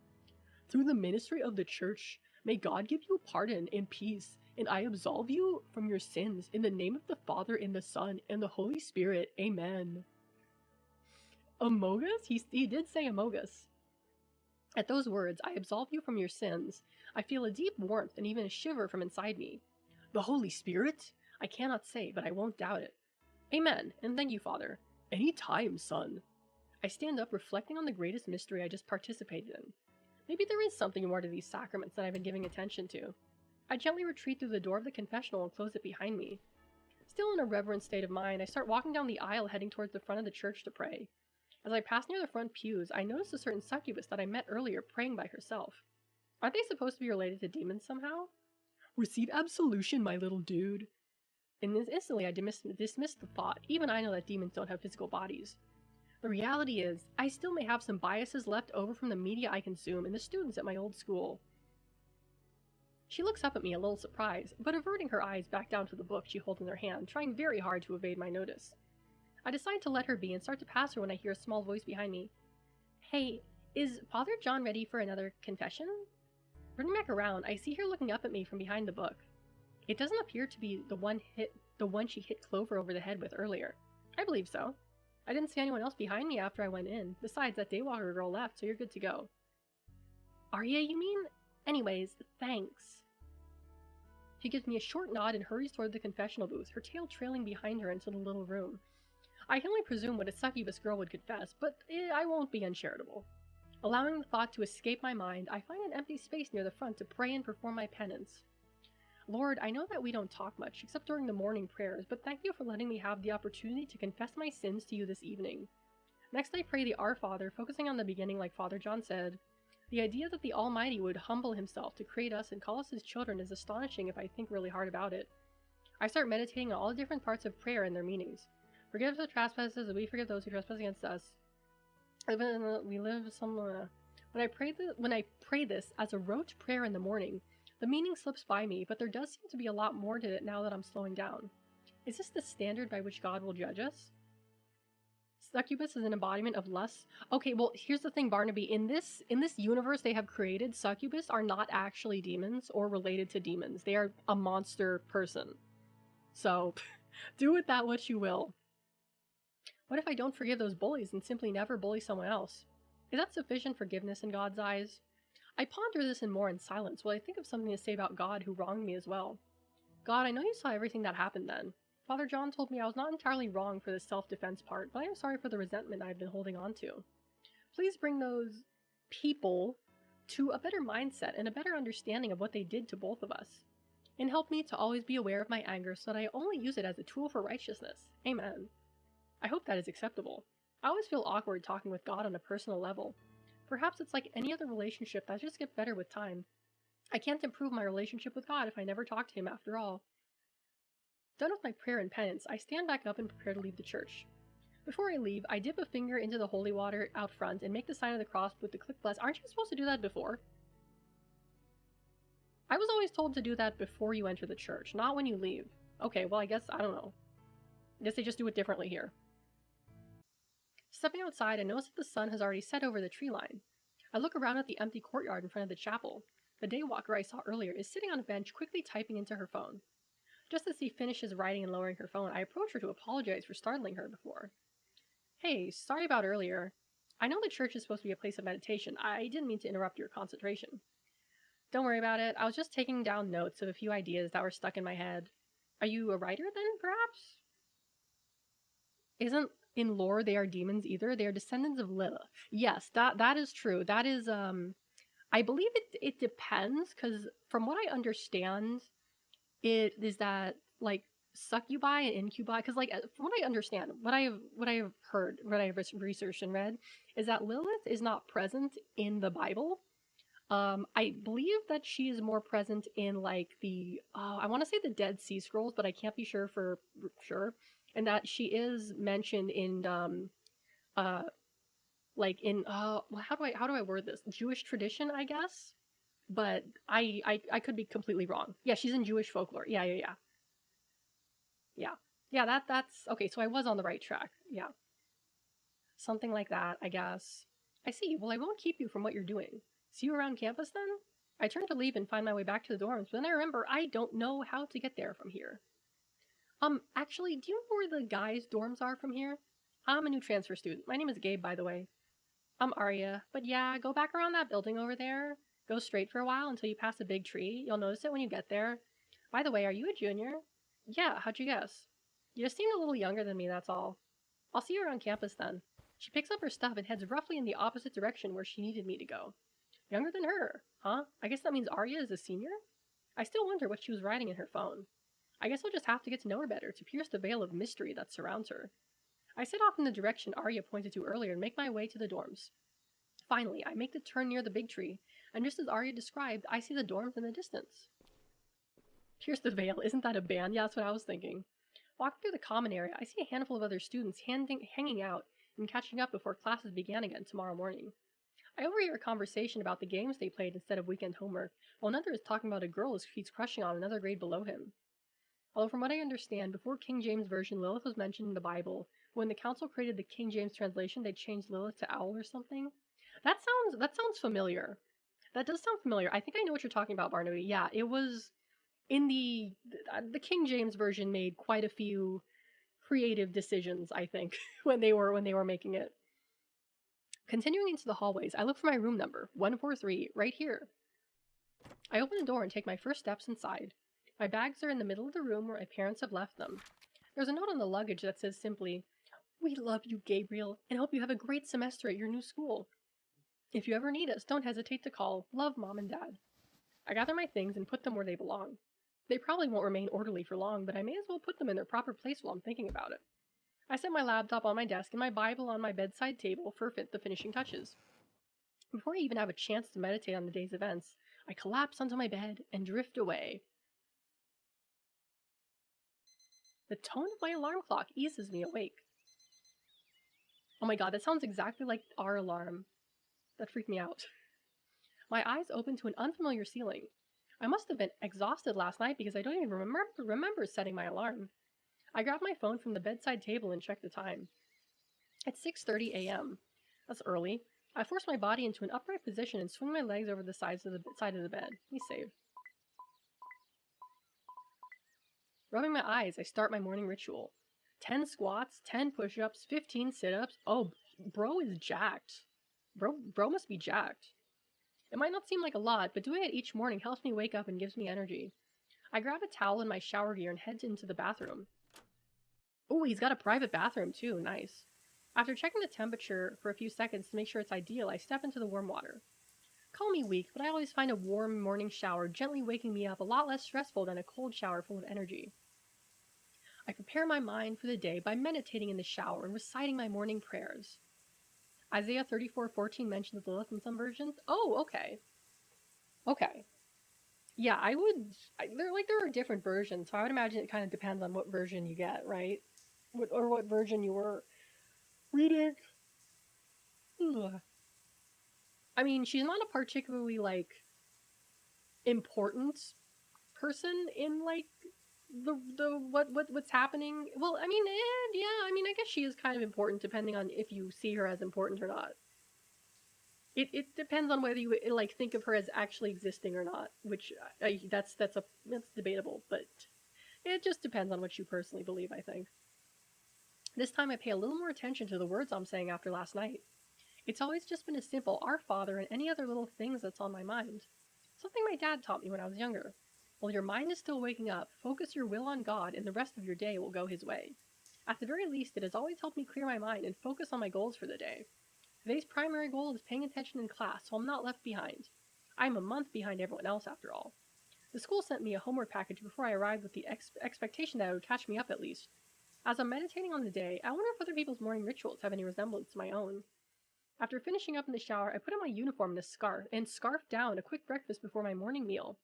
Through the ministry of the Church, may God give you pardon and peace, and I absolve you from your sins in the name of the Father and the Son and the Holy Spirit. Amen. Amogus? He did say Amogus. At those words, I absolve you from your sins. I feel a deep warmth and even a shiver from inside me. The Holy Spirit? I cannot say, but I won't doubt it. Amen, and thank you, Father. Any time, son. I stand up, reflecting on the greatest mystery I just participated in. Maybe there is something more to these sacraments that I've been giving attention to. I gently retreat through the door of the confessional and close it behind me. Still in a reverent state of mind, I start walking down the aisle heading towards the front of the church to pray. As I pass near the front pews, I notice a certain succubus that I met earlier praying by herself. Aren't they supposed to be related to demons somehow? Receive absolution, my little dude. And instantly I dismissed the thought. Even I know that demons don't have physical bodies. The reality is, I still may have some biases left over from the media I consume and the students at my old school. She looks up at me a little surprised, but averting her eyes back down to the book she holds in her hand, trying very hard to evade my notice. I decide to let her be and start to pass her when I hear a small voice behind me. Hey, is Father John ready for another confession? Turning back around, I see her looking up at me from behind the book. It doesn't appear to be the one she hit Clover over the head with earlier. I believe so. I didn't see anyone else behind me after I went in. Besides, that Daywalker girl left, so you're good to go. Arya, you mean? Anyways, thanks. She gives me a short nod and hurries toward the confessional booth, her tail trailing behind her into the little room. I can only presume what a succubus girl would confess, but I won't be uncharitable. Allowing the thought to escape my mind, I find an empty space near the front to pray and perform my penance. Lord, I know that we don't talk much, except during the morning prayers, but thank you for letting me have the opportunity to confess my sins to you this evening. Next I pray the Our Father, focusing on the beginning like Father John said. The idea that the Almighty would humble himself to create us and call us his children is astonishing if I think really hard about it. I start meditating on all the different parts of prayer and their meanings. Forgive us our trespasses as we forgive those who trespass against us. When I pray this as a rote prayer in the morning, the meaning slips by me, but there does seem to be a lot more to it now that I'm slowing down. Is this the standard by which God will judge us? Succubus is an embodiment of lust. Okay, well, here's the thing, Barnaby. In this universe they have created, succubus are not actually demons or related to demons. They are a monster person. So, do with that what you will. What if I don't forgive those bullies and simply never bully someone else? Is that sufficient forgiveness in God's eyes? I ponder this and more in silence while I think of something to say about God who wronged me as well. God, I know you saw everything that happened then. Father John told me I was not entirely wrong for the self-defense part, but I am sorry for the resentment I've been holding on to. Please bring those people to a better mindset and a better understanding of what they did to both of us. And help me to always be aware of my anger so that I only use it as a tool for righteousness. Amen. I hope that is acceptable. I always feel awkward talking with God on a personal level. Perhaps it's like any other relationship that just gets better with time. I can't improve my relationship with God if I never talk to him after all. Done with my prayer and penance, I stand back up and prepare to leave the church. Before I leave, I dip a finger into the holy water out front and make the sign of the cross with the click bless. Aren't you supposed to do that before? I was always told to do that before you enter the church, not when you leave. Okay, well I guess, I don't know. I guess they just do it differently here. Stepping outside, I notice that the sun has already set over the tree line. I look around at the empty courtyard in front of the chapel. The daywalker I saw earlier is sitting on a bench quickly typing into her phone. Just as she finishes writing and lowering her phone, I approach her to apologize for startling her before. Hey, sorry about earlier. I know the church is supposed to be a place of meditation. I didn't mean to interrupt your concentration. Don't worry about it. I was just taking down notes of a few ideas that were stuck in my head. Are you a writer then, perhaps? Isn't in lore they are demons either? They are descendants of Lilith. Yes, that is true. That is I believe it depends, because from what I understand, it is that like succubi and incubi, because like from what I understand, what I have heard, what I have researched and read, is that Lilith is not present in the Bible. I believe that she is more present in like the I want to say the Dead Sea Scrolls, but I can't be sure for sure. And that she is mentioned in like in how do I word this? Jewish tradition, I guess. But I could be completely wrong. Yeah, she's in Jewish folklore. Yeah. That's okay. So I was on the right track. Yeah, something like that, I guess. I see. Well, I won't keep you from what you're doing. See you around campus then? I turn to leave and find my way back to the dorms, but then I remember I don't know how to get there from here. Actually, do you know where the guys' dorms are from here? I'm a new transfer student. My name is Gabe, by the way. I'm Arya, but yeah, go back around that building over there. Go straight for a while until you pass a big tree. You'll notice it when you get there. By the way, are you a junior? Yeah, how'd you guess? You just seemed a little younger than me, that's all. I'll see you around campus then. She picks up her stuff and heads roughly in the opposite direction where she needed me to go. Younger than her, huh? I guess that means Arya is a senior? I still wonder what she was writing in her phone. I guess I'll just have to get to know her better to pierce the veil of mystery that surrounds her. I set off in the direction Arya pointed to earlier and make my way to the dorms. Finally, I make the turn near the big tree, and just as Arya described, I see the dorms in the distance. Pierce the Veil, isn't that a band? Yeah, that's what I was thinking. Walking through the common area, I see a handful of other students hanging out and catching up before classes began again tomorrow morning. I overhear a conversation about the games they played instead of weekend homework, while another is talking about a girl he's crushing on another grade below him. Although from what I understand, before King James Version, Lilith was mentioned in the Bible. When the council created the King James translation, they changed Lilith to owl or something. That sounds familiar. That does sound familiar. I think I know what you're talking about, Barnaby. Yeah, it was in the King James Version made quite a few creative decisions, I think, when they were making it. Continuing into the hallways, I look for my room number, 143, right here. I open the door and take my first steps inside. My bags are in the middle of the room where my parents have left them. There's a note on the luggage that says simply, "We love you, Gabriel, and hope you have a great semester at your new school. If you ever need us, don't hesitate to call. Love, Mom and Dad." I gather my things and put them where they belong. They probably won't remain orderly for long, but I may as well put them in their proper place while I'm thinking about it. I set my laptop on my desk and my Bible on my bedside table for the finishing touches. Before I even have a chance to meditate on the day's events, I collapse onto my bed and drift away. The tone of my alarm clock eases me awake. Oh my god, that sounds exactly like our alarm. That freaked me out. My eyes open to an unfamiliar ceiling. I must have been exhausted last night because I don't even remember setting my alarm. I grab my phone from the bedside table and check the time. It's 6:30 a.m. That's early. I force my body into an upright position and swing my legs over the side of the bed. Let me save. Rubbing my eyes, I start my morning ritual. 10 squats, 10 push-ups, 15 sit-ups. Oh, bro is jacked. Bro must be jacked. It might not seem like a lot, but doing it each morning helps me wake up and gives me energy. I grab a towel and my shower gear and head into the bathroom. Oh, he's got a private bathroom too, nice. After checking the temperature for a few seconds to make sure it's ideal, I step into the warm water. Call me weak, but I always find a warm morning shower gently waking me up a lot less stressful than a cold shower full of energy. I prepare my mind for the day by meditating in the shower and reciting my morning prayers. Isaiah 34:14 mentions Lilith in some versions. Oh, okay. Okay. Yeah, there are different versions, so I would imagine it kind of depends on what version you get, right? Or what version you were reading. Ugh. I mean, she's not a particularly important person in the what's happening. Well, I mean, yeah, I mean, I guess she is kind of important depending on if you see her as important or not. It depends on whether you think of her as actually existing or not, which that's debatable, but it just depends on what you personally believe, I think. This time I pay a little more attention to the words I'm saying after last night. It's always just been a simple "Our Father" and any other little things that's on my mind. Something my dad taught me when I was younger. While your mind is still waking up, focus your will on God and the rest of your day will go his way. At the very least, it has always helped me clear my mind and focus on my goals for the day. Today's primary goal is paying attention in class so I'm not left behind. I am a month behind everyone else after all. The school sent me a homework package before I arrived with the expectation that it would catch me up at least. As I'm meditating on the day, I wonder if other people's morning rituals have any resemblance to my own. After finishing up in the shower, I put on my uniform and scarf down a quick breakfast before my morning meal.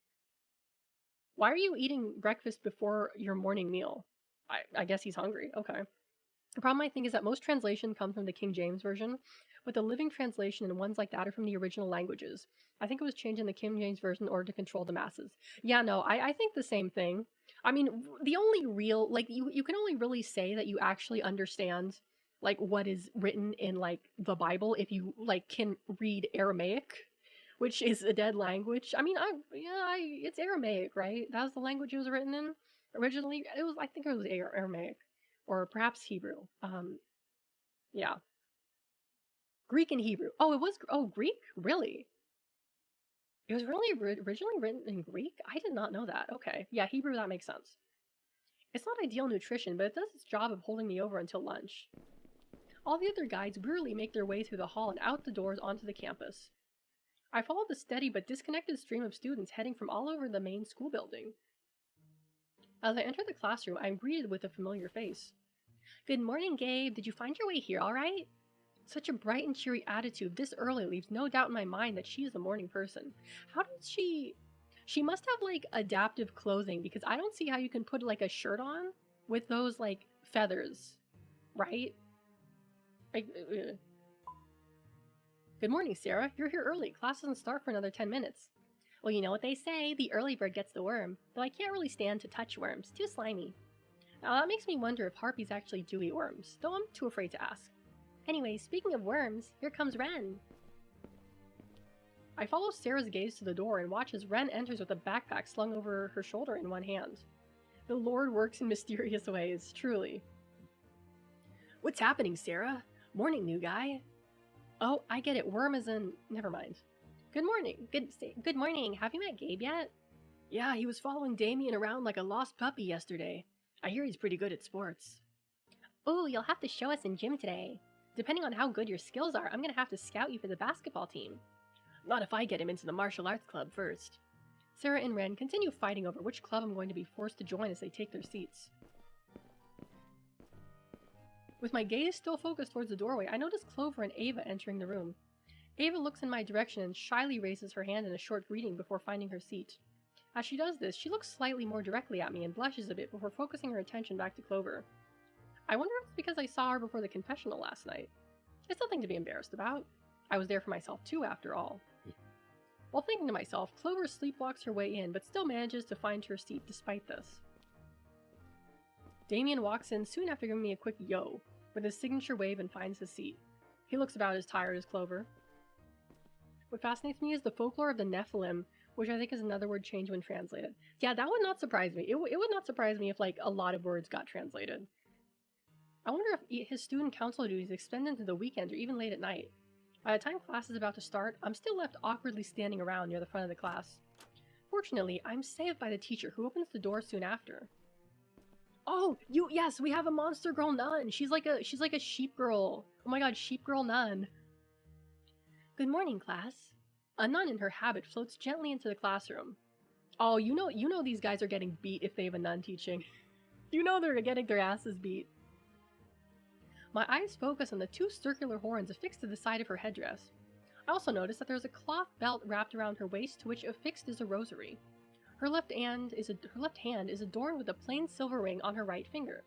Why are you eating breakfast before your morning meal? I guess he's hungry. Okay. The problem I think is that most translation come from the King James Version, but the living translation and ones like that are from the original languages. I think it was changed in the King James Version in order to control the masses. Yeah, no, I think the same thing. I mean, the only real, you can only really say that you actually understand, what is written in, the Bible if you, can read Aramaic, which is a dead language. I mean, it's Aramaic, right? That was the language it was written in originally. I think it was Aramaic or perhaps Hebrew. Yeah. Greek and Hebrew. Oh, it was. Oh, Greek? Really? It was really originally written in Greek? I did not know that. Okay. Yeah, Hebrew, that makes sense. It's not ideal nutrition, but it does its job of holding me over until lunch. All the other guides wearily make their way through the hall and out the doors onto the campus. I follow the steady but disconnected stream of students heading from all over the main school building. As I enter the classroom, I am greeted with a familiar face. "Good morning, Gabe. Did you find your way here all right?" Such a bright and cheery attitude this early leaves no doubt in my mind that she is a morning person. How did she... She must have like adaptive clothing because I don't see how you can put like a shirt on with those like feathers, right? Like, good morning, Sarah. You're here early. Class doesn't start for another 10 minutes. Well, you know what they say, the early bird gets the worm, though I can't really stand to touch worms, too slimy. Now that makes me wonder if harpies actually do eat worms, though I'm too afraid to ask. Anyway, speaking of worms, here comes Ren. I follow Sarah's gaze to the door and watch as Ren enters with a backpack slung over her shoulder in one hand. The Lord works in mysterious ways, truly. What's happening, Sarah? Morning, new guy. Oh, I get it. Worm is in... Never mind. Good morning. Good morning. Have you met Gabe yet? Yeah, he was following Damien around like a lost puppy yesterday. I hear he's pretty good at sports. Oh, you'll have to show us in gym today. Depending on how good your skills are, I'm gonna have to scout you for the basketball team. Not if I get him into the martial arts club first. Sarah and Ren continue fighting over which club I'm going to be forced to join as they take their seats. With my gaze still focused towards the doorway, I notice Clover and Ava entering the room. Ava looks in my direction and shyly raises her hand in a short greeting before finding her seat. As she does this, she looks slightly more directly at me and blushes a bit before focusing her attention back to Clover. I wonder if it's because I saw her before the confessional last night. It's nothing to be embarrassed about. I was there for myself too, after all. While thinking to myself, Clover sleepwalks her way in, but still manages to find her seat despite this. Damien walks in soon after giving me a quick yo, with his signature wave and finds his seat. He looks about as tired as Clover. What fascinates me is the folklore of the Nephilim, which I think is another word changed when translated. Yeah, that would not surprise me. It would not surprise me if, like, a lot of words got translated. I wonder if his student council duties extend into the weekends or even late at night. By the time class is about to start, I'm still left awkwardly standing around near the front of the class. Fortunately, I'm saved by the teacher, who opens the door soon after. Oh, yes, we have a monster girl nun. She's like a sheep girl. Oh my god, sheep girl nun. Good morning, class. A nun in her habit floats gently into the classroom. Oh, you know these guys are getting beat if they have a nun teaching. You know they're getting their asses beat. My eyes focus on the two circular horns affixed to the side of her headdress. I also notice that there's a cloth belt wrapped around her waist to which affixed is a rosary. Her left hand is adorned with a plain silver ring on her right finger.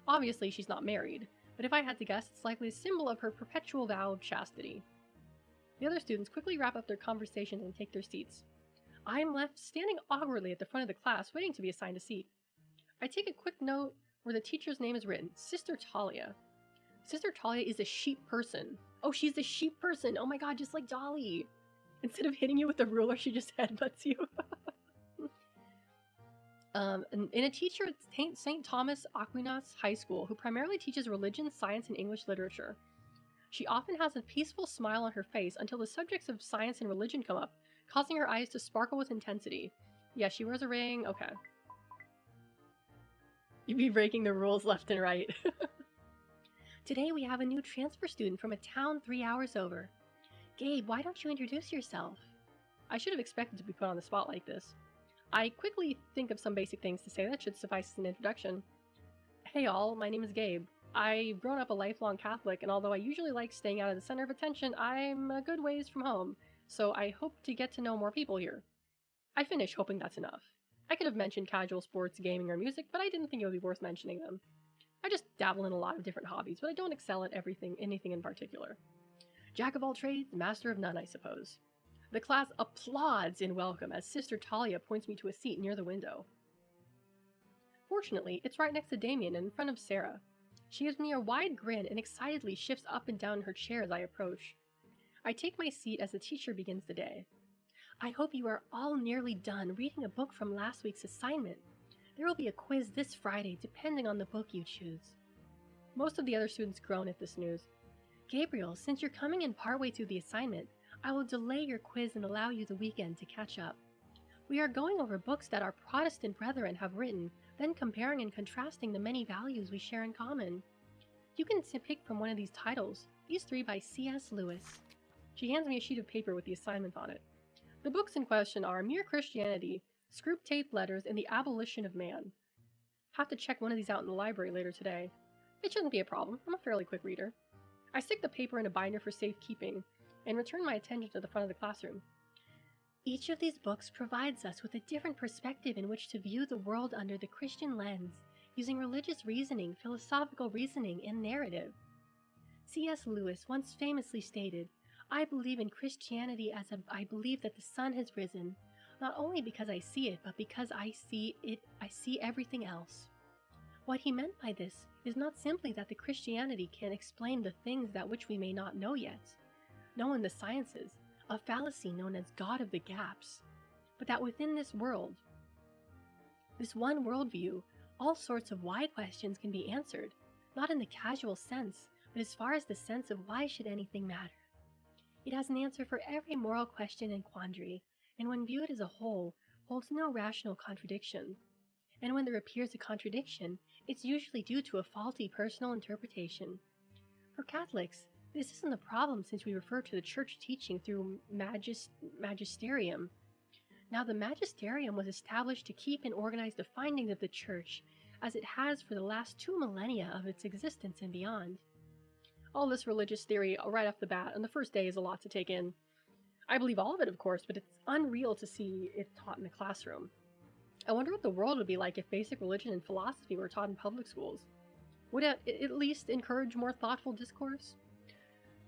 Obviously, she's not married, but if I had to guess, it's likely a symbol of her perpetual vow of chastity. The other students quickly wrap up their conversations and take their seats. I am left standing awkwardly at the front of the class, waiting to be assigned a seat. I take a quick note where the teacher's name is written, Sister Talia. Sister Talia is a sheep person. Oh, she's the sheep person. Oh my god, just like Dolly. Instead of hitting you with a ruler, she just headbutts you. And a teacher at St. Thomas Aquinas High School who primarily teaches religion, science, and English literature. She often has a peaceful smile on her face until the subjects of science and religion come up, causing her eyes to sparkle with intensity. Yeah, she wears a ring. Okay. You'd be breaking the rules left and right. Today we have a new transfer student from a town 3 hours over. Gabe, why don't you introduce yourself? I should have expected to be put on the spot like this. I quickly think of some basic things to say that should suffice as an introduction. Hey all, my name is Gabe. I've grown up a lifelong Catholic, and although I usually like staying out of the center of attention, I'm a good ways from home, so I hope to get to know more people here. I finish hoping that's enough. I could have mentioned casual sports, gaming, or music, but I didn't think it would be worth mentioning them. I just dabble in a lot of different hobbies, but I don't excel at anything in particular. Jack of all trades, master of none, I suppose. The class applauds in welcome as Sister Talia points me to a seat near the window. Fortunately, it's right next to Damien and in front of Sarah. She gives me a wide grin and excitedly shifts up and down in her chair as I approach. I take my seat as the teacher begins the day. I hope you are all nearly done reading a book from last week's assignment. There will be a quiz this Friday, depending on the book you choose. Most of the other students groan at this news. Gabriel, since you're coming in partway through the assignment, I will delay your quiz and allow you the weekend to catch up. We are going over books that our Protestant brethren have written, then comparing and contrasting the many values we share in common. You can pick from one of these titles, these 3 by C.S. Lewis. She hands me a sheet of paper with the assignment on it. The books in question are Mere Christianity, Screw-Tape Letters, and The Abolition of Man. Have to check one of these out in the library later today. It shouldn't be a problem, I'm a fairly quick reader. I stick the paper in a binder for safekeeping, and return my attention to the front of the classroom. Each of these books provides us with a different perspective in which to view the world under the Christian lens, using religious reasoning, philosophical reasoning, and narrative. C.S. Lewis once famously stated, "I believe in Christianity as I believe that the sun has risen, not only because I see it, but because I see everything else." What he meant by this is not simply that the Christianity can explain the things that which we may not know yet, know in the sciences, a fallacy known as God of the gaps, but that within this world, this one worldview, all sorts of why questions can be answered, not in the casual sense, but as far as the sense of why should anything matter. It has an answer for every moral question and quandary, and when viewed as a whole, holds no rational contradiction. And when there appears a contradiction, it's usually due to a faulty personal interpretation. For Catholics, this isn't a problem since we refer to the church teaching through magisterium. Now, the magisterium was established to keep and organize the findings of the church, as it has for the last 2 millennia of its existence and beyond. All this religious theory right off the bat on the first day is a lot to take in. I believe all of it, of course, but it's unreal to see it taught in the classroom. I wonder what the world would be like if basic religion and philosophy were taught in public schools. Would it at least encourage more thoughtful discourse?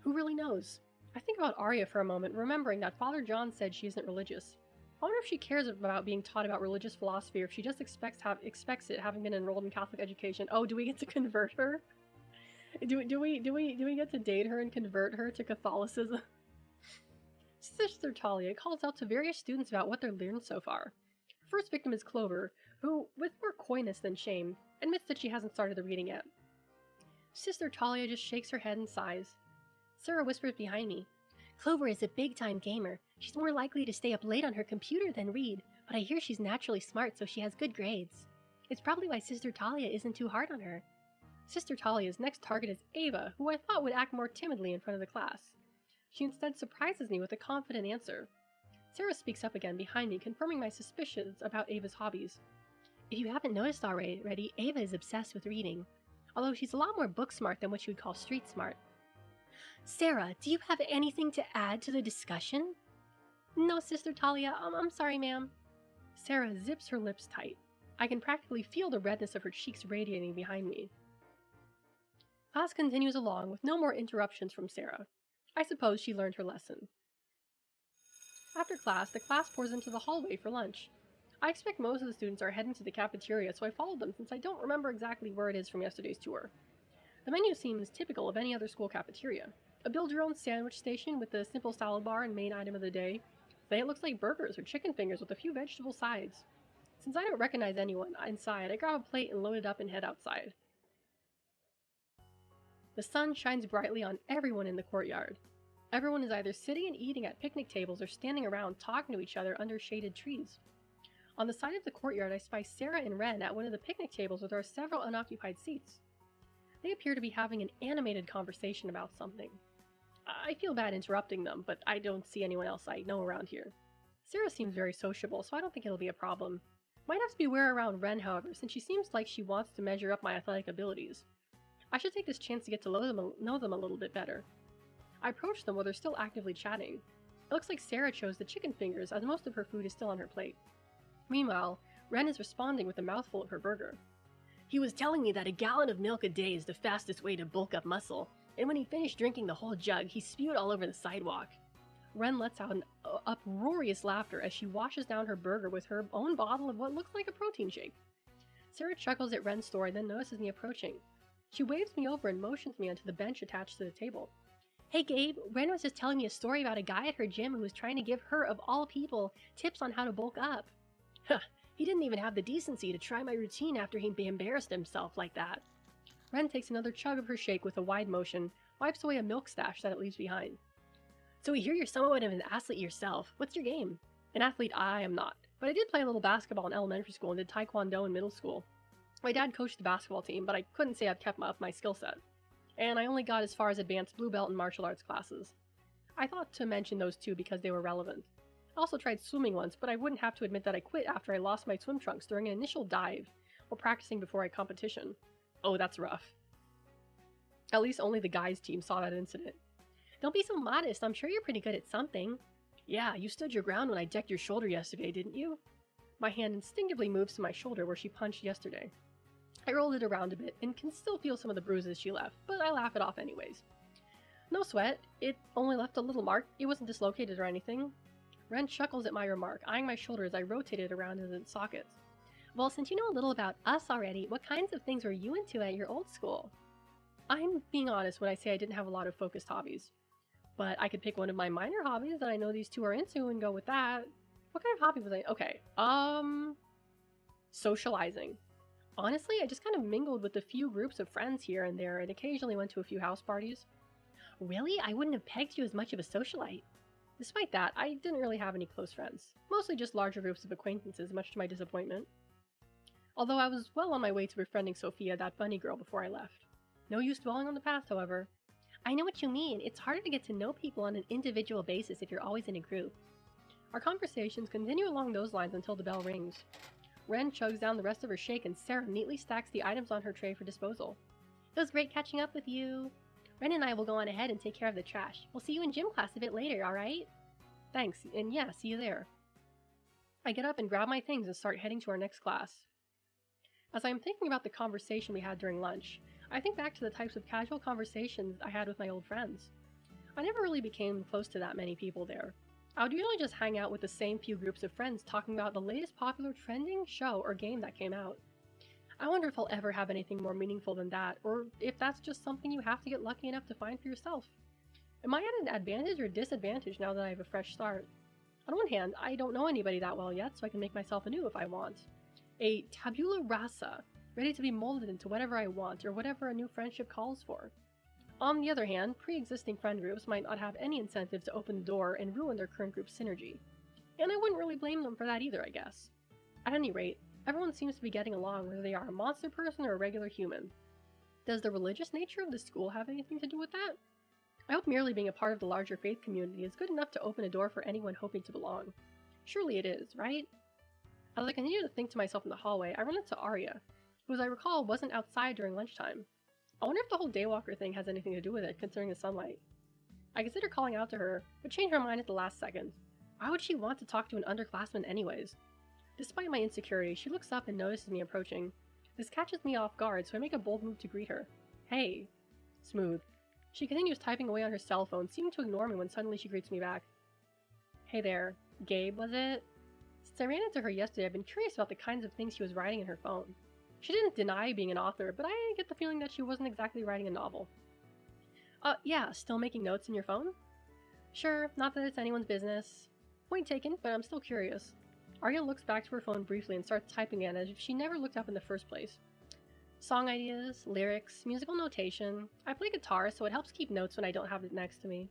Who really knows? I think about Arya for a moment, remembering that Father John said she isn't religious. I wonder if she cares about being taught about religious philosophy, or if she just expects it, having been enrolled in Catholic education. Oh, do we get to convert her? Do we get to date her and convert her to Catholicism? Sister Talia calls out to various students about what they've learned so far. Her first victim is Clover, who, with more coyness than shame, admits that she hasn't started the reading yet. Sister Talia just shakes her head and sighs. Sarah whispers behind me, "Clover is a big-time gamer. She's more likely to stay up late on her computer than read, but I hear she's naturally smart, so she has good grades. It's probably why Sister Talia isn't too hard on her." Sister Talia's next target is Ava, who I thought would act more timidly in front of the class. She instead surprises me with a confident answer. Sarah speaks up again behind me, confirming my suspicions about Ava's hobbies. "If you haven't noticed already, Ava is obsessed with reading, although she's a lot more book smart than what you would call street smart." "Sarah, do you have anything to add to the discussion?" "No, Sister Talia, I'm sorry, ma'am." Sarah zips her lips tight. I can practically feel the redness of her cheeks radiating behind me. Class continues along with no more interruptions from Sarah. I suppose she learned her lesson. After class, the class pours into the hallway for lunch. I expect most of the students are heading to the cafeteria, so I followed them since I don't remember exactly where it is from yesterday's tour. The menu seems typical of any other school cafeteria. A build-your-own sandwich station with a simple salad bar and main item of the day. Then it looks like burgers or chicken fingers with a few vegetable sides. Since I don't recognize anyone inside, I grab a plate and load it up and head outside. The sun shines brightly on everyone in the courtyard. Everyone is either sitting and eating at picnic tables or standing around talking to each other under shaded trees. On the side of the courtyard, I spy Sarah and Ren at one of the picnic tables with our several unoccupied seats. They appear to be having an animated conversation about something. I feel bad interrupting them, but I don't see anyone else I know around here. Sarah seems very sociable, so I don't think it'll be a problem. Might have to beware around Ren, however, since she seems like she wants to measure up my athletic abilities. I should take this chance to get to know them a little bit better. I approach them while they're still actively chatting. It looks like Sarah chose the chicken fingers, as most of her food is still on her plate. Meanwhile, Ren is responding with a mouthful of her burger. "He was telling me that a gallon of milk a day is the fastest way to bulk up muscle, and when he finished drinking the whole jug, he spewed all over the sidewalk." Ren lets out an uproarious laughter as she washes down her burger with her own bottle of what looks like a protein shake. Sarah chuckles at Ren's story, then notices me approaching. She waves me over and motions me onto the bench attached to the table. "Hey Gabe, Ren was just telling me a story about a guy at her gym who was trying to give her, of all people, tips on how to bulk up." "Huh, he didn't even have the decency to try my routine after he embarrassed himself like that." Ren takes another chug of her shake with a wide motion, wipes away a milk stash that it leaves behind. "So we hear you're somewhat of an athlete yourself. What's your game?" "An athlete I am not, but I did play a little basketball in elementary school and did taekwondo in middle school. My dad coached the basketball team, but I couldn't say I've kept up my skill set. And I only got as far as advanced blue belt and martial arts classes. I thought to mention those two because they were relevant. I also tried swimming once, but I wouldn't have to admit that I quit after I lost my swim trunks during an initial dive while practicing before a competition. Oh, that's rough. At least only the guys' team saw that incident. Don't be so modest, I'm sure you're pretty good at something. Yeah, you stood your ground when I decked your shoulder yesterday, didn't you? My hand instinctively moves to my shoulder where she punched yesterday. I rolled it around a bit and can still feel some of the bruises she left, but I laugh it off anyways. No sweat, it only left a little mark, it wasn't dislocated or anything. Ren chuckles at my remark, eyeing my shoulder as I rotate it around in its sockets. Well, since you know a little about us already, what kinds of things were you into at your old school? I'm being honest when I say I didn't have a lot of focused hobbies. But I could pick one of my minor hobbies that I know these two are into and go with that. What kind of hobby was I? Okay, socializing. Honestly, I just kind of mingled with a few groups of friends here and there and occasionally went to a few house parties. Really? I wouldn't have pegged you as much of a socialite. Despite that, I didn't really have any close friends. Mostly just larger groups of acquaintances, much to my disappointment. Although I was well on my way to befriending Sophia, that bunny girl, before I left. No use dwelling on the past, however. I know what you mean. It's harder to get to know people on an individual basis if you're always in a group. Our conversations continue along those lines until the bell rings. Ren chugs down the rest of her shake and Sarah neatly stacks the items on her tray for disposal. It was great catching up with you. Ren and I will go on ahead and take care of the trash. We'll see you in gym class a bit later, alright? Thanks, and yeah, see you there. I get up and grab my things and start heading to our next class. As I am thinking about the conversation we had during lunch, I think back to the types of casual conversations I had with my old friends. I never really became close to that many people there. I would usually just hang out with the same few groups of friends talking about the latest popular trending show or game that came out. I wonder if I'll ever have anything more meaningful than that, or if that's just something you have to get lucky enough to find for yourself. Am I at an advantage or disadvantage now that I have a fresh start? On one hand, I don't know anybody that well yet, so I can make myself anew if I want. A tabula rasa, ready to be molded into whatever I want or whatever a new friendship calls for. On the other hand, pre-existing friend groups might not have any incentive to open the door and ruin their current group's synergy. And I wouldn't really blame them for that either, I guess. At any rate, everyone seems to be getting along whether they are a monster person or a regular human. Does the religious nature of the school have anything to do with that? I hope merely being a part of the larger faith community is good enough to open a door for anyone hoping to belong. Surely it is, right? As I continue to think to myself in the hallway, I run into Arya, who as I recall wasn't outside during lunchtime. I wonder if the whole Daywalker thing has anything to do with it, considering the sunlight. I consider calling out to her, but change my mind at the last second. Why would she want to talk to an underclassman anyways? Despite my insecurity, she looks up and notices me approaching. This catches me off guard, so I make a bold move to greet her. Hey. Smooth. She continues typing away on her cell phone, seeming to ignore me when suddenly she greets me back. Hey there. Gabe, was it? Since I ran into her yesterday, I've been curious about the kinds of things she was writing in her phone. She didn't deny being an author, but I get the feeling that she wasn't exactly writing a novel. Yeah, still making notes in your phone? Sure, not that it's anyone's business. Point taken, but I'm still curious. Arya looks back to her phone briefly and starts typing in as if she never looked up in the first place. Song ideas, lyrics, musical notation. I play guitar, so it helps keep notes when I don't have it next to me.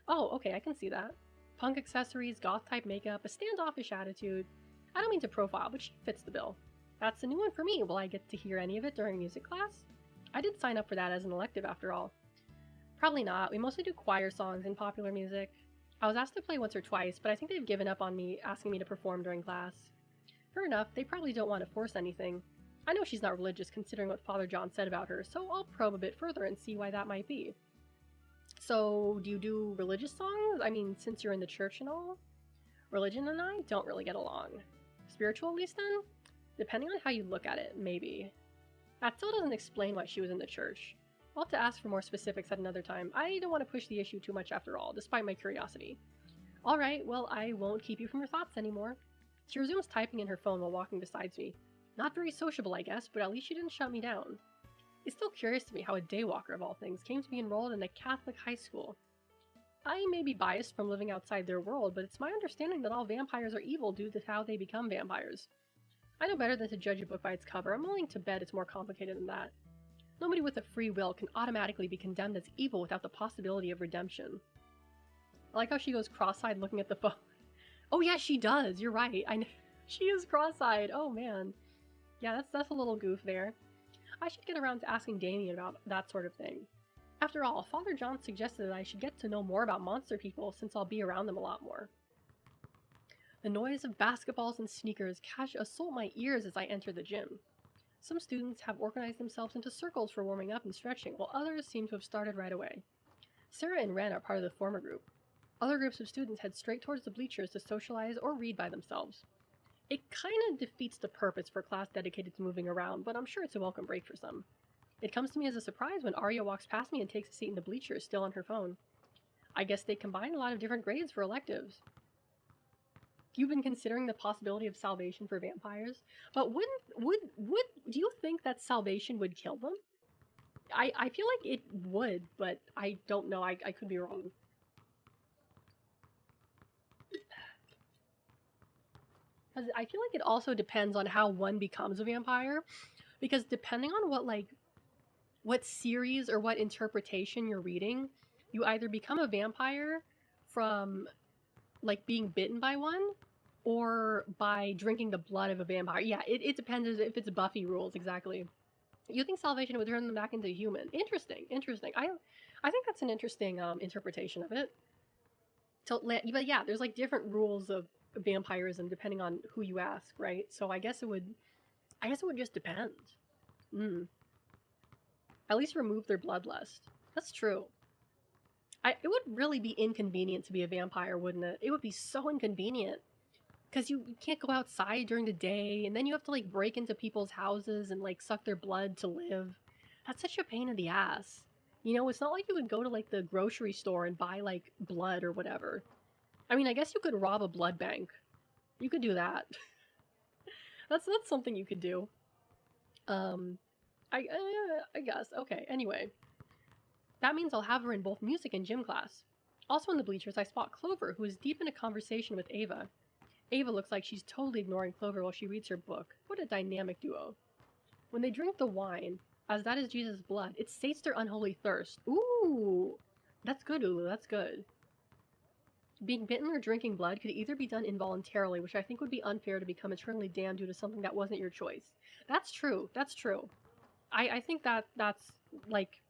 Oh, okay, I can see that. Punk accessories, goth-type makeup, a standoffish attitude. I don't mean to profile, but she fits the bill. That's a new one for me. Will I get to hear any of it during music class? I did sign up for that as an elective after all. Probably not. We mostly do choir songs and popular music. I was asked to play once or twice, but I think they've given up on me asking me to perform during class. Fair enough, they probably don't want to force anything. I know she's not religious considering what Father John said about her, so I'll probe a bit further and see why that might be. So, do you do religious songs? I mean, since you're in the church and all? Religion and I don't really get along. Spiritual at least then? Depending on how you look at it, maybe. That still doesn't explain why she was in the church. I'll have to ask for more specifics at another time. I don't want to push the issue too much after all, despite my curiosity. Alright, well, I won't keep you from your thoughts anymore. She resumes typing in her phone while walking beside me. Not very sociable, I guess, but at least she didn't shut me down. It's still curious to me how a daywalker of all things came to be enrolled in a Catholic high school. I may be biased from living outside their world, but it's my understanding that all vampires are evil due to how they become vampires. I know better than to judge a book by its cover. I'm willing to bet it's more complicated than that. Nobody with a free will can automatically be condemned as evil without the possibility of redemption. I like how she goes cross-eyed looking at the phone. Oh yeah, she does. You're right. I know. She is cross-eyed. Oh man. Yeah, that's a little goof there. I should get around to asking Damien about that sort of thing. After all, Father John suggested that I should get to know more about monster people since I'll be around them a lot more. The noise of basketballs and sneakers assault my ears as I enter the gym. Some students have organized themselves into circles for warming up and stretching, while others seem to have started right away. Sarah and Ren are part of the former group. Other groups of students head straight towards the bleachers to socialize or read by themselves. It kind of defeats the purpose for a class dedicated to moving around, but I'm sure it's a welcome break for some. It comes to me as a surprise when Arya walks past me and takes a seat in the bleachers, still on her phone. I guess they combine a lot of different grades for electives. You've been considering the possibility of salvation for vampires, but would do you think that salvation would kill them? I feel like it would, but I don't know. I could be wrong. Because I feel like it also depends on how one becomes a vampire. Because depending on what series or what interpretation you're reading, you either become a vampire from like being bitten by one or by drinking the blood of a vampire. Yeah, it depends if it's Buffy rules, exactly. You think salvation would turn them back into human. Interesting, interesting. I think that's an interesting interpretation of it. But yeah, there's like different rules of vampirism depending on who you ask, right? So I guess it would just depend. Mm. At least remove their bloodlust. That's true. It would really be inconvenient to be a vampire, wouldn't it? It would be so inconvenient. Because you can't go outside during the day, and then you have to like break into people's houses and like suck their blood to live. That's such a pain in the ass. You know, it's not like you would go to like the grocery store and buy like blood or whatever. I mean, I guess you could rob a blood bank. You could do that. That's something you could do. Um, I guess. Okay. Anyway, that means I'll have her in both music and gym class. Also in the bleachers, I spot Clover, who is deep in a conversation with Ava. Ava looks like she's totally ignoring Clover while she reads her book. What a dynamic duo. When they drink the wine, as that is Jesus' blood, it sates their unholy thirst. Ooh! That's good, Ulu, that's good. Being bitten or drinking blood could either be done involuntarily, which I think would be unfair to become eternally damned due to something that wasn't your choice. That's true, that's true. I think that's, like,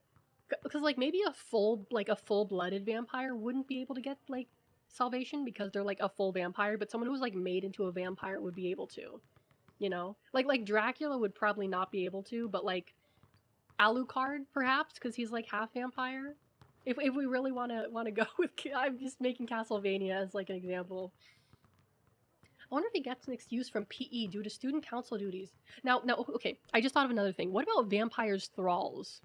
because, like, maybe a full-blooded vampire wouldn't be able to get, like, salvation because they're, like, a full vampire, but someone who's, like, made into a vampire would be able to, you know? Like Dracula would probably not be able to, but, like, Alucard, perhaps, because he's, like, half vampire? If we really want to go with... I'm just making Castlevania as, like, an example. I wonder if he gets an excuse from PE due to student council duties. Now, okay, I just thought of another thing. What about vampires' thralls?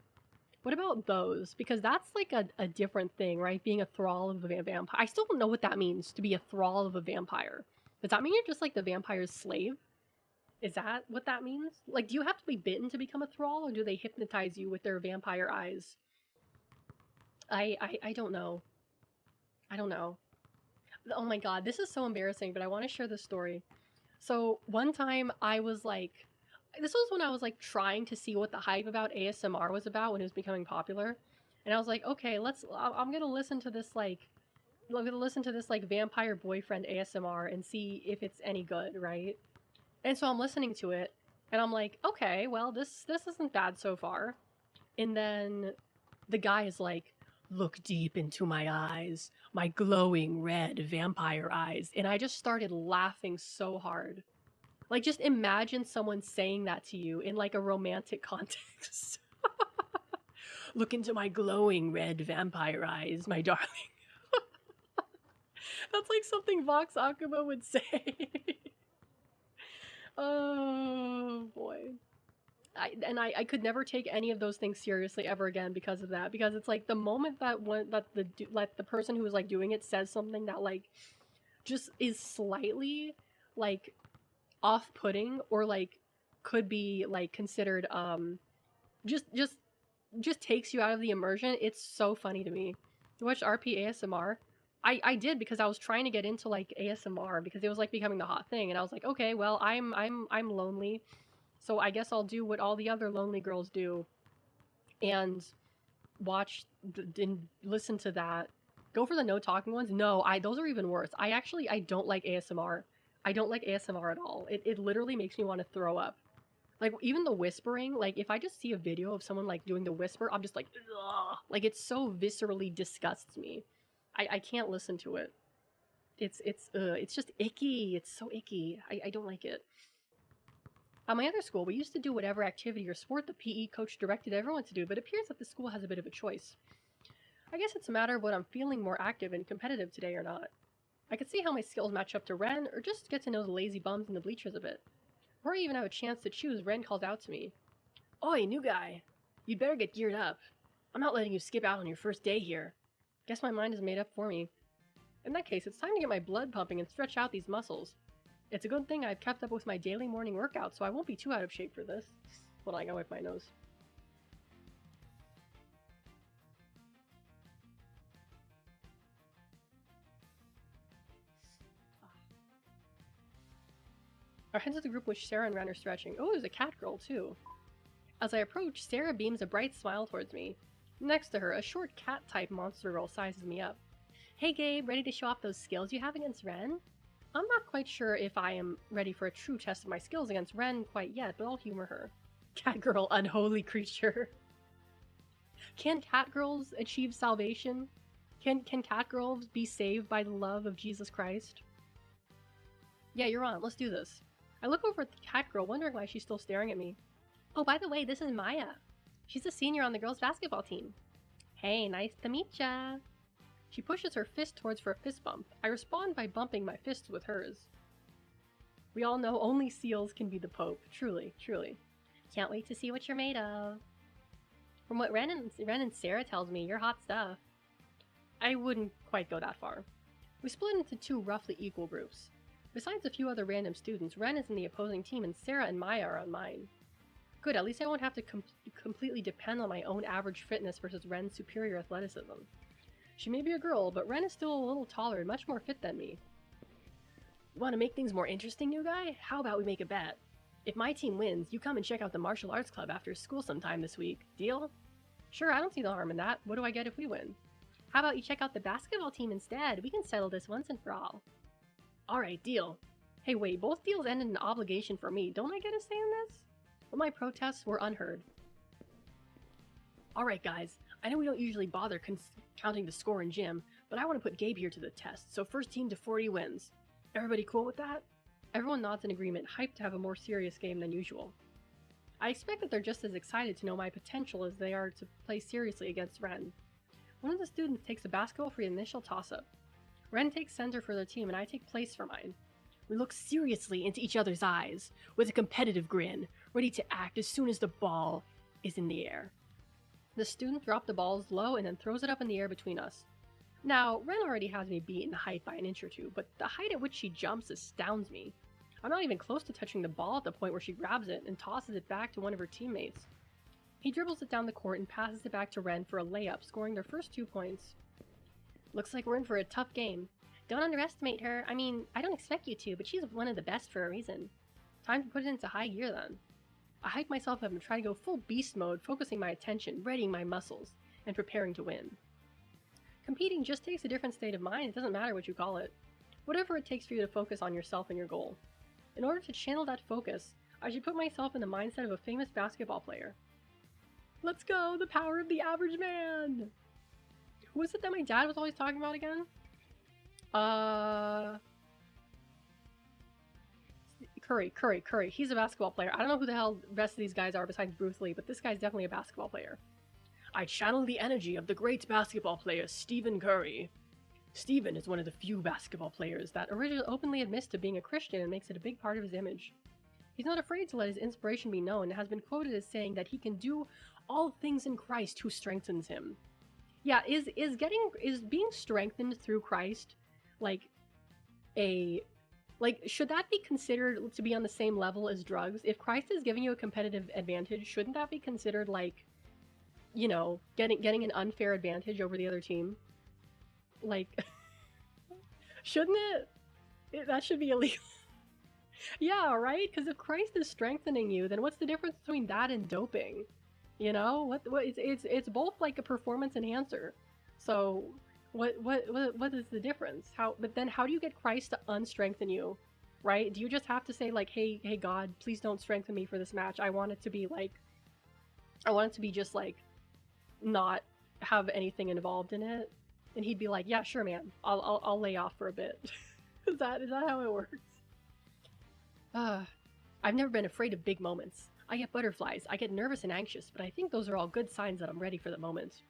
What about those? Because that's like a different thing, right? Being a thrall of a vampire. I still don't know what that means, to be a thrall of a vampire. Does that mean you're just like the vampire's slave? Is that what that means? Like, do you have to be bitten to become a thrall, or do they hypnotize you with their vampire eyes? I don't know. I don't know. Oh my god, this is so embarrassing, but I want to share this story. So one time I was like, this was when I was like trying to see what the hype about ASMR was about when it was becoming popular. And I was like, okay, I'm gonna listen to this like vampire boyfriend ASMR and see if it's any good, right? And so I'm listening to it and I'm like, okay, well this isn't bad so far. And then the guy is like, look deep into my eyes, my glowing red vampire eyes. And I just started laughing so hard. Like, just imagine someone saying that to you in like a romantic context. Look into my glowing red vampire eyes, my darling. That's like something Vox Akuma would say. Oh boy. I could never take any of those things seriously ever again because of that. Because it's like the moment that the person who is like doing it says something that like just is slightly like off-putting or like could be like considered just takes you out of the immersion. It's so funny to me. You watched RP ASMR? I did because I was trying to get into like ASMR because it was like becoming the hot thing, and I was like, okay, well, I'm lonely, so I guess I'll do what all the other lonely girls do and watch and listen to that. Go for the no talking ones. No, those are even worse. I don't like ASMR. I don't like ASMR at all. It literally makes me want to throw up. Like, even the whispering, like, if I just see a video of someone, like, doing the whisper, I'm just like, ugh. Like, it's so viscerally disgusts me. I can't listen to it. It's just icky. It's so icky. I don't like it. At my other school, we used to do whatever activity or sport the PE coach directed everyone to do, but it appears that the school has a bit of a choice. I guess it's a matter of what I'm feeling more active and competitive today or not. I could see how my skills match up to Ren, or just get to know the lazy bums in the bleachers a bit. Before I even have a chance to choose, Ren calls out to me. Oi, new guy! You'd better get geared up. I'm not letting you skip out on your first day here. Guess my mind is made up for me. In that case, it's time to get my blood pumping and stretch out these muscles. It's a good thing I've kept up with my daily morning workout, so I won't be too out of shape for this. Hold on, I gotta wipe my nose. I head to the group which Sarah and Ren are stretching. Oh, there's a cat girl, too. As I approach, Sarah beams a bright smile towards me. Next to her, a short cat-type monster girl sizes me up. Hey Gabe, ready to show off those skills you have against Ren? I'm not quite sure if I am ready for a true test of my skills against Ren quite yet, but I'll humor her. Cat girl, unholy creature. Can cat girls achieve salvation? Can cat girls be saved by the love of Jesus Christ? Yeah, you're on. Let's do this. I look over at the cat girl, wondering why she's still staring at me. Oh, by the way, this is Maya. She's a senior on the girls' basketball team. Hey, nice to meet ya. She pushes her fist towards for a fist bump. I respond by bumping my fists with hers. We all know only seals can be the Pope. Truly, truly. Can't wait to see what you're made of. From what Ren and Sarah tells me, you're hot stuff. I wouldn't quite go that far. We split into two roughly equal groups. Besides a few other random students, Ren is in the opposing team and Sarah and Maya are on mine. Good, at least I won't have to completely depend on my own average fitness versus Ren's superior athleticism. She may be a girl, but Ren is still a little taller and much more fit than me. Want to make things more interesting, new guy? How about we make a bet? If my team wins, you come and check out the martial arts club after school sometime this week. Deal? Sure, I don't see the harm in that. What do I get if we win? How about you check out the basketball team instead? We can settle this once and for all. Alright, deal. Hey, wait, both deals end in an obligation for me. Don't I get a say in this? But my protests were unheard. Alright, guys. I know we don't usually bother counting the score in gym, but I want to put Gabe here to the test, so first team to 40 wins. Everybody cool with that? Everyone nods in agreement, hyped to have a more serious game than usual. I expect that they're just as excited to know my potential as they are to play seriously against Ren. One of the students takes a basketball for the initial toss-up. Ren takes center for their team and I take place for mine. We look seriously into each other's eyes, with a competitive grin, ready to act as soon as the ball is in the air. The student drops the balls low and then throws it up in the air between us. Now, Ren already has me beat in height by an inch or two, but the height at which she jumps astounds me. I'm not even close to touching the ball at the point where she grabs it and tosses it back to one of her teammates. He dribbles it down the court and passes it back to Ren for a layup, scoring their first 2 points. Looks like we're in for a tough game. Don't underestimate her. I mean, I don't expect you to, but she's one of the best for a reason. Time to put it into high gear then. I hype myself up and try to go full beast mode, focusing my attention, readying my muscles, and preparing to win. Competing just takes a different state of mind, it doesn't matter what you call it. Whatever it takes for you to focus on yourself and your goal. In order to channel that focus, I should put myself in the mindset of a famous basketball player. Let's go, the power of the average man! Who was it that my dad was always talking about again? Curry. He's a basketball player. I don't know who the hell the rest of these guys are besides Bruce Lee, but this guy's definitely a basketball player. I channel the energy of the great basketball player Stephen Curry. Stephen is one of the few basketball players that Openly admits to being a Christian and makes it a big part of his image. He's not afraid to let his inspiration be known and has been quoted as saying that he can do all things in Christ who strengthens him. Yeah, is being strengthened through Christ should that be considered to be on the same level as drugs? If Christ is giving you a competitive advantage, shouldn't that be considered getting an unfair advantage over the other team? Shouldn't it? That should be illegal. Yeah, right? Because if Christ is strengthening you, then what's the difference between that and doping? You know, it's both like a performance enhancer. So what is the difference? But then how do you get Christ to unstrengthen you? Right? Do you just have to say hey God, please don't strengthen me for this match. I want it to be just not have anything involved in it. And he'd be like, yeah, sure, man. I'll lay off for a bit. Is that how it works? I've never been afraid of big moments. I get butterflies, I get nervous and anxious, but I think those are all good signs that I'm ready for the moment.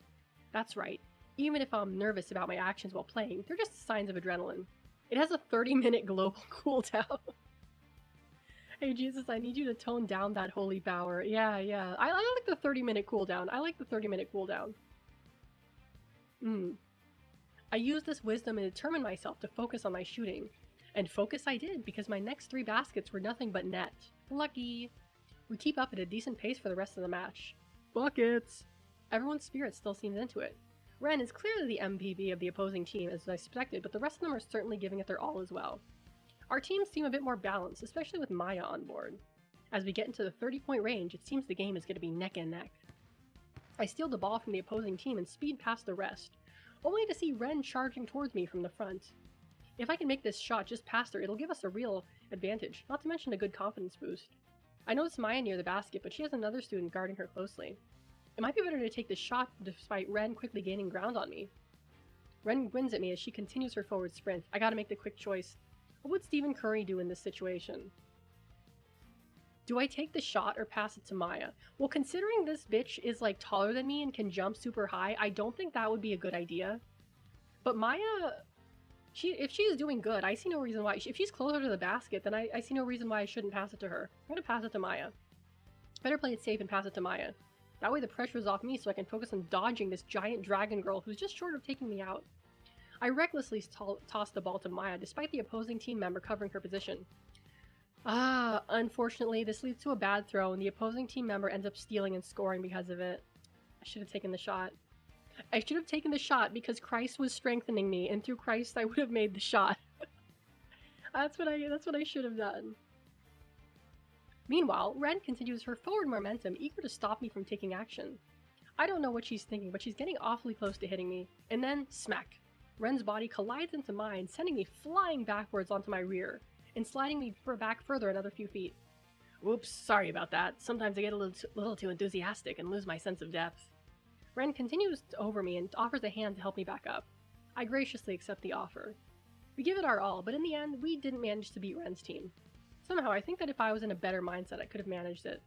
That's right. Even if I'm nervous about my actions while playing, they're just signs of adrenaline. It has a 30-minute global cooldown. Hey Jesus, I need you to tone down that holy power. Yeah. I like the 30-minute cooldown. I like the 30-minute cooldown. I used this wisdom and determined myself to focus on my shooting. And focus I did, because my next 3 baskets were nothing but net. Lucky. We keep up at a decent pace for the rest of the match. Buckets! Everyone's spirit still seems into it. Ren is clearly the MVP of the opposing team, as I expected, but the rest of them are certainly giving it their all as well. Our teams seem a bit more balanced, especially with Maya on board. As we get into the 30-point range, it seems the game is going to be neck and neck. I steal the ball from the opposing team and speed past the rest, only to see Ren charging towards me from the front. If I can make this shot just past her, it'll give us a real advantage, not to mention a good confidence boost. I notice Maya near the basket, but she has another student guarding her closely. It might be better to take the shot despite Ren quickly gaining ground on me. Ren wins at me as she continues her forward sprint. I gotta make the quick choice. What would Stephen Curry do in this situation? Do I take the shot or pass it to Maya? Well, considering this bitch is like taller than me and can jump super high, I don't think that would be a good idea. But Maya, if she is doing good, I see no reason why. If she's closer to the basket, then I see no reason why I shouldn't pass it to her. I'm gonna pass it to Maya. Better play it safe and pass it to Maya. That way the pressure is off me so I can focus on dodging this giant dragon girl who's just short of taking me out. I recklessly toss the ball to Maya despite the opposing team member covering her position. Unfortunately, this leads to a bad throw and the opposing team member ends up stealing and scoring because of it. I should have taken the shot. I should have taken the shot because Christ was strengthening me, and through Christ I would have made the shot. That's what I should have done. Meanwhile, Ren continues her forward momentum, eager to stop me from taking action. I don't know what she's thinking, but she's getting awfully close to hitting me. And then, smack! Ren's body collides into mine, sending me flying backwards onto my rear, and sliding me back further another few feet. Whoops, sorry about that. Sometimes I get a little too enthusiastic and lose my sense of depth. Ren continues over me and offers a hand to help me back up. I graciously accept the offer. We give it our all, but in the end, we didn't manage to beat Ren's team. Somehow, I think that if I was in a better mindset, I could have managed it.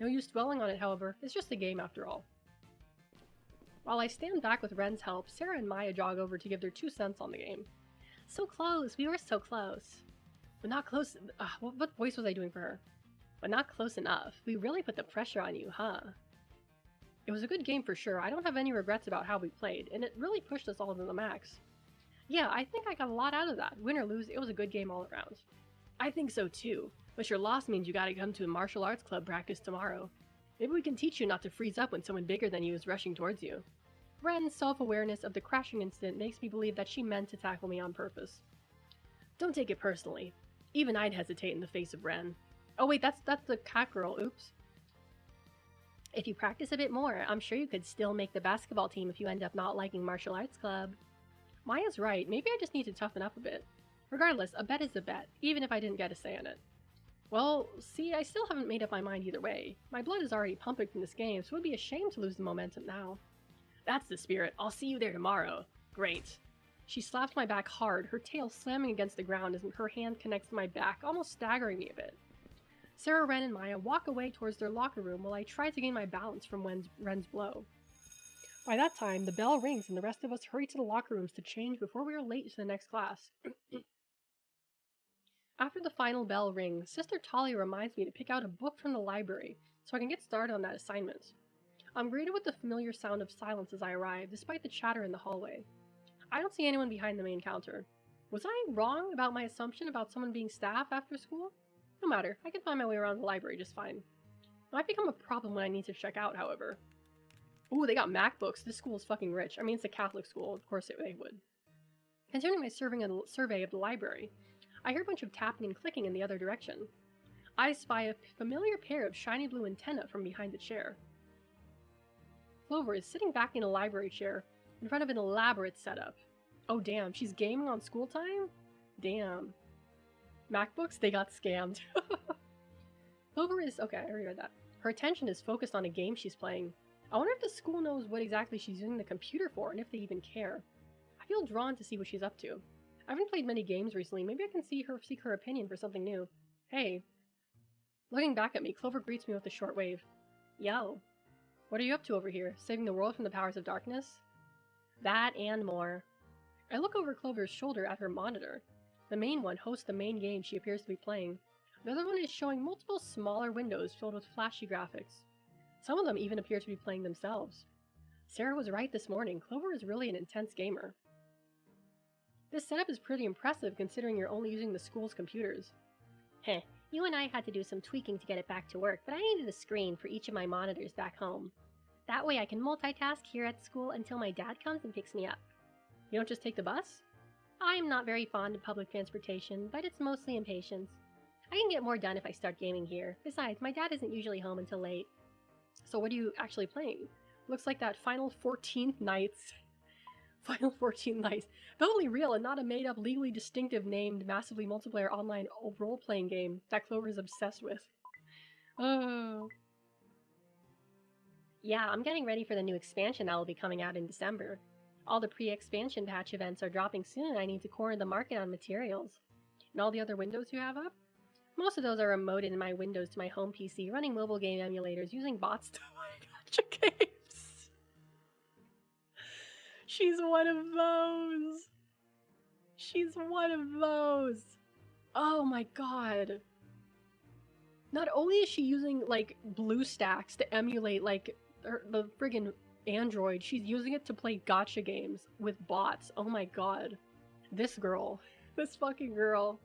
No use dwelling on it, however. It's just a game after all. While I stand back with Ren's help, Sarah and Maya jog over to give their 2 cents on the game. So close! We were so close! But not close— what voice was I doing for her? But not close enough. We really put the pressure on you, huh? It was a good game for sure. I don't have any regrets about how we played, and it really pushed us all to the max. Yeah, I think I got a lot out of that. Win or lose, it was a good game all around. I think so too, but your loss means you gotta come to a martial arts club practice tomorrow. Maybe we can teach you not to freeze up when someone bigger than you is rushing towards you. Ren's self-awareness of the crashing incident makes me believe that she meant to tackle me on purpose. Don't take it personally. Even I'd hesitate in the face of Ren. Oh wait, that's the cat girl, oops. If you practice a bit more, I'm sure you could still make the basketball team if you end up not liking martial arts club. Maya's right, maybe I just need to toughen up a bit. Regardless, a bet is a bet, even if I didn't get a say in it. Well, see, I still haven't made up my mind either way. My blood is already pumping from this game, so it would be a shame to lose the momentum now. That's the spirit. I'll see you there tomorrow. Great. She slaps my back hard, her tail slamming against the ground as her hand connects to my back, almost staggering me a bit. Sarah, Ren, and Maya walk away towards their locker room while I try to gain my balance from Ren's blow. By that time, the bell rings and the rest of us hurry to the locker rooms to change before we are late to the next class. After the final bell rings, Sister Talia reminds me to pick out a book from the library so I can get started on that assignment. I'm greeted with the familiar sound of silence as I arrive, despite the chatter in the hallway. I don't see anyone behind the main counter. Was I wrong about my assumption about someone being staff after school? No matter, I can find my way around the library just fine. It might become a problem when I need to check out, however. Ooh, they got MacBooks. This school is fucking rich. I mean, it's a Catholic school. Of course they would. Concerning my survey of the library, I hear a bunch of tapping and clicking in the other direction. I spy a familiar pair of shiny blue antennae from behind the chair. Clover is sitting back in a library chair in front of an elaborate setup. Oh damn, she's gaming on school time? Damn. MacBooks? They got scammed. Clover is— okay, I already read that. Her attention is focused on a game she's playing. I wonder if the school knows what exactly she's using the computer for and if they even care. I feel drawn to see what she's up to. I haven't played many games recently. Maybe I can seek her opinion for something new. Hey. Looking back at me, Clover greets me with a short wave. Yo. What are you up to over here? Saving the world from the powers of darkness? That and more. I look over Clover's shoulder at her monitor. The main one hosts the main game she appears to be playing. The other one is showing multiple smaller windows filled with flashy graphics. Some of them even appear to be playing themselves. Sarah was right this morning. Clover is really an intense gamer. This setup is pretty impressive considering you're only using the school's computers. Heh, you and I had to do some tweaking to get it back to work, but I needed a screen for each of my monitors back home. That way I can multitask here at school until my dad comes and picks me up. You don't just take the bus? I am not very fond of public transportation, but it's mostly impatience. I can get more done if I start gaming here. Besides, my dad isn't usually home until late. So what are you actually playing? Looks like that Final 14 Nights. Final 14 Nights. Totally real and not a made-up, legally distinctive named, massively multiplayer online role-playing game that Clover is obsessed with. Oh. Yeah, I'm getting ready for the new expansion that will be coming out in December. All the pre-expansion patch events are dropping soon and I need to corner the market on materials. And all the other windows you have up? Most of those are remoted in my windows to my home PC, running mobile game emulators using bots to play gacha games. She's one of those. She's one of those. Oh my god. Not only is she using, like, BlueStacks to emulate, like, the friggin' Android, she's using it to play gacha games with bots. Oh my god. This girl. This fucking girl.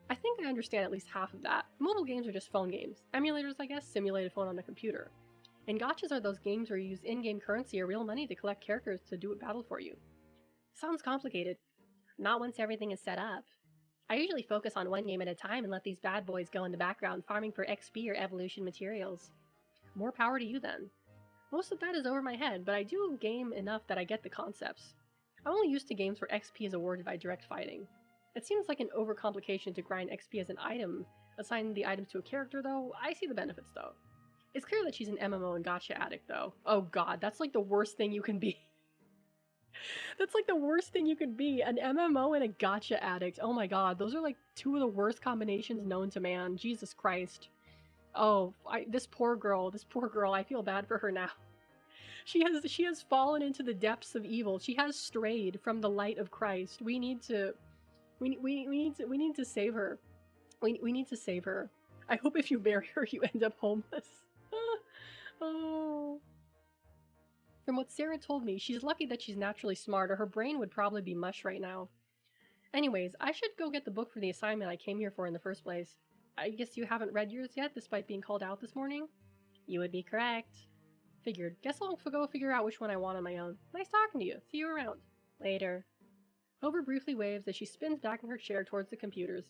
I think I understand at least half of that. Mobile games are just phone games. Emulators, I guess, simulate a phone on a computer. And gachas are those games where you use in-game currency or real money to collect characters to do a battle for you. Sounds complicated. Not once everything is set up. I usually focus on one game at a time and let these bad boys go in the background farming for XP or evolution materials. More power to you then. Most of that is over my head, but I do game enough that I get the concepts. I'm only used to games where XP is awarded by direct fighting. It seems like an overcomplication to grind XP as an item. Assigning the items to a character, though, I see the benefits, though. It's clear that she's an MMO and gacha addict, though. Oh god, that's like the worst thing you can be. That's like the worst thing you could be. An MMO and a gacha addict. Oh my god, those are like two of the worst combinations known to man. Jesus Christ. Oh, this poor girl, I feel bad for her now. She has fallen into the depths of evil. She has strayed from the light of Christ. We need to save her. We need to save her. I hope if you marry her, you end up homeless. Oh. From what Sarah told me, she's lucky that she's naturally smart, or her brain would probably be mush right now. Anyways, I should go get the book for the assignment I came here for in the first place. I guess you haven't read yours yet, despite being called out this morning? You would be correct. Figured. Guess I'll go figure out which one I want on my own. Nice talking to you. See you around. Later. Clover briefly waves as she spins back in her chair towards the computers.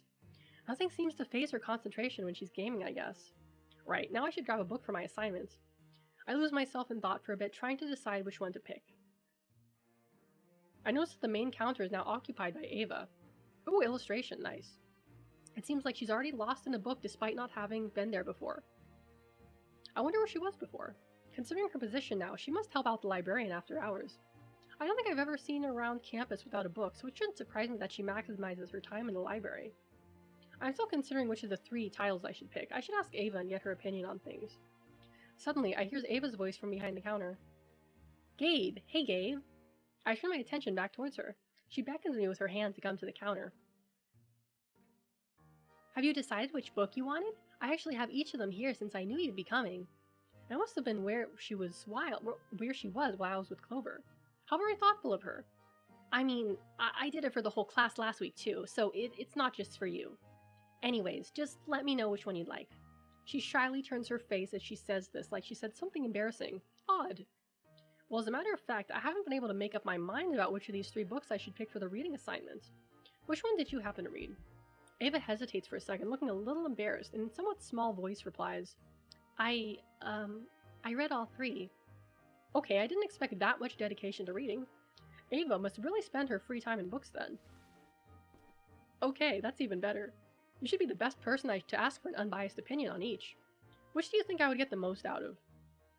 Nothing seems to phase her concentration when she's gaming, I guess. Right, now I should grab a book for my assignment. I lose myself in thought for a bit, trying to decide which one to pick. I notice that the main counter is now occupied by Ava. Ooh, illustration, nice. It seems like she's already lost in a book despite not having been there before. I wonder where she was before. Considering her position now, she must help out the librarian after hours. I don't think I've ever seen her around campus without a book, so it shouldn't surprise me that she maximizes her time in the library. I'm still considering which of the 3 titles I should pick. I should ask Ava and get her opinion on things. Suddenly, I hear Ava's voice from behind the counter. Gabe! Hey, Gabe! I turn my attention back towards her. She beckons me with her hand to come to the counter. Have you decided which book you wanted? I actually have each of them here since I knew you'd be coming. I must have been where she was while I was with Clover. How very thoughtful of her. I mean, I did it for the whole class last week too, so it's not just for you. Anyways, just let me know which one you'd like. She shyly turns her face as she says this, like she said something embarrassing. Odd. Well, as a matter of fact, I haven't been able to make up my mind about which of these 3 books I should pick for the reading assignment. Which one did you happen to read? Ava hesitates for a second, looking a little embarrassed, and in a somewhat small voice replies, I read all 3. Okay, I didn't expect that much dedication to reading. Ava must really spend her free time in books then. Okay, that's even better. You should be the best person to ask for an unbiased opinion on each. Which do you think I would get the most out of?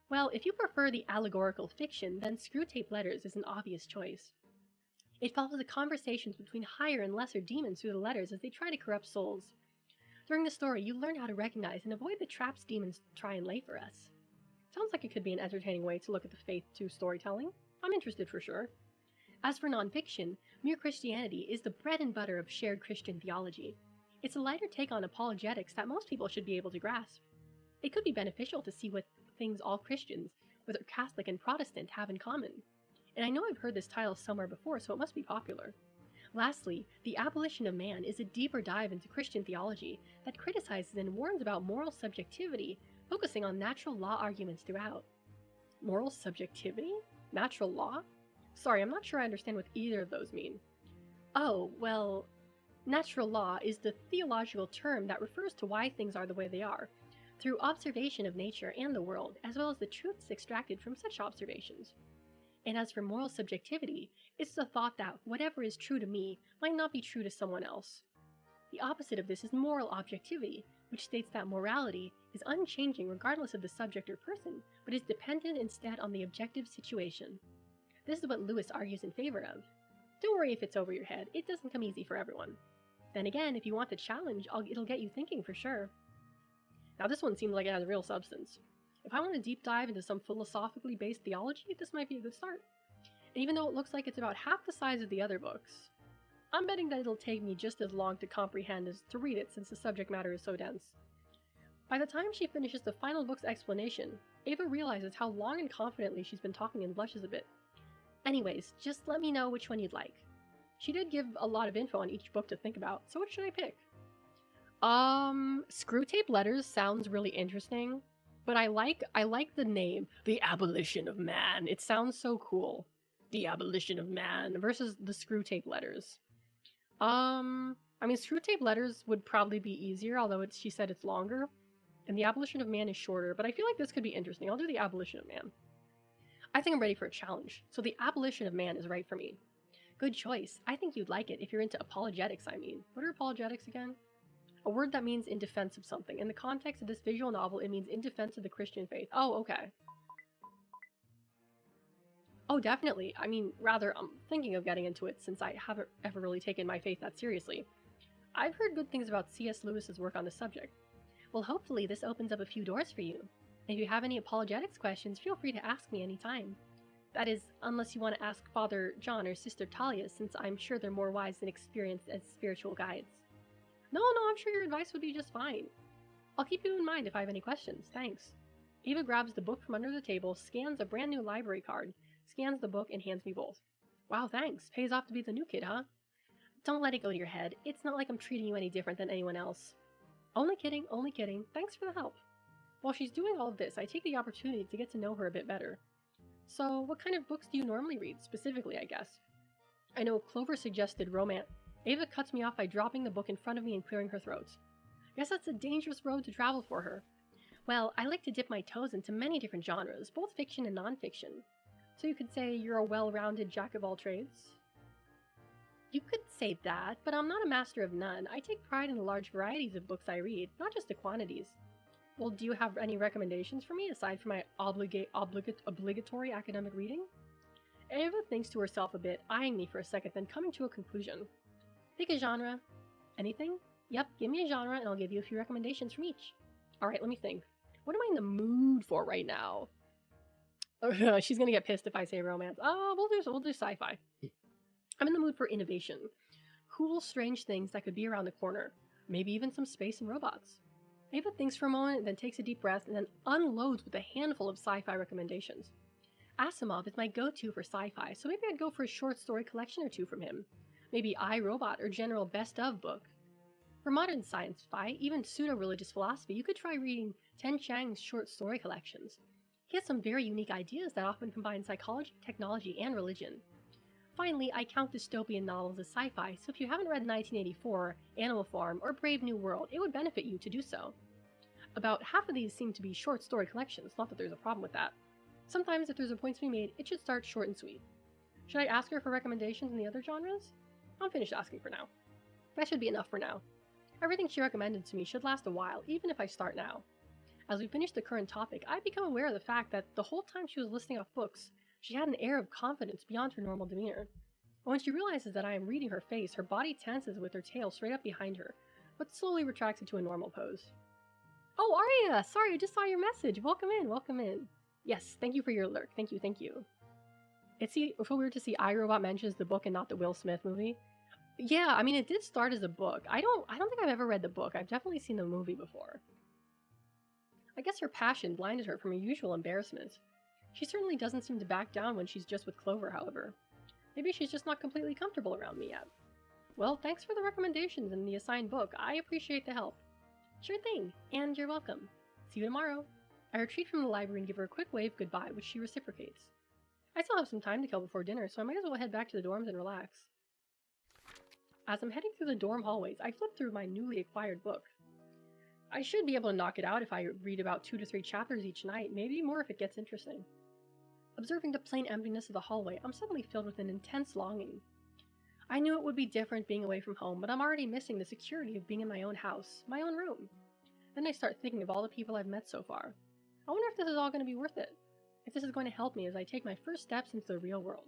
Well, if you prefer the allegorical fiction, then Screwtape Letters is an obvious choice. It follows the conversations between higher and lesser demons through the letters as they try to corrupt souls. During the story, you learn how to recognize and avoid the traps demons try and lay for us. Sounds like it could be an entertaining way to look at the Faith 2 storytelling. I'm interested for sure. As for nonfiction, Mere Christianity is the bread and butter of shared Christian theology. It's a lighter take on apologetics that most people should be able to grasp. It could be beneficial to see what things all Christians, whether Catholic and Protestant, have in common. And I know I've heard this title somewhere before, so it must be popular. Lastly, The Abolition of Man is a deeper dive into Christian theology that criticizes and warns about moral subjectivity, focusing on natural law arguments throughout. Moral subjectivity? Natural law? Sorry, I'm not sure I understand what either of those mean. Oh, well, natural law is the theological term that refers to why things are the way they are, through observation of nature and the world, as well as the truths extracted from such observations. And as for moral subjectivity, it's the thought that whatever is true to me might not be true to someone else. The opposite of this is moral objectivity, which states that morality is unchanging regardless of the subject or person, but is dependent instead on the objective situation. This is what Lewis argues in favor of. Don't worry if it's over your head, it doesn't come easy for everyone. Then again, if you want the challenge, it'll get you thinking for sure. Now this one seems like it has real substance. If I want to deep dive into some philosophically based theology, this might be a good start. And even though it looks like it's about half the size of the other books, I'm betting that it'll take me just as long to comprehend as to read it since the subject matter is so dense. By the time she finishes the final book's explanation, Ava realizes how long and confidently she's been talking and blushes a bit. Anyways, just let me know which one you'd like. She did give a lot of info on each book to think about, so what should I pick? Screwtape Letters sounds really interesting, but I like the name, The Abolition of Man. It sounds so cool. The Abolition of Man versus the Screwtape Letters. I mean, Screwtape Letters would probably be easier, although she said it's longer, and The Abolition of Man is shorter, but I feel like this could be interesting. I'll do The Abolition of Man. I think I'm ready for a challenge, so The Abolition of Man is right for me. Good choice. I think you'd like it if you're into apologetics, I mean. What are apologetics again? A word that means in defense of something. In the context of this visual novel, it means in defense of the Christian faith. Oh, okay. Oh, definitely. I mean, rather, I'm thinking of getting into it since I haven't ever really taken my faith that seriously. I've heard good things about C.S. Lewis's work on the subject. Well, hopefully this opens up a few doors for you. If you have any apologetics questions, feel free to ask me anytime. That is, unless you want to ask Father John or Sister Talia, since I'm sure they're more wise and experienced as spiritual guides. No, I'm sure your advice would be just fine. I'll keep you in mind if I have any questions, thanks. Ava grabs the book from under the table, scans a brand new library card, scans the book, and hands me both. Wow, thanks. Pays off to be the new kid, huh? Don't let it go to your head. It's not like I'm treating you any different than anyone else. Only kidding, only kidding. Thanks for the help. While she's doing all of this, I take the opportunity to get to know her a bit better. So, what kind of books do you normally read, specifically, I guess? I know Clover suggested romance. Ava cuts me off by dropping the book in front of me and clearing her throat. Guess that's a dangerous road to travel for her. Well, I like to dip my toes into many different genres, both fiction and non-fiction. So you could say you're a well-rounded jack of all trades? You could say that, but I'm not a master of none. I take pride in the large varieties of books I read, not just the quantities. Well, do you have any recommendations for me, aside from my obligatory academic reading? Ava thinks to herself a bit, eyeing me for a second, then coming to a conclusion. Pick a genre. Anything? Yep, give me a genre and I'll give you a few recommendations from each. Alright, let me think. What am I in the mood for right now? She's gonna get pissed if I say romance. We'll do sci-fi. I'm in the mood for innovation. Cool, strange things that could be around the corner. Maybe even some space and robots. Ava thinks for a moment, then takes a deep breath, and then unloads with a handful of sci-fi recommendations. Asimov is my go-to for sci-fi, so maybe I'd go for a short story collection or two from him. Maybe I, Robot or general best of book. For modern sci-fi, even pseudo-religious philosophy, you could try reading Ten Chang's short story collections. He has some very unique ideas that often combine psychology, technology, and religion. Finally, I count dystopian novels as sci-fi, so if you haven't read 1984, Animal Farm, or Brave New World, it would benefit you to do so. About half of these seem to be short story collections, not that there's a problem with that. Sometimes if there's a point to be made, it should start short and sweet. Should I ask her for recommendations in the other genres? I'm finished asking for now. That should be enough for now. Everything she recommended to me should last a while, even if I start now. As we finish the current topic, I become aware of the fact that the whole time she was listing off books, she had an air of confidence beyond her normal demeanor. But when she realizes that I am reading her face, her body tenses with her tail straight up behind her, but slowly retracts into a normal pose. Oh, Arya! Sorry, I just saw your message. Welcome in, welcome in. Yes, thank you for your alert. Thank you. It's so weird to see iRobot mentions the book and not the Will Smith movie. Yeah, I mean, it did start as a book. I don't think I've ever read the book. I've definitely seen the movie before. I guess her passion blinded her from her usual embarrassment. She certainly doesn't seem to back down when she's just with Clover, however. Maybe she's just not completely comfortable around me yet. Well, thanks for the recommendations and the assigned book. I appreciate the help. Sure thing, and you're welcome. See you tomorrow. I retreat from the library and give her a quick wave goodbye, which she reciprocates. I still have some time to kill before dinner, so I might as well head back to the dorms and relax. As I'm heading through the dorm hallways, I flip through my newly acquired book. I should be able to knock it out if I read about 2 to 3 chapters each night, maybe more if it gets interesting. Observing the plain emptiness of the hallway, I'm suddenly filled with an intense longing. I knew it would be different being away from home, but I'm already missing the security of being in my own house, my own room. Then I start thinking of all the people I've met so far. I wonder if this is all going to be worth it. If this is going to help me as I take my first steps into the real world.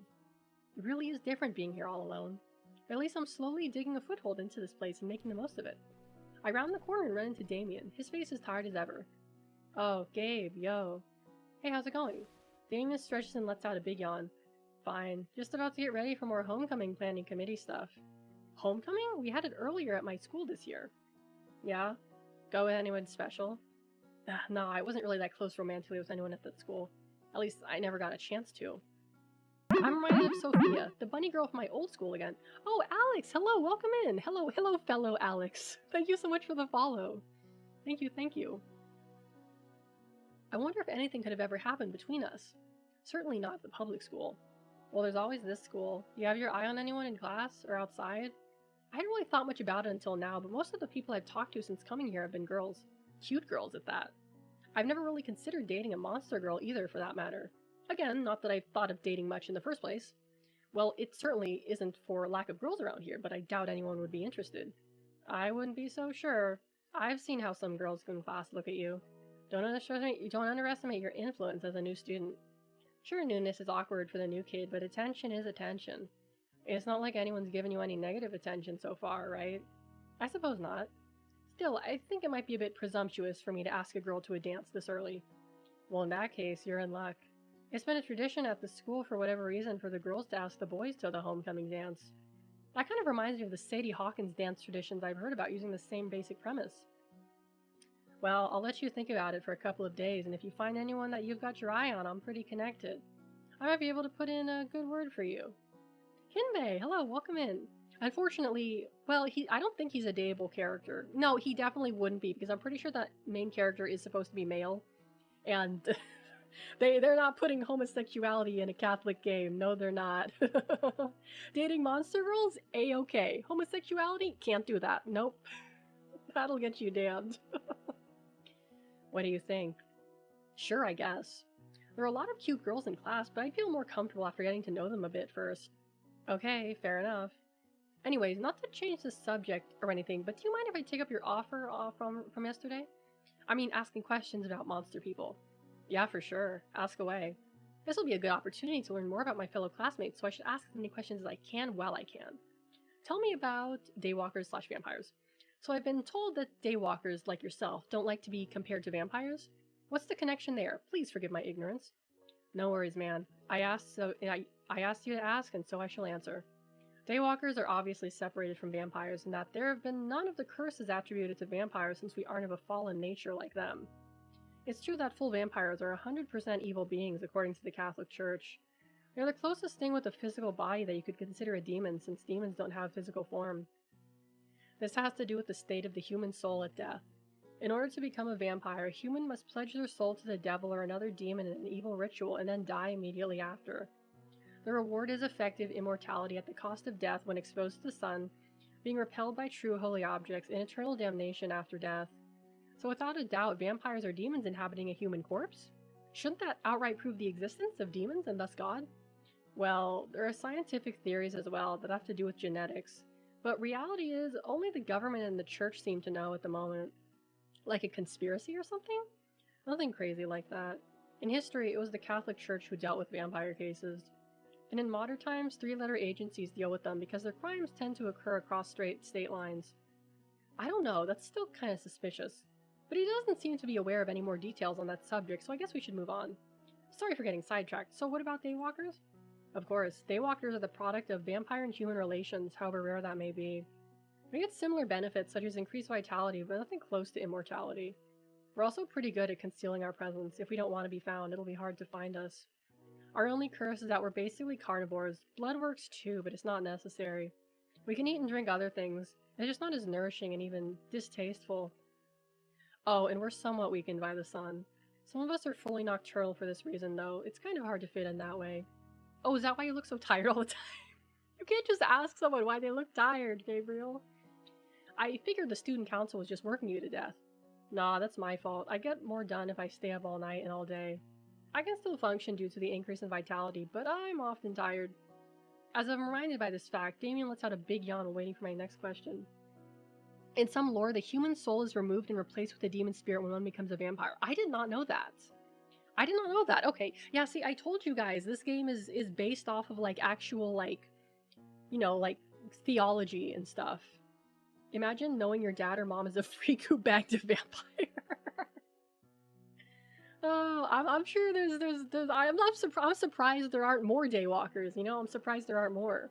It really is different being here all alone. But at least I'm slowly digging a foothold into this place and making the most of it. I round the corner and run into Damien. His face is tired as ever. Oh, Gabe, yo. Hey, how's it going? Damien stretches and lets out a big yawn. Fine. Just about to get ready for more homecoming planning committee stuff. Homecoming? We had it earlier at my school this year. Yeah? Go with anyone special? No, I wasn't really that close romantically with anyone at that school. At least I never got a chance to. I'm reminded of Sophia, the bunny girl from my old school again. Oh, Alex! Hello, welcome in! Hello, fellow Alex. Thank you so much for the follow. Thank you. I wonder if anything could have ever happened between us. Certainly not the public school. Well, there's always this school. Do you have your eye on anyone in class or outside? I hadn't really thought much about it until now, but most of the people I've talked to since coming here have been girls. Cute girls at that. I've never really considered dating a monster girl either, for that matter. Again, not that I've thought of dating much in the first place. Well, it certainly isn't for lack of girls around here, but I doubt anyone would be interested. I wouldn't be so sure. I've seen how some girls in class look at you. Don't underestimate your influence as a new student. Sure, newness is awkward for the new kid, but attention is attention. It's not like anyone's given you any negative attention so far, right? I suppose not. Still, I think it might be a bit presumptuous for me to ask a girl to a dance this early. Well, in that case, you're in luck. It's been a tradition at the school for whatever reason for the girls to ask the boys to the homecoming dance. That kind of reminds me of the Sadie Hawkins dance traditions I've heard about using the same basic premise. Well, I'll let you think about it for a couple of days, and if you find anyone that you've got your eye on, I'm pretty connected. I might be able to put in a good word for you. Kinbei, hello, welcome in. Unfortunately, well, I don't think he's a dateable character. No, he definitely wouldn't be, because I'm pretty sure that main character is supposed to be male. And they're not putting homosexuality in a Catholic game. No, they're not. Dating monster girls? A-okay. Homosexuality? Can't do that. Nope. That'll get you damned. What do you think? Sure, I guess. There are a lot of cute girls in class, but I'd feel more comfortable after getting to know them a bit first. Okay, fair enough. Anyways, not to change the subject or anything, but do you mind if I take up your offer from yesterday? I mean, asking questions about monster people. Yeah, for sure. Ask away. This will be a good opportunity to learn more about my fellow classmates, so I should ask as many questions as I can while I can. Tell me about daywalkers/vampires. So I've been told that daywalkers, like yourself, don't like to be compared to vampires? What's the connection there? Please forgive my ignorance. No worries, man. I asked you to ask, and so I shall answer. Daywalkers are obviously separated from vampires in that there have been none of the curses attributed to vampires since we aren't of a fallen nature like them. It's true that full vampires are 100% evil beings according to the Catholic Church. They're the closest thing with a physical body that you could consider a demon, since demons don't have physical form. This has to do with the state of the human soul at death. In order to become a vampire, a human must pledge their soul to the devil or another demon in an evil ritual and then die immediately after. The reward is effective immortality at the cost of death when exposed to the sun, being repelled by true holy objects, and eternal damnation after death. So without a doubt, vampires are demons inhabiting a human corpse? Shouldn't that outright prove the existence of demons and thus God? Well, there are scientific theories as well that have to do with genetics, but reality is only the government and the church seem to know at the moment. Like a conspiracy or something? Nothing crazy like that. In history, it was the Catholic Church who dealt with vampire cases. And in modern times, three-letter agencies deal with them because their crimes tend to occur across state lines. I don't know, that's still kind of suspicious. But he doesn't seem to be aware of any more details on that subject, so I guess we should move on. Sorry for getting sidetracked, so what about daywalkers? Of course, daywalkers are the product of vampire and human relations, however rare that may be. We get similar benefits such as increased vitality, but nothing close to immortality. We're also pretty good at concealing our presence. If we don't want to be found, it'll be hard to find us. Our only curse is that we're basically carnivores. Blood works too, but it's not necessary. We can eat and drink other things. It's just not as nourishing and even distasteful. Oh, and we're somewhat weakened by the sun. Some of us are fully nocturnal for this reason, though. It's kind of hard to fit in that way. Oh, is that why you look so tired all the time? You can't just ask someone why they look tired, Gabriel. I figured the student council was just working you to death. Nah, that's my fault. I get more done if I stay up all night and all day. I can still function due to the increase in vitality, but I'm often tired. As I'm reminded by this fact, Damien lets out a big yawn waiting for my next question. In some lore, the human soul is removed and replaced with a demon spirit when one becomes a vampire. I did not know that. I did not know that. Okay, yeah, see, I told you guys, this game is based off of, like, actual, like, you know, like, theology and stuff. Imagine knowing your dad or mom is a freak who bagged a vampire. Oh, I'm sure I'm surprised there aren't more daywalkers, you know? I'm surprised there aren't more.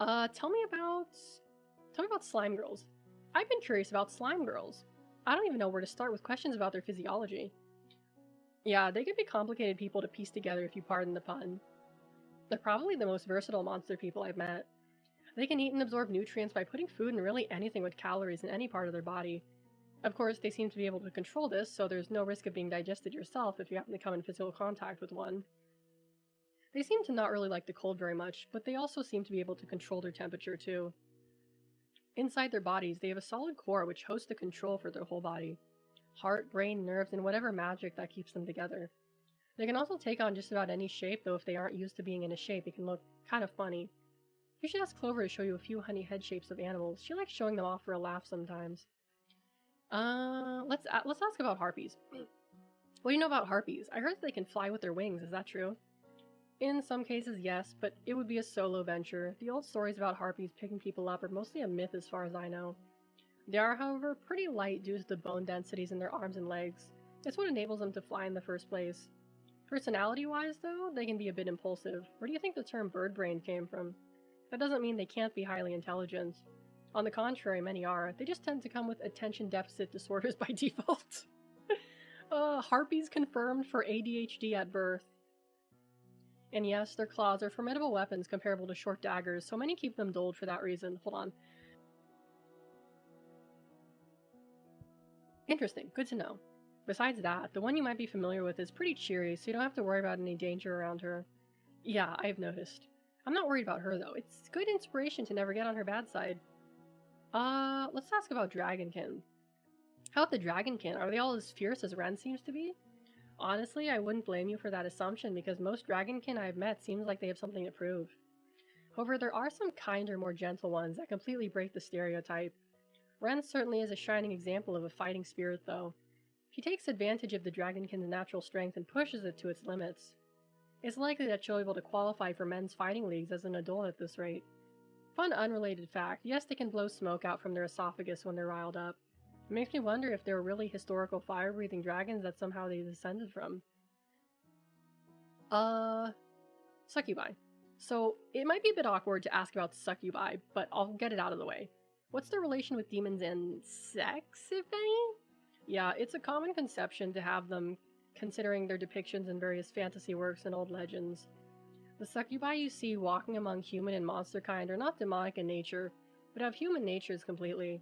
Tell me about slime girls. I've been curious about slime girls. I don't even know where to start with questions about their physiology. Yeah, they can be complicated people to piece together if you pardon the pun. They're probably the most versatile monster people I've met. They can eat and absorb nutrients by putting food in really anything with calories in any part of their body. Of course, they seem to be able to control this, so there's no risk of being digested yourself if you happen to come in physical contact with one. They seem to not really like the cold very much, but they also seem to be able to control their temperature too. Inside their bodies, they have a solid core which hosts the control for their whole body. Heart, brain, nerves, and whatever magic that keeps them together. They can also take on just about any shape, though if they aren't used to being in a shape, it can look kind of funny. You should ask Clover to show you a few honey head shapes of animals. She likes showing them off for a laugh sometimes. Let's ask about harpies. What do you know about harpies? I heard that they can fly with their wings, is that true? In some cases, yes, but it would be a solo venture. The old stories about harpies picking people up are mostly a myth as far as I know. They are, however, pretty light due to the bone densities in their arms and legs. It's what enables them to fly in the first place. Personality-wise, though, they can be a bit impulsive. Where do you think the term bird brain came from? That doesn't mean they can't be highly intelligent. On the contrary, many are. They just tend to come with attention deficit disorders by default. Harpies confirmed for ADHD at birth. And yes, their claws are formidable weapons comparable to short daggers, so many keep them dulled for that reason. Hold on. Interesting, good to know. Besides that, the one you might be familiar with is pretty cheery, so you don't have to worry about any danger around her. Yeah, I've noticed. I'm not worried about her, though. It's good inspiration to never get on her bad side. Let's ask about Dragonkin. How about the Dragonkin? Are they all as fierce as Ren seems to be? Honestly, I wouldn't blame you for that assumption, because most Dragonkin I've met seems like they have something to prove. However, there are some kinder, more gentle ones that completely break the stereotype. Ren certainly is a shining example of a fighting spirit, though. He takes advantage of the Dragonkin's natural strength and pushes it to its limits. It's likely that she'll be able to qualify for men's fighting leagues as an adult at this rate. Fun unrelated fact, yes, they can blow smoke out from their esophagus when they're riled up. It makes me wonder if there were really historical fire-breathing dragons that somehow they descended from. Succubi. So, it might be a bit awkward to ask about succubi, but I'll get it out of the way. What's the relation with demons and sex, if any? Yeah, it's a common conception to have them, considering their depictions in various fantasy works and old legends. The succubi you see walking among human and monster kind are not demonic in nature, but have human natures completely.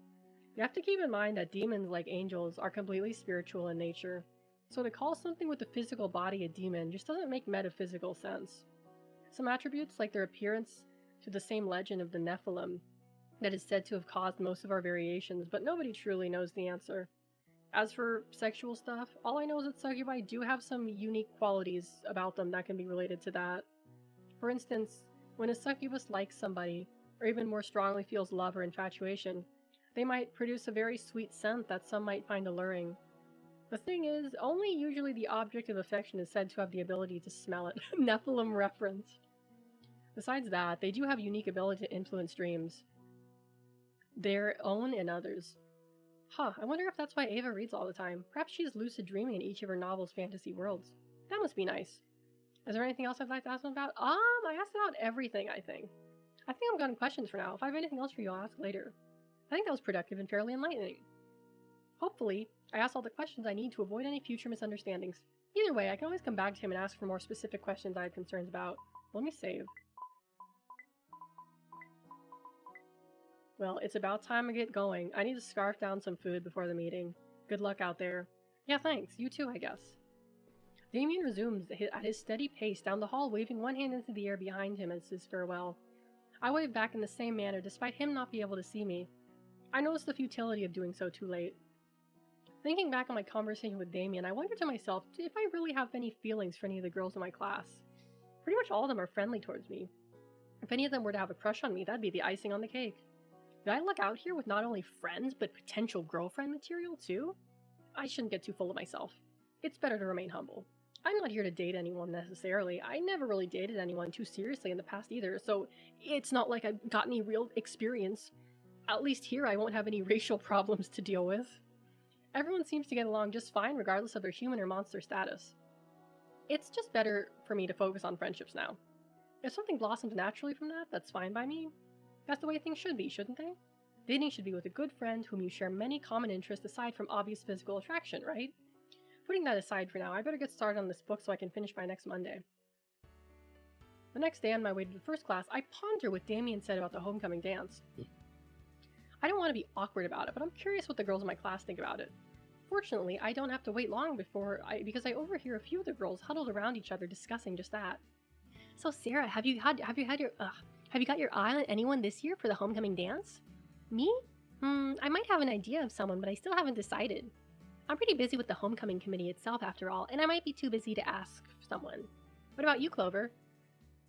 You have to keep in mind that demons, like angels, are completely spiritual in nature, so to call something with a physical body a demon just doesn't make metaphysical sense. Some attributes, like their appearance, to the same legend of the Nephilim, that is said to have caused most of our variations, but nobody truly knows the answer. As for sexual stuff, all I know is that succubi do have some unique qualities about them that can be related to that. For instance, when a succubus likes somebody, or even more strongly feels love or infatuation, they might produce a very sweet scent that some might find alluring. The thing is, only usually the object of affection is said to have the ability to smell it. Nephilim reference. Besides that, they do have unique ability to influence dreams. Their own and others. Huh, I wonder if that's why Ava reads all the time. Perhaps she's lucid dreaming in each of her novel's fantasy worlds. That must be nice. Is there anything else I'd like to ask them about? I asked about everything, I think. I'm done with questions for now. If I have anything else for you, I'll ask later. I think that was productive and fairly enlightening. Hopefully, I asked all the questions I need to avoid any future misunderstandings. Either way, I can always come back to him and ask for more specific questions I had concerns about. Let me save. Well, it's about time I get going. I need to scarf down some food before the meeting. Good luck out there. Yeah, thanks. You too, I guess. Damien resumes at his steady pace down the hall, waving one hand into the air behind him as his farewell. I wave back in the same manner, despite him not being able to see me. I notice the futility of doing so too late. Thinking back on my conversation with Damien, I wonder to myself if I really have any feelings for any of the girls in my class. Pretty much all of them are friendly towards me. If any of them were to have a crush on me, that'd be the icing on the cake. Did I look out here with not only friends, but potential girlfriend material too? I shouldn't get too full of myself. It's better to remain humble. I'm not here to date anyone necessarily. I never really dated anyone too seriously in the past either, so it's not like I've got any real experience. At least here I won't have any racial problems to deal with. Everyone seems to get along just fine regardless of their human or monster status. It's just better for me to focus on friendships now. If something blossoms naturally from that, that's fine by me. That's the way things should be, shouldn't they? Dating should be with a good friend whom you share many common interests aside from obvious physical attraction, right? Putting that aside for now, I better get started on this book so I can finish by next Monday. The next day on my way to the first class, I ponder what Damien said about the homecoming dance. I don't want to be awkward about it, but I'm curious what the girls in my class think about it. Fortunately, I don't have to wait long because I overhear a few of the girls huddled around each other discussing just that. So Sarah, have you got your eye on anyone this year for the homecoming dance? Me? I might have an idea of someone, but I still haven't decided. I'm pretty busy with the homecoming committee itself after all, and I might be too busy to ask someone. What about you, Clover?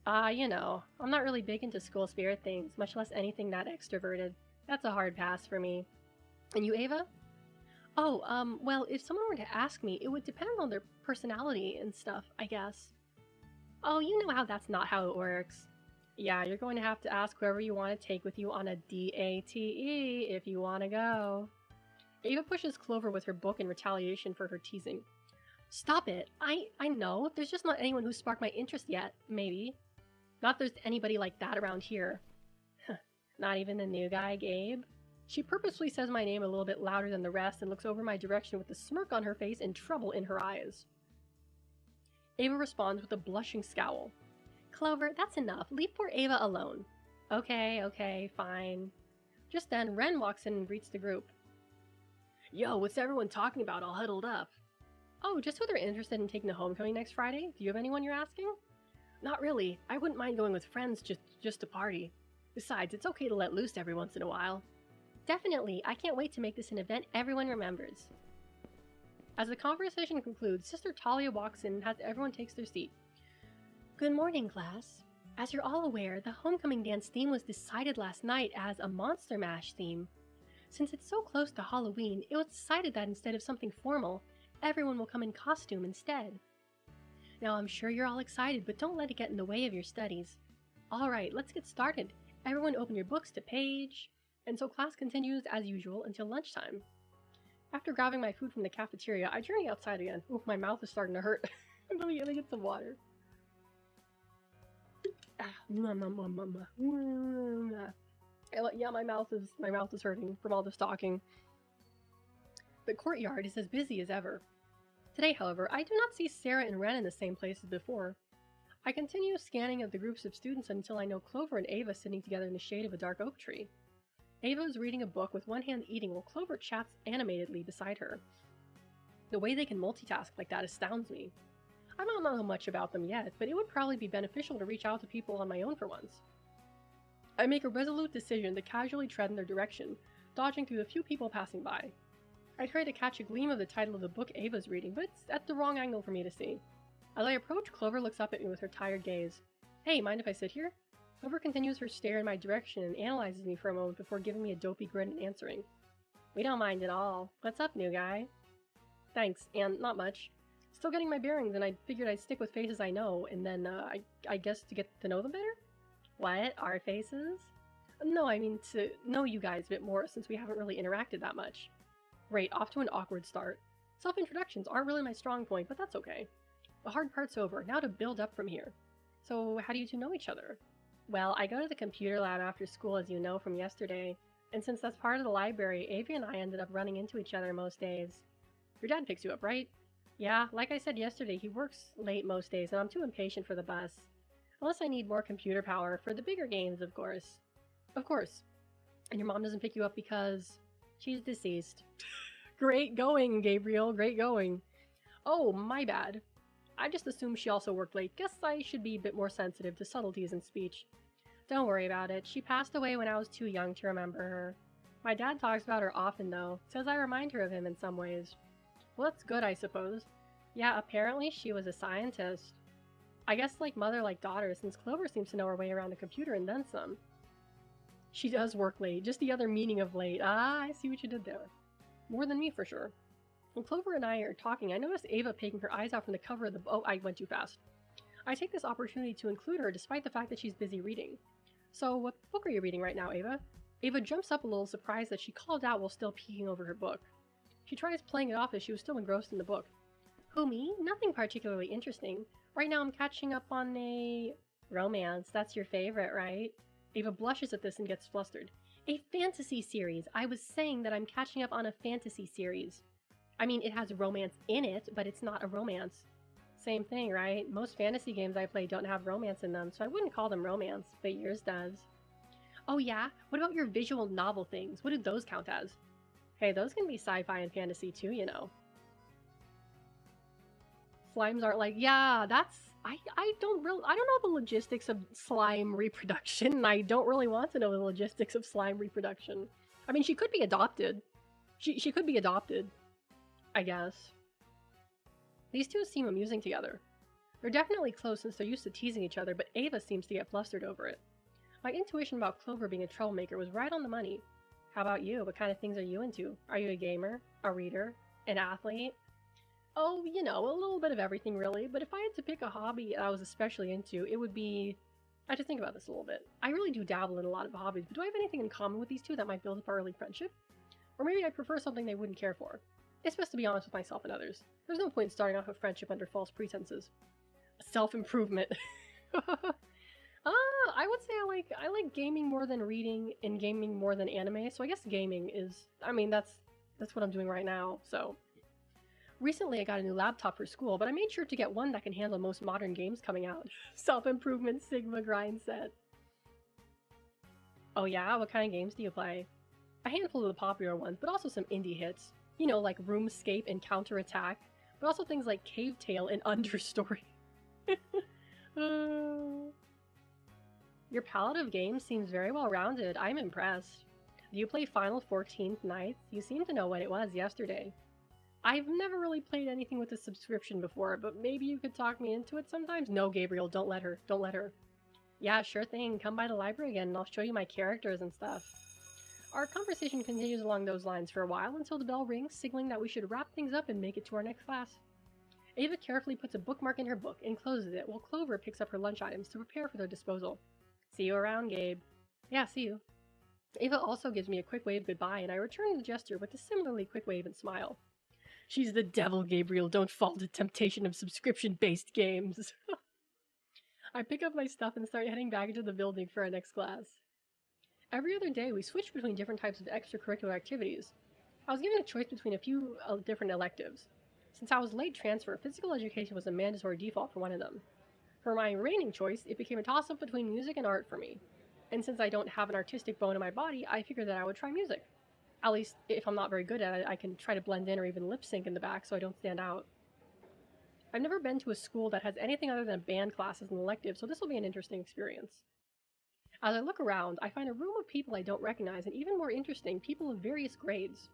I'm not really big into school spirit things, much less anything that extroverted. That's a hard pass for me. And you, Ava? Well, if someone were to ask me, it would depend on their personality and stuff, I guess. Oh, you know how that's not how it works. Yeah, you're going to have to ask whoever you want to take with you on a DATE if you want to go. Ava pushes Clover with her book in retaliation for her teasing. Stop it. I know. There's just not anyone who's sparked my interest yet, maybe. Not there's anybody like that around here. Not even the new guy, Gabe? She purposefully says my name a little bit louder than the rest and looks over my direction with a smirk on her face and trouble in her eyes. Ava responds with a blushing scowl. Clover, that's enough. Leave poor Ava alone. Okay, fine. Just then, Ren walks in and greets the group. Yo, what's everyone talking about all huddled up? Oh, just who they're interested in taking to homecoming next Friday. Do you have anyone you're asking? Not really. I wouldn't mind going with friends just to party. Besides, it's okay to let loose every once in a while. Definitely. I can't wait to make this an event everyone remembers. As the conversation concludes, Sister Talia walks in and has everyone take their seat. Good morning, class. As you're all aware, the homecoming dance theme was decided last night as a Monster Mash theme. Since it's so close to Halloween, it was decided that instead of something formal, everyone will come in costume instead. Now, I'm sure you're all excited, but don't let it get in the way of your studies. Alright, let's get started. Everyone open your books to page... And so class continues as usual until lunchtime. After grabbing my food from the cafeteria, I journey outside again. Ooh, my mouth is starting to hurt. Let me get some water. Yeah, my mouth is hurting from all this talking. The courtyard is as busy as ever. Today, however, I do not see Sarah and Ren in the same place as before. I continue scanning of the groups of students until I know Clover and Ava sitting together in the shade of a dark oak tree. Ava is reading a book with one hand eating while Clover chats animatedly beside her. The way they can multitask like that astounds me. I don't know much about them yet, but it would probably be beneficial to reach out to people on my own for once. I make a resolute decision to casually tread in their direction, dodging through the few people passing by. I try to catch a gleam of the title of the book Ava's reading, but it's at the wrong angle for me to see. As I approach, Clover looks up at me with her tired gaze. Hey, mind if I sit here? Clover continues her stare in my direction and analyzes me for a moment before giving me a dopey grin and answering. We don't mind at all. What's up, new guy? Thanks, and not much. Still getting my bearings, and I figured I'd stick with faces I know, and then, I guess to get to know them better? What? Our faces? No, I mean to know you guys a bit more since we haven't really interacted that much. Great, off to an awkward start. Self-introductions aren't really my strong point, but that's okay. The hard part's over. Now to build up from here. So how do you two know each other? Well, I go to the computer lab after school, as you know from yesterday, and since that's part of the library, Avi and I ended up running into each other most days. Your dad picks you up, right? Yeah, like I said yesterday, he works late most days, and I'm too impatient for the bus. Unless I need more computer power for the bigger games, of course. Of course. And your mom doesn't pick you up because she's deceased. Great going, Gabriel, great going. Oh, my bad. I just assumed she also worked late. Guess I should be a bit more sensitive to subtleties in speech. Don't worry about it. She passed away when I was too young to remember her. My dad talks about her often, though. Says I remind her of him in some ways. Well, that's good, I suppose. Yeah, apparently she was a scientist. I guess like mother, like daughter, since Clover seems to know her way around the computer and then some. She does work late. Just the other meaning of late. Ah, I see what you did there. More than me, for sure. When Clover and I are talking, I noticed Ava peeking her eyes out from the cover of the... Oh, I went too fast. I take this opportunity to include her despite the fact that she's busy reading. So, what book are you reading right now, Ava? Ava jumps up a little surprised that she called out while still peeking over her book. She tries playing it off as she was still engrossed in the book. Who, me? Nothing particularly interesting. Right now I'm catching up on a... romance. That's your favorite, right? Ava blushes at this and gets flustered. A fantasy series. I was saying that I'm catching up on a fantasy series. I mean, it has romance in it, but it's not a romance. Same thing, right? Most fantasy games I play don't have romance in them, so I wouldn't call them romance, but yours does. Oh yeah? What about your visual novel things? What do those count as? Hey, those can be sci-fi and fantasy too, you know. Slimes aren't like, yeah, that's... I don't know the logistics of slime reproduction, and I don't really want to know the logistics of slime reproduction. I mean, she could be adopted. She could be adopted, I guess. These two seem amusing together. They're definitely close since they're used to teasing each other, but Ava seems to get flustered over it. My intuition about Clover being a troublemaker was right on the money. How about you? What kind of things are you into? Are you a gamer? A reader? An athlete? Oh, you know, a little bit of everything really, but if I had to pick a hobby I was especially into, it would be... I had to think about this a little bit. I really do dabble in a lot of hobbies, but do I have anything in common with these two that might build up our early friendship? Or maybe I prefer something they wouldn't care for. It's best to be honest with myself and others. There's no point in starting off a friendship under false pretenses. Self-improvement. I would say I like gaming more than reading and gaming more than anime, so I guess gaming is... I mean, that's what I'm doing right now, so... Recently I got a new laptop for school, but I made sure to get one that can handle most modern games coming out. Self-improvement Sigma grind set. Oh yeah? What kind of games do you play? A handful of the popular ones, but also some indie hits. You know, like RuneScape and Counterattack, but also things like Cave Tale and Understory. Your palette of games seems very well rounded. I'm impressed. Do you play Final 14th Nights? You seem to know what it was yesterday. I've never really played anything with a subscription before, but maybe you could talk me into it sometimes? No, Gabriel, don't let her. Don't let her. Yeah, sure thing. Come by the library again and I'll show you my characters and stuff. Our conversation continues along those lines for a while until the bell rings, signaling that we should wrap things up and make it to our next class. Ava carefully puts a bookmark in her book and closes it, while Clover picks up her lunch items to prepare for their disposal. See you around, Gabe. Yeah, see you. Ava also gives me a quick wave goodbye, and I return the gesture with a similarly quick wave and smile. She's the devil, Gabriel. Don't fall to temptation of subscription-based games. I pick up my stuff and start heading back into the building for our next class. Every other day, we switch between different types of extracurricular activities. I was given a choice between a few different electives. Since I was late transfer, physical education was a mandatory default for one of them. For my remaining choice, it became a toss-up between music and art for me. And since I don't have an artistic bone in my body, I figured that I would try music. At least, if I'm not very good at it, I can try to blend in or even lip sync in the back so I don't stand out. I've never been to a school that has anything other than band classes and electives, so this will be an interesting experience. As I look around, I find a room of people I don't recognize, and even more interesting, people of various grades.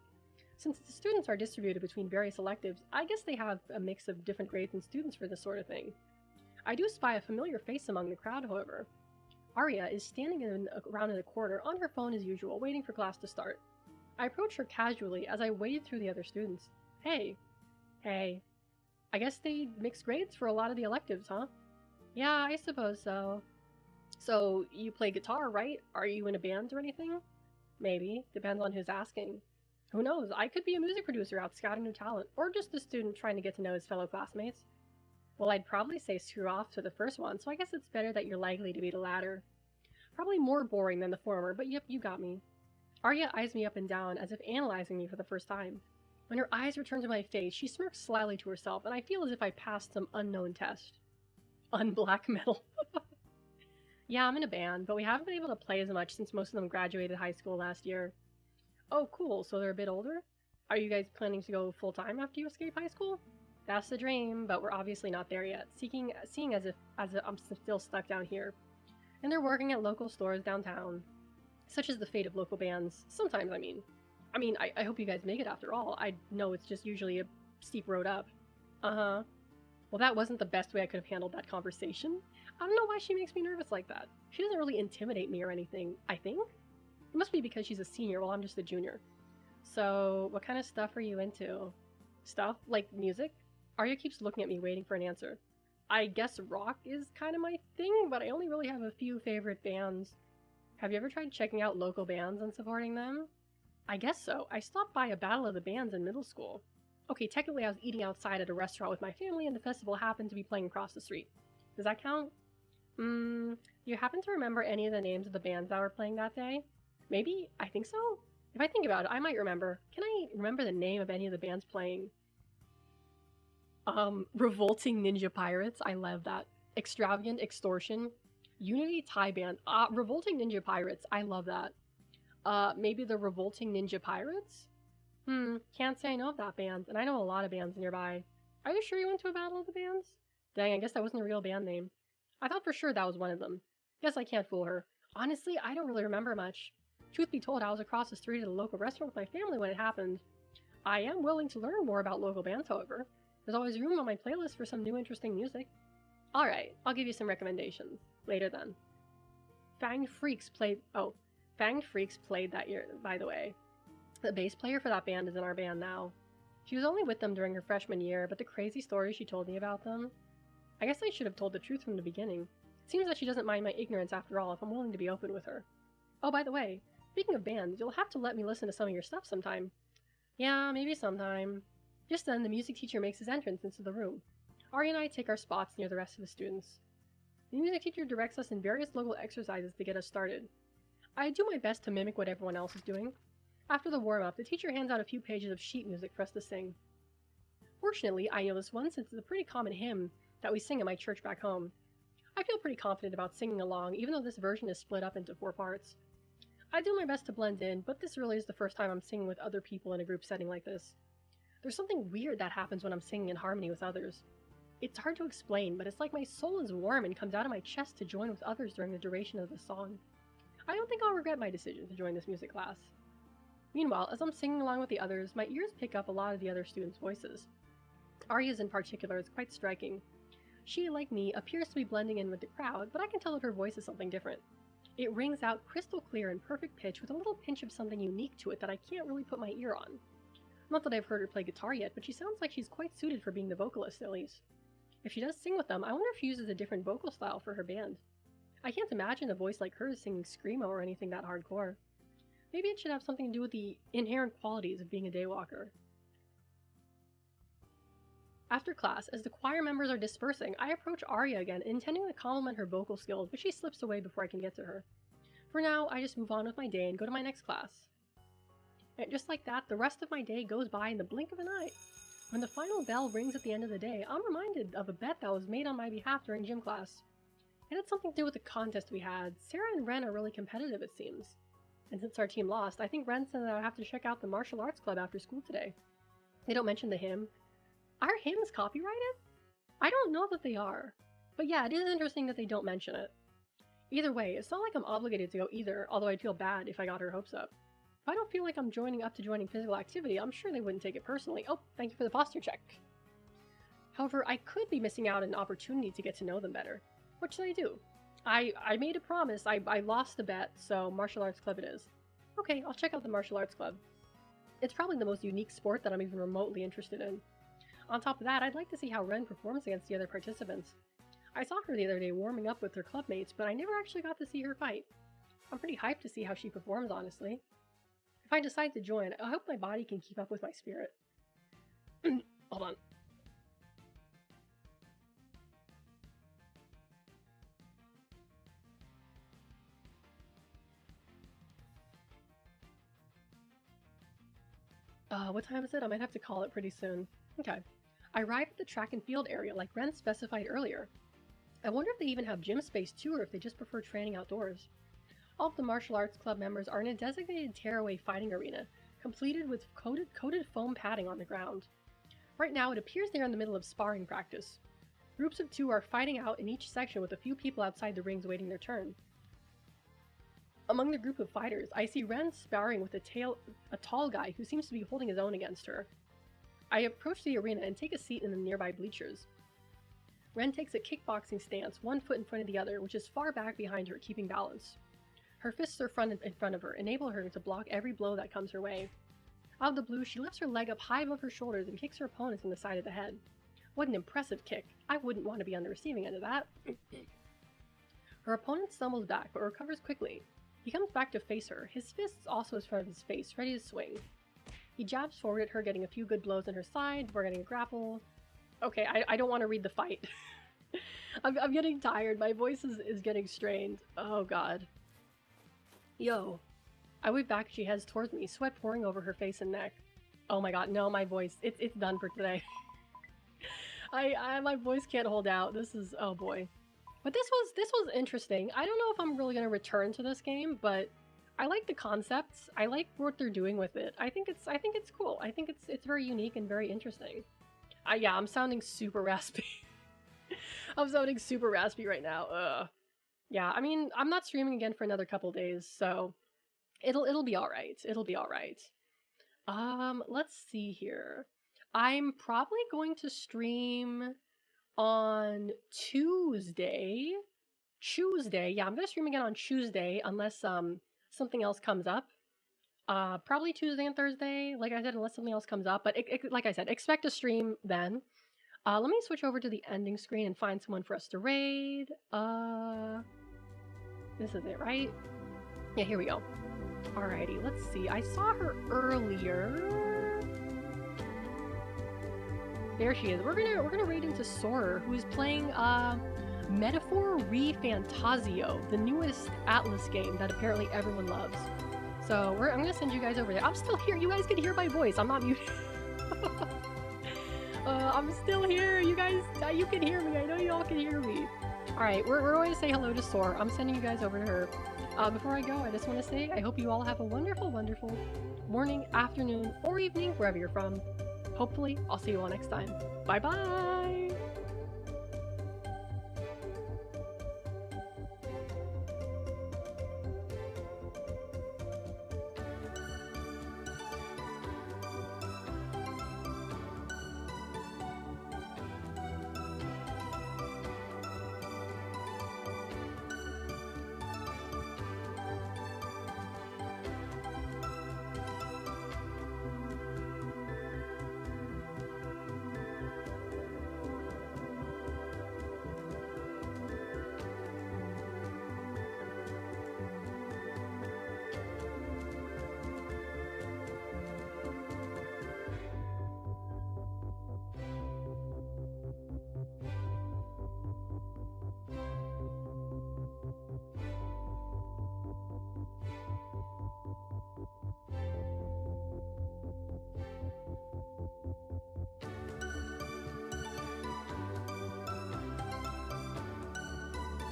Since the students are distributed between various electives, I guess they have a mix of different grades and students for this sort of thing. I do spy a familiar face among the crowd, however. Arya is standing around in the corner on her phone as usual, waiting for class to start. I approach her casually as I wade through the other students. Hey. Hey. I guess they mix grades for a lot of the electives, huh? Yeah, I suppose so. So, you play guitar, right? Are you in a band or anything? Maybe. Depends on who's asking. Who knows? I could be a music producer out scouting new talent, or just a student trying to get to know his fellow classmates. Well, I'd probably say screw off to the first one, so I guess it's better that you're likely to be the latter. Probably more boring than the former, but yep, you got me. Arya eyes me up and down as if analyzing me for the first time. When her eyes return to my face, she smirks slyly to herself, and I feel as if I passed some unknown test. Unblack metal. Yeah, I'm in a band, but we haven't been able to play as much since most of them graduated high school last year. Oh, cool, so they're a bit older? Are you guys planning to go full-time after you escape high school? That's the dream, but we're obviously not there yet, seeing as if I'm still stuck down here. And they're working at local stores downtown. Such is the fate of local bands. Sometimes, I mean. I hope you guys make it after all. I know it's just usually a steep road up. Uh-huh. Well, that wasn't the best way I could have handled that conversation. I don't know why she makes me nervous like that. She doesn't really intimidate me or anything, I think. It must be because she's a senior while I'm just a junior. So, what kind of stuff are you into? Stuff? Like music? Arya keeps looking at me waiting for an answer. I guess rock is kind of my thing, but I only really have a few favorite bands. Have you ever tried checking out local bands and supporting them? I guess so. I stopped by a battle of the bands in middle school. Okay, technically I was eating outside at a restaurant with my family and the festival happened to be playing across the street. Does that count? Do you happen to remember any of the names of the bands that were playing that day? Maybe? I think so? If I think about it, I might remember. Can I remember the name of any of the bands playing? Revolting Ninja Pirates. I love that. Extravagant Extortion. Unity Thai Band. Revolting Ninja Pirates. I love that. Maybe the Revolting Ninja Pirates? Can't say I know of that band, and I know a lot of bands nearby. Are you sure you went to a battle of the bands? Dang, I guess that wasn't a real band name. I thought for sure that was one of them. Guess I can't fool her. Honestly, I don't really remember much. Truth be told, I was across the street at a local restaurant with my family when it happened. I am willing to learn more about local bands, however. There's always room on my playlist for some new interesting music. Alright, I'll give you some recommendations. Later then. Fanged Freaks played that year, by the way. The bass player for that band is in our band now. She was only with them during her freshman year, but the crazy stories she told me about them... I guess I should have told the truth from the beginning. It seems that she doesn't mind my ignorance after all if I'm willing to be open with her. Oh, by the way, speaking of bands, you'll have to let me listen to some of your stuff sometime. Yeah, maybe sometime. Just then, the music teacher makes his entrance into the room. Ari and I take our spots near the rest of the students. The music teacher directs us in various local exercises to get us started. I do my best to mimic what everyone else is doing. After the warm-up, the teacher hands out a few pages of sheet music for us to sing. Fortunately, I know this one since it's a pretty common hymn that we sing at my church back home. I feel pretty confident about singing along, even though this version is split up into 4 parts. I do my best to blend in, but this really is the first time I'm singing with other people in a group setting like this. There's something weird that happens when I'm singing in harmony with others. It's hard to explain, but it's like my soul is warm and comes out of my chest to join with others during the duration of the song. I don't think I'll regret my decision to join this music class. Meanwhile, as I'm singing along with the others, my ears pick up a lot of the other students' voices. Arya's in particular is quite striking. She, like me, appears to be blending in with the crowd, but I can tell that her voice is something different. It rings out crystal clear and perfect pitch with a little pinch of something unique to it that I can't really put my ear on. Not that I've heard her play guitar yet, but she sounds like she's quite suited for being the vocalist, at least. If she does sing with them, I wonder if she uses a different vocal style for her band. I can't imagine a voice like hers singing screamo or anything that hardcore. Maybe it should have something to do with the inherent qualities of being a daywalker. After class, as the choir members are dispersing, I approach Arya again, intending to compliment her vocal skills, but she slips away before I can get to her. For now, I just move on with my day and go to my next class. And just like that, the rest of my day goes by in the blink of an eye. When the final bell rings at the end of the day, I'm reminded of a bet that was made on my behalf during gym class. It had something to do with the contest we had. Sarah and Ren are really competitive, it seems. And since our team lost, I think Ren said that I would have to check out the martial arts club after school today. They don't mention the hymn. Are hymns copyrighted? I don't know that they are. But yeah, it is interesting that they don't mention it. Either way, it's not like I'm obligated to go either, although I'd feel bad if I got her hopes up. If I don't feel like I'm joining physical activity, I'm sure they wouldn't take it personally. Oh, thank you for the posture check. However, I could be missing out on an opportunity to get to know them better. What should I do? I made a promise. I lost the bet, so martial arts club it is. Okay, I'll check out the martial arts club. It's probably the most unique sport that I'm even remotely interested in. On top of that, I'd like to see how Ren performs against the other participants. I saw her the other day warming up with her clubmates, but I never actually got to see her fight. I'm pretty hyped to see how she performs, honestly. If I decide to join, I hope my body can keep up with my spirit. Hold on. What time is it? I might have to call it pretty soon. Okay. I arrived at the track and field area like Ren specified earlier. I wonder if they even have gym space too, or if they just prefer training outdoors. All of the martial arts club members are in a designated tearaway fighting arena, completed with coated foam padding on the ground. Right now, it appears they are in the middle of sparring practice. Groups of 2 are fighting out in each section with a few people outside the rings waiting their turn. Among the group of fighters, I see Ren sparring with a tall guy who seems to be holding his own against her. I approach the arena and take a seat in the nearby bleachers. Ren takes a kickboxing stance, one foot in front of the other, which is far back behind her, keeping balance. Her fists are in front of her, enable her to block every blow that comes her way. Out of the blue, she lifts her leg up high above her shoulders and kicks her opponent in the side of the head. What an impressive kick. I wouldn't want to be on the receiving end of that. Her opponent stumbles back, but recovers quickly. He comes back to face her, his fists also in front of his face, ready to swing. He jabs forward at her, getting a few good blows on her side before getting a grapple. Okay, I don't want to read the fight. I'm getting tired. My voice is getting strained. Oh god. Yo. I wave back as she heads towards me, sweat pouring over her face and neck. Oh my god, no, my voice. It's done for today. My voice can't hold out. This is, oh boy. But this was interesting. I don't know if I'm really gonna return to this game, but I like the concepts. I like what they're doing with it. I think it's cool. I think it's very unique and very interesting. Yeah, I'm sounding super raspy. I'm sounding super raspy right now. Ugh. Yeah, I mean, I'm not streaming again for another couple days, so it'll be all right. It'll be all right. Let's see here. I'm probably going to stream on Tuesday. Yeah, I'm gonna stream again on Tuesday unless something else comes up. Probably Tuesday and Thursday, like I said, unless something else comes up. But like I said, expect a stream then. Let me switch over to the ending screen and find someone for us to raid. This is it, right? Yeah, here we go. Alrighty, let's see. I saw her earlier. There she is. We're gonna raid into Sorer, who is playing Metaphor Re Fantasio, the newest Atlas game that apparently everyone loves. So I'm gonna send you guys over there. I'm still here. You guys can hear my voice. I'm not muted. I'm still here. You guys, you can hear me. I know you all can hear me. All right, we're going to say hello to Soar. I'm sending you guys over to her. Before I go, I just want to say I hope you all have a wonderful, wonderful morning, afternoon, or evening, wherever you're from. Hopefully, I'll see you all next time. Bye-bye!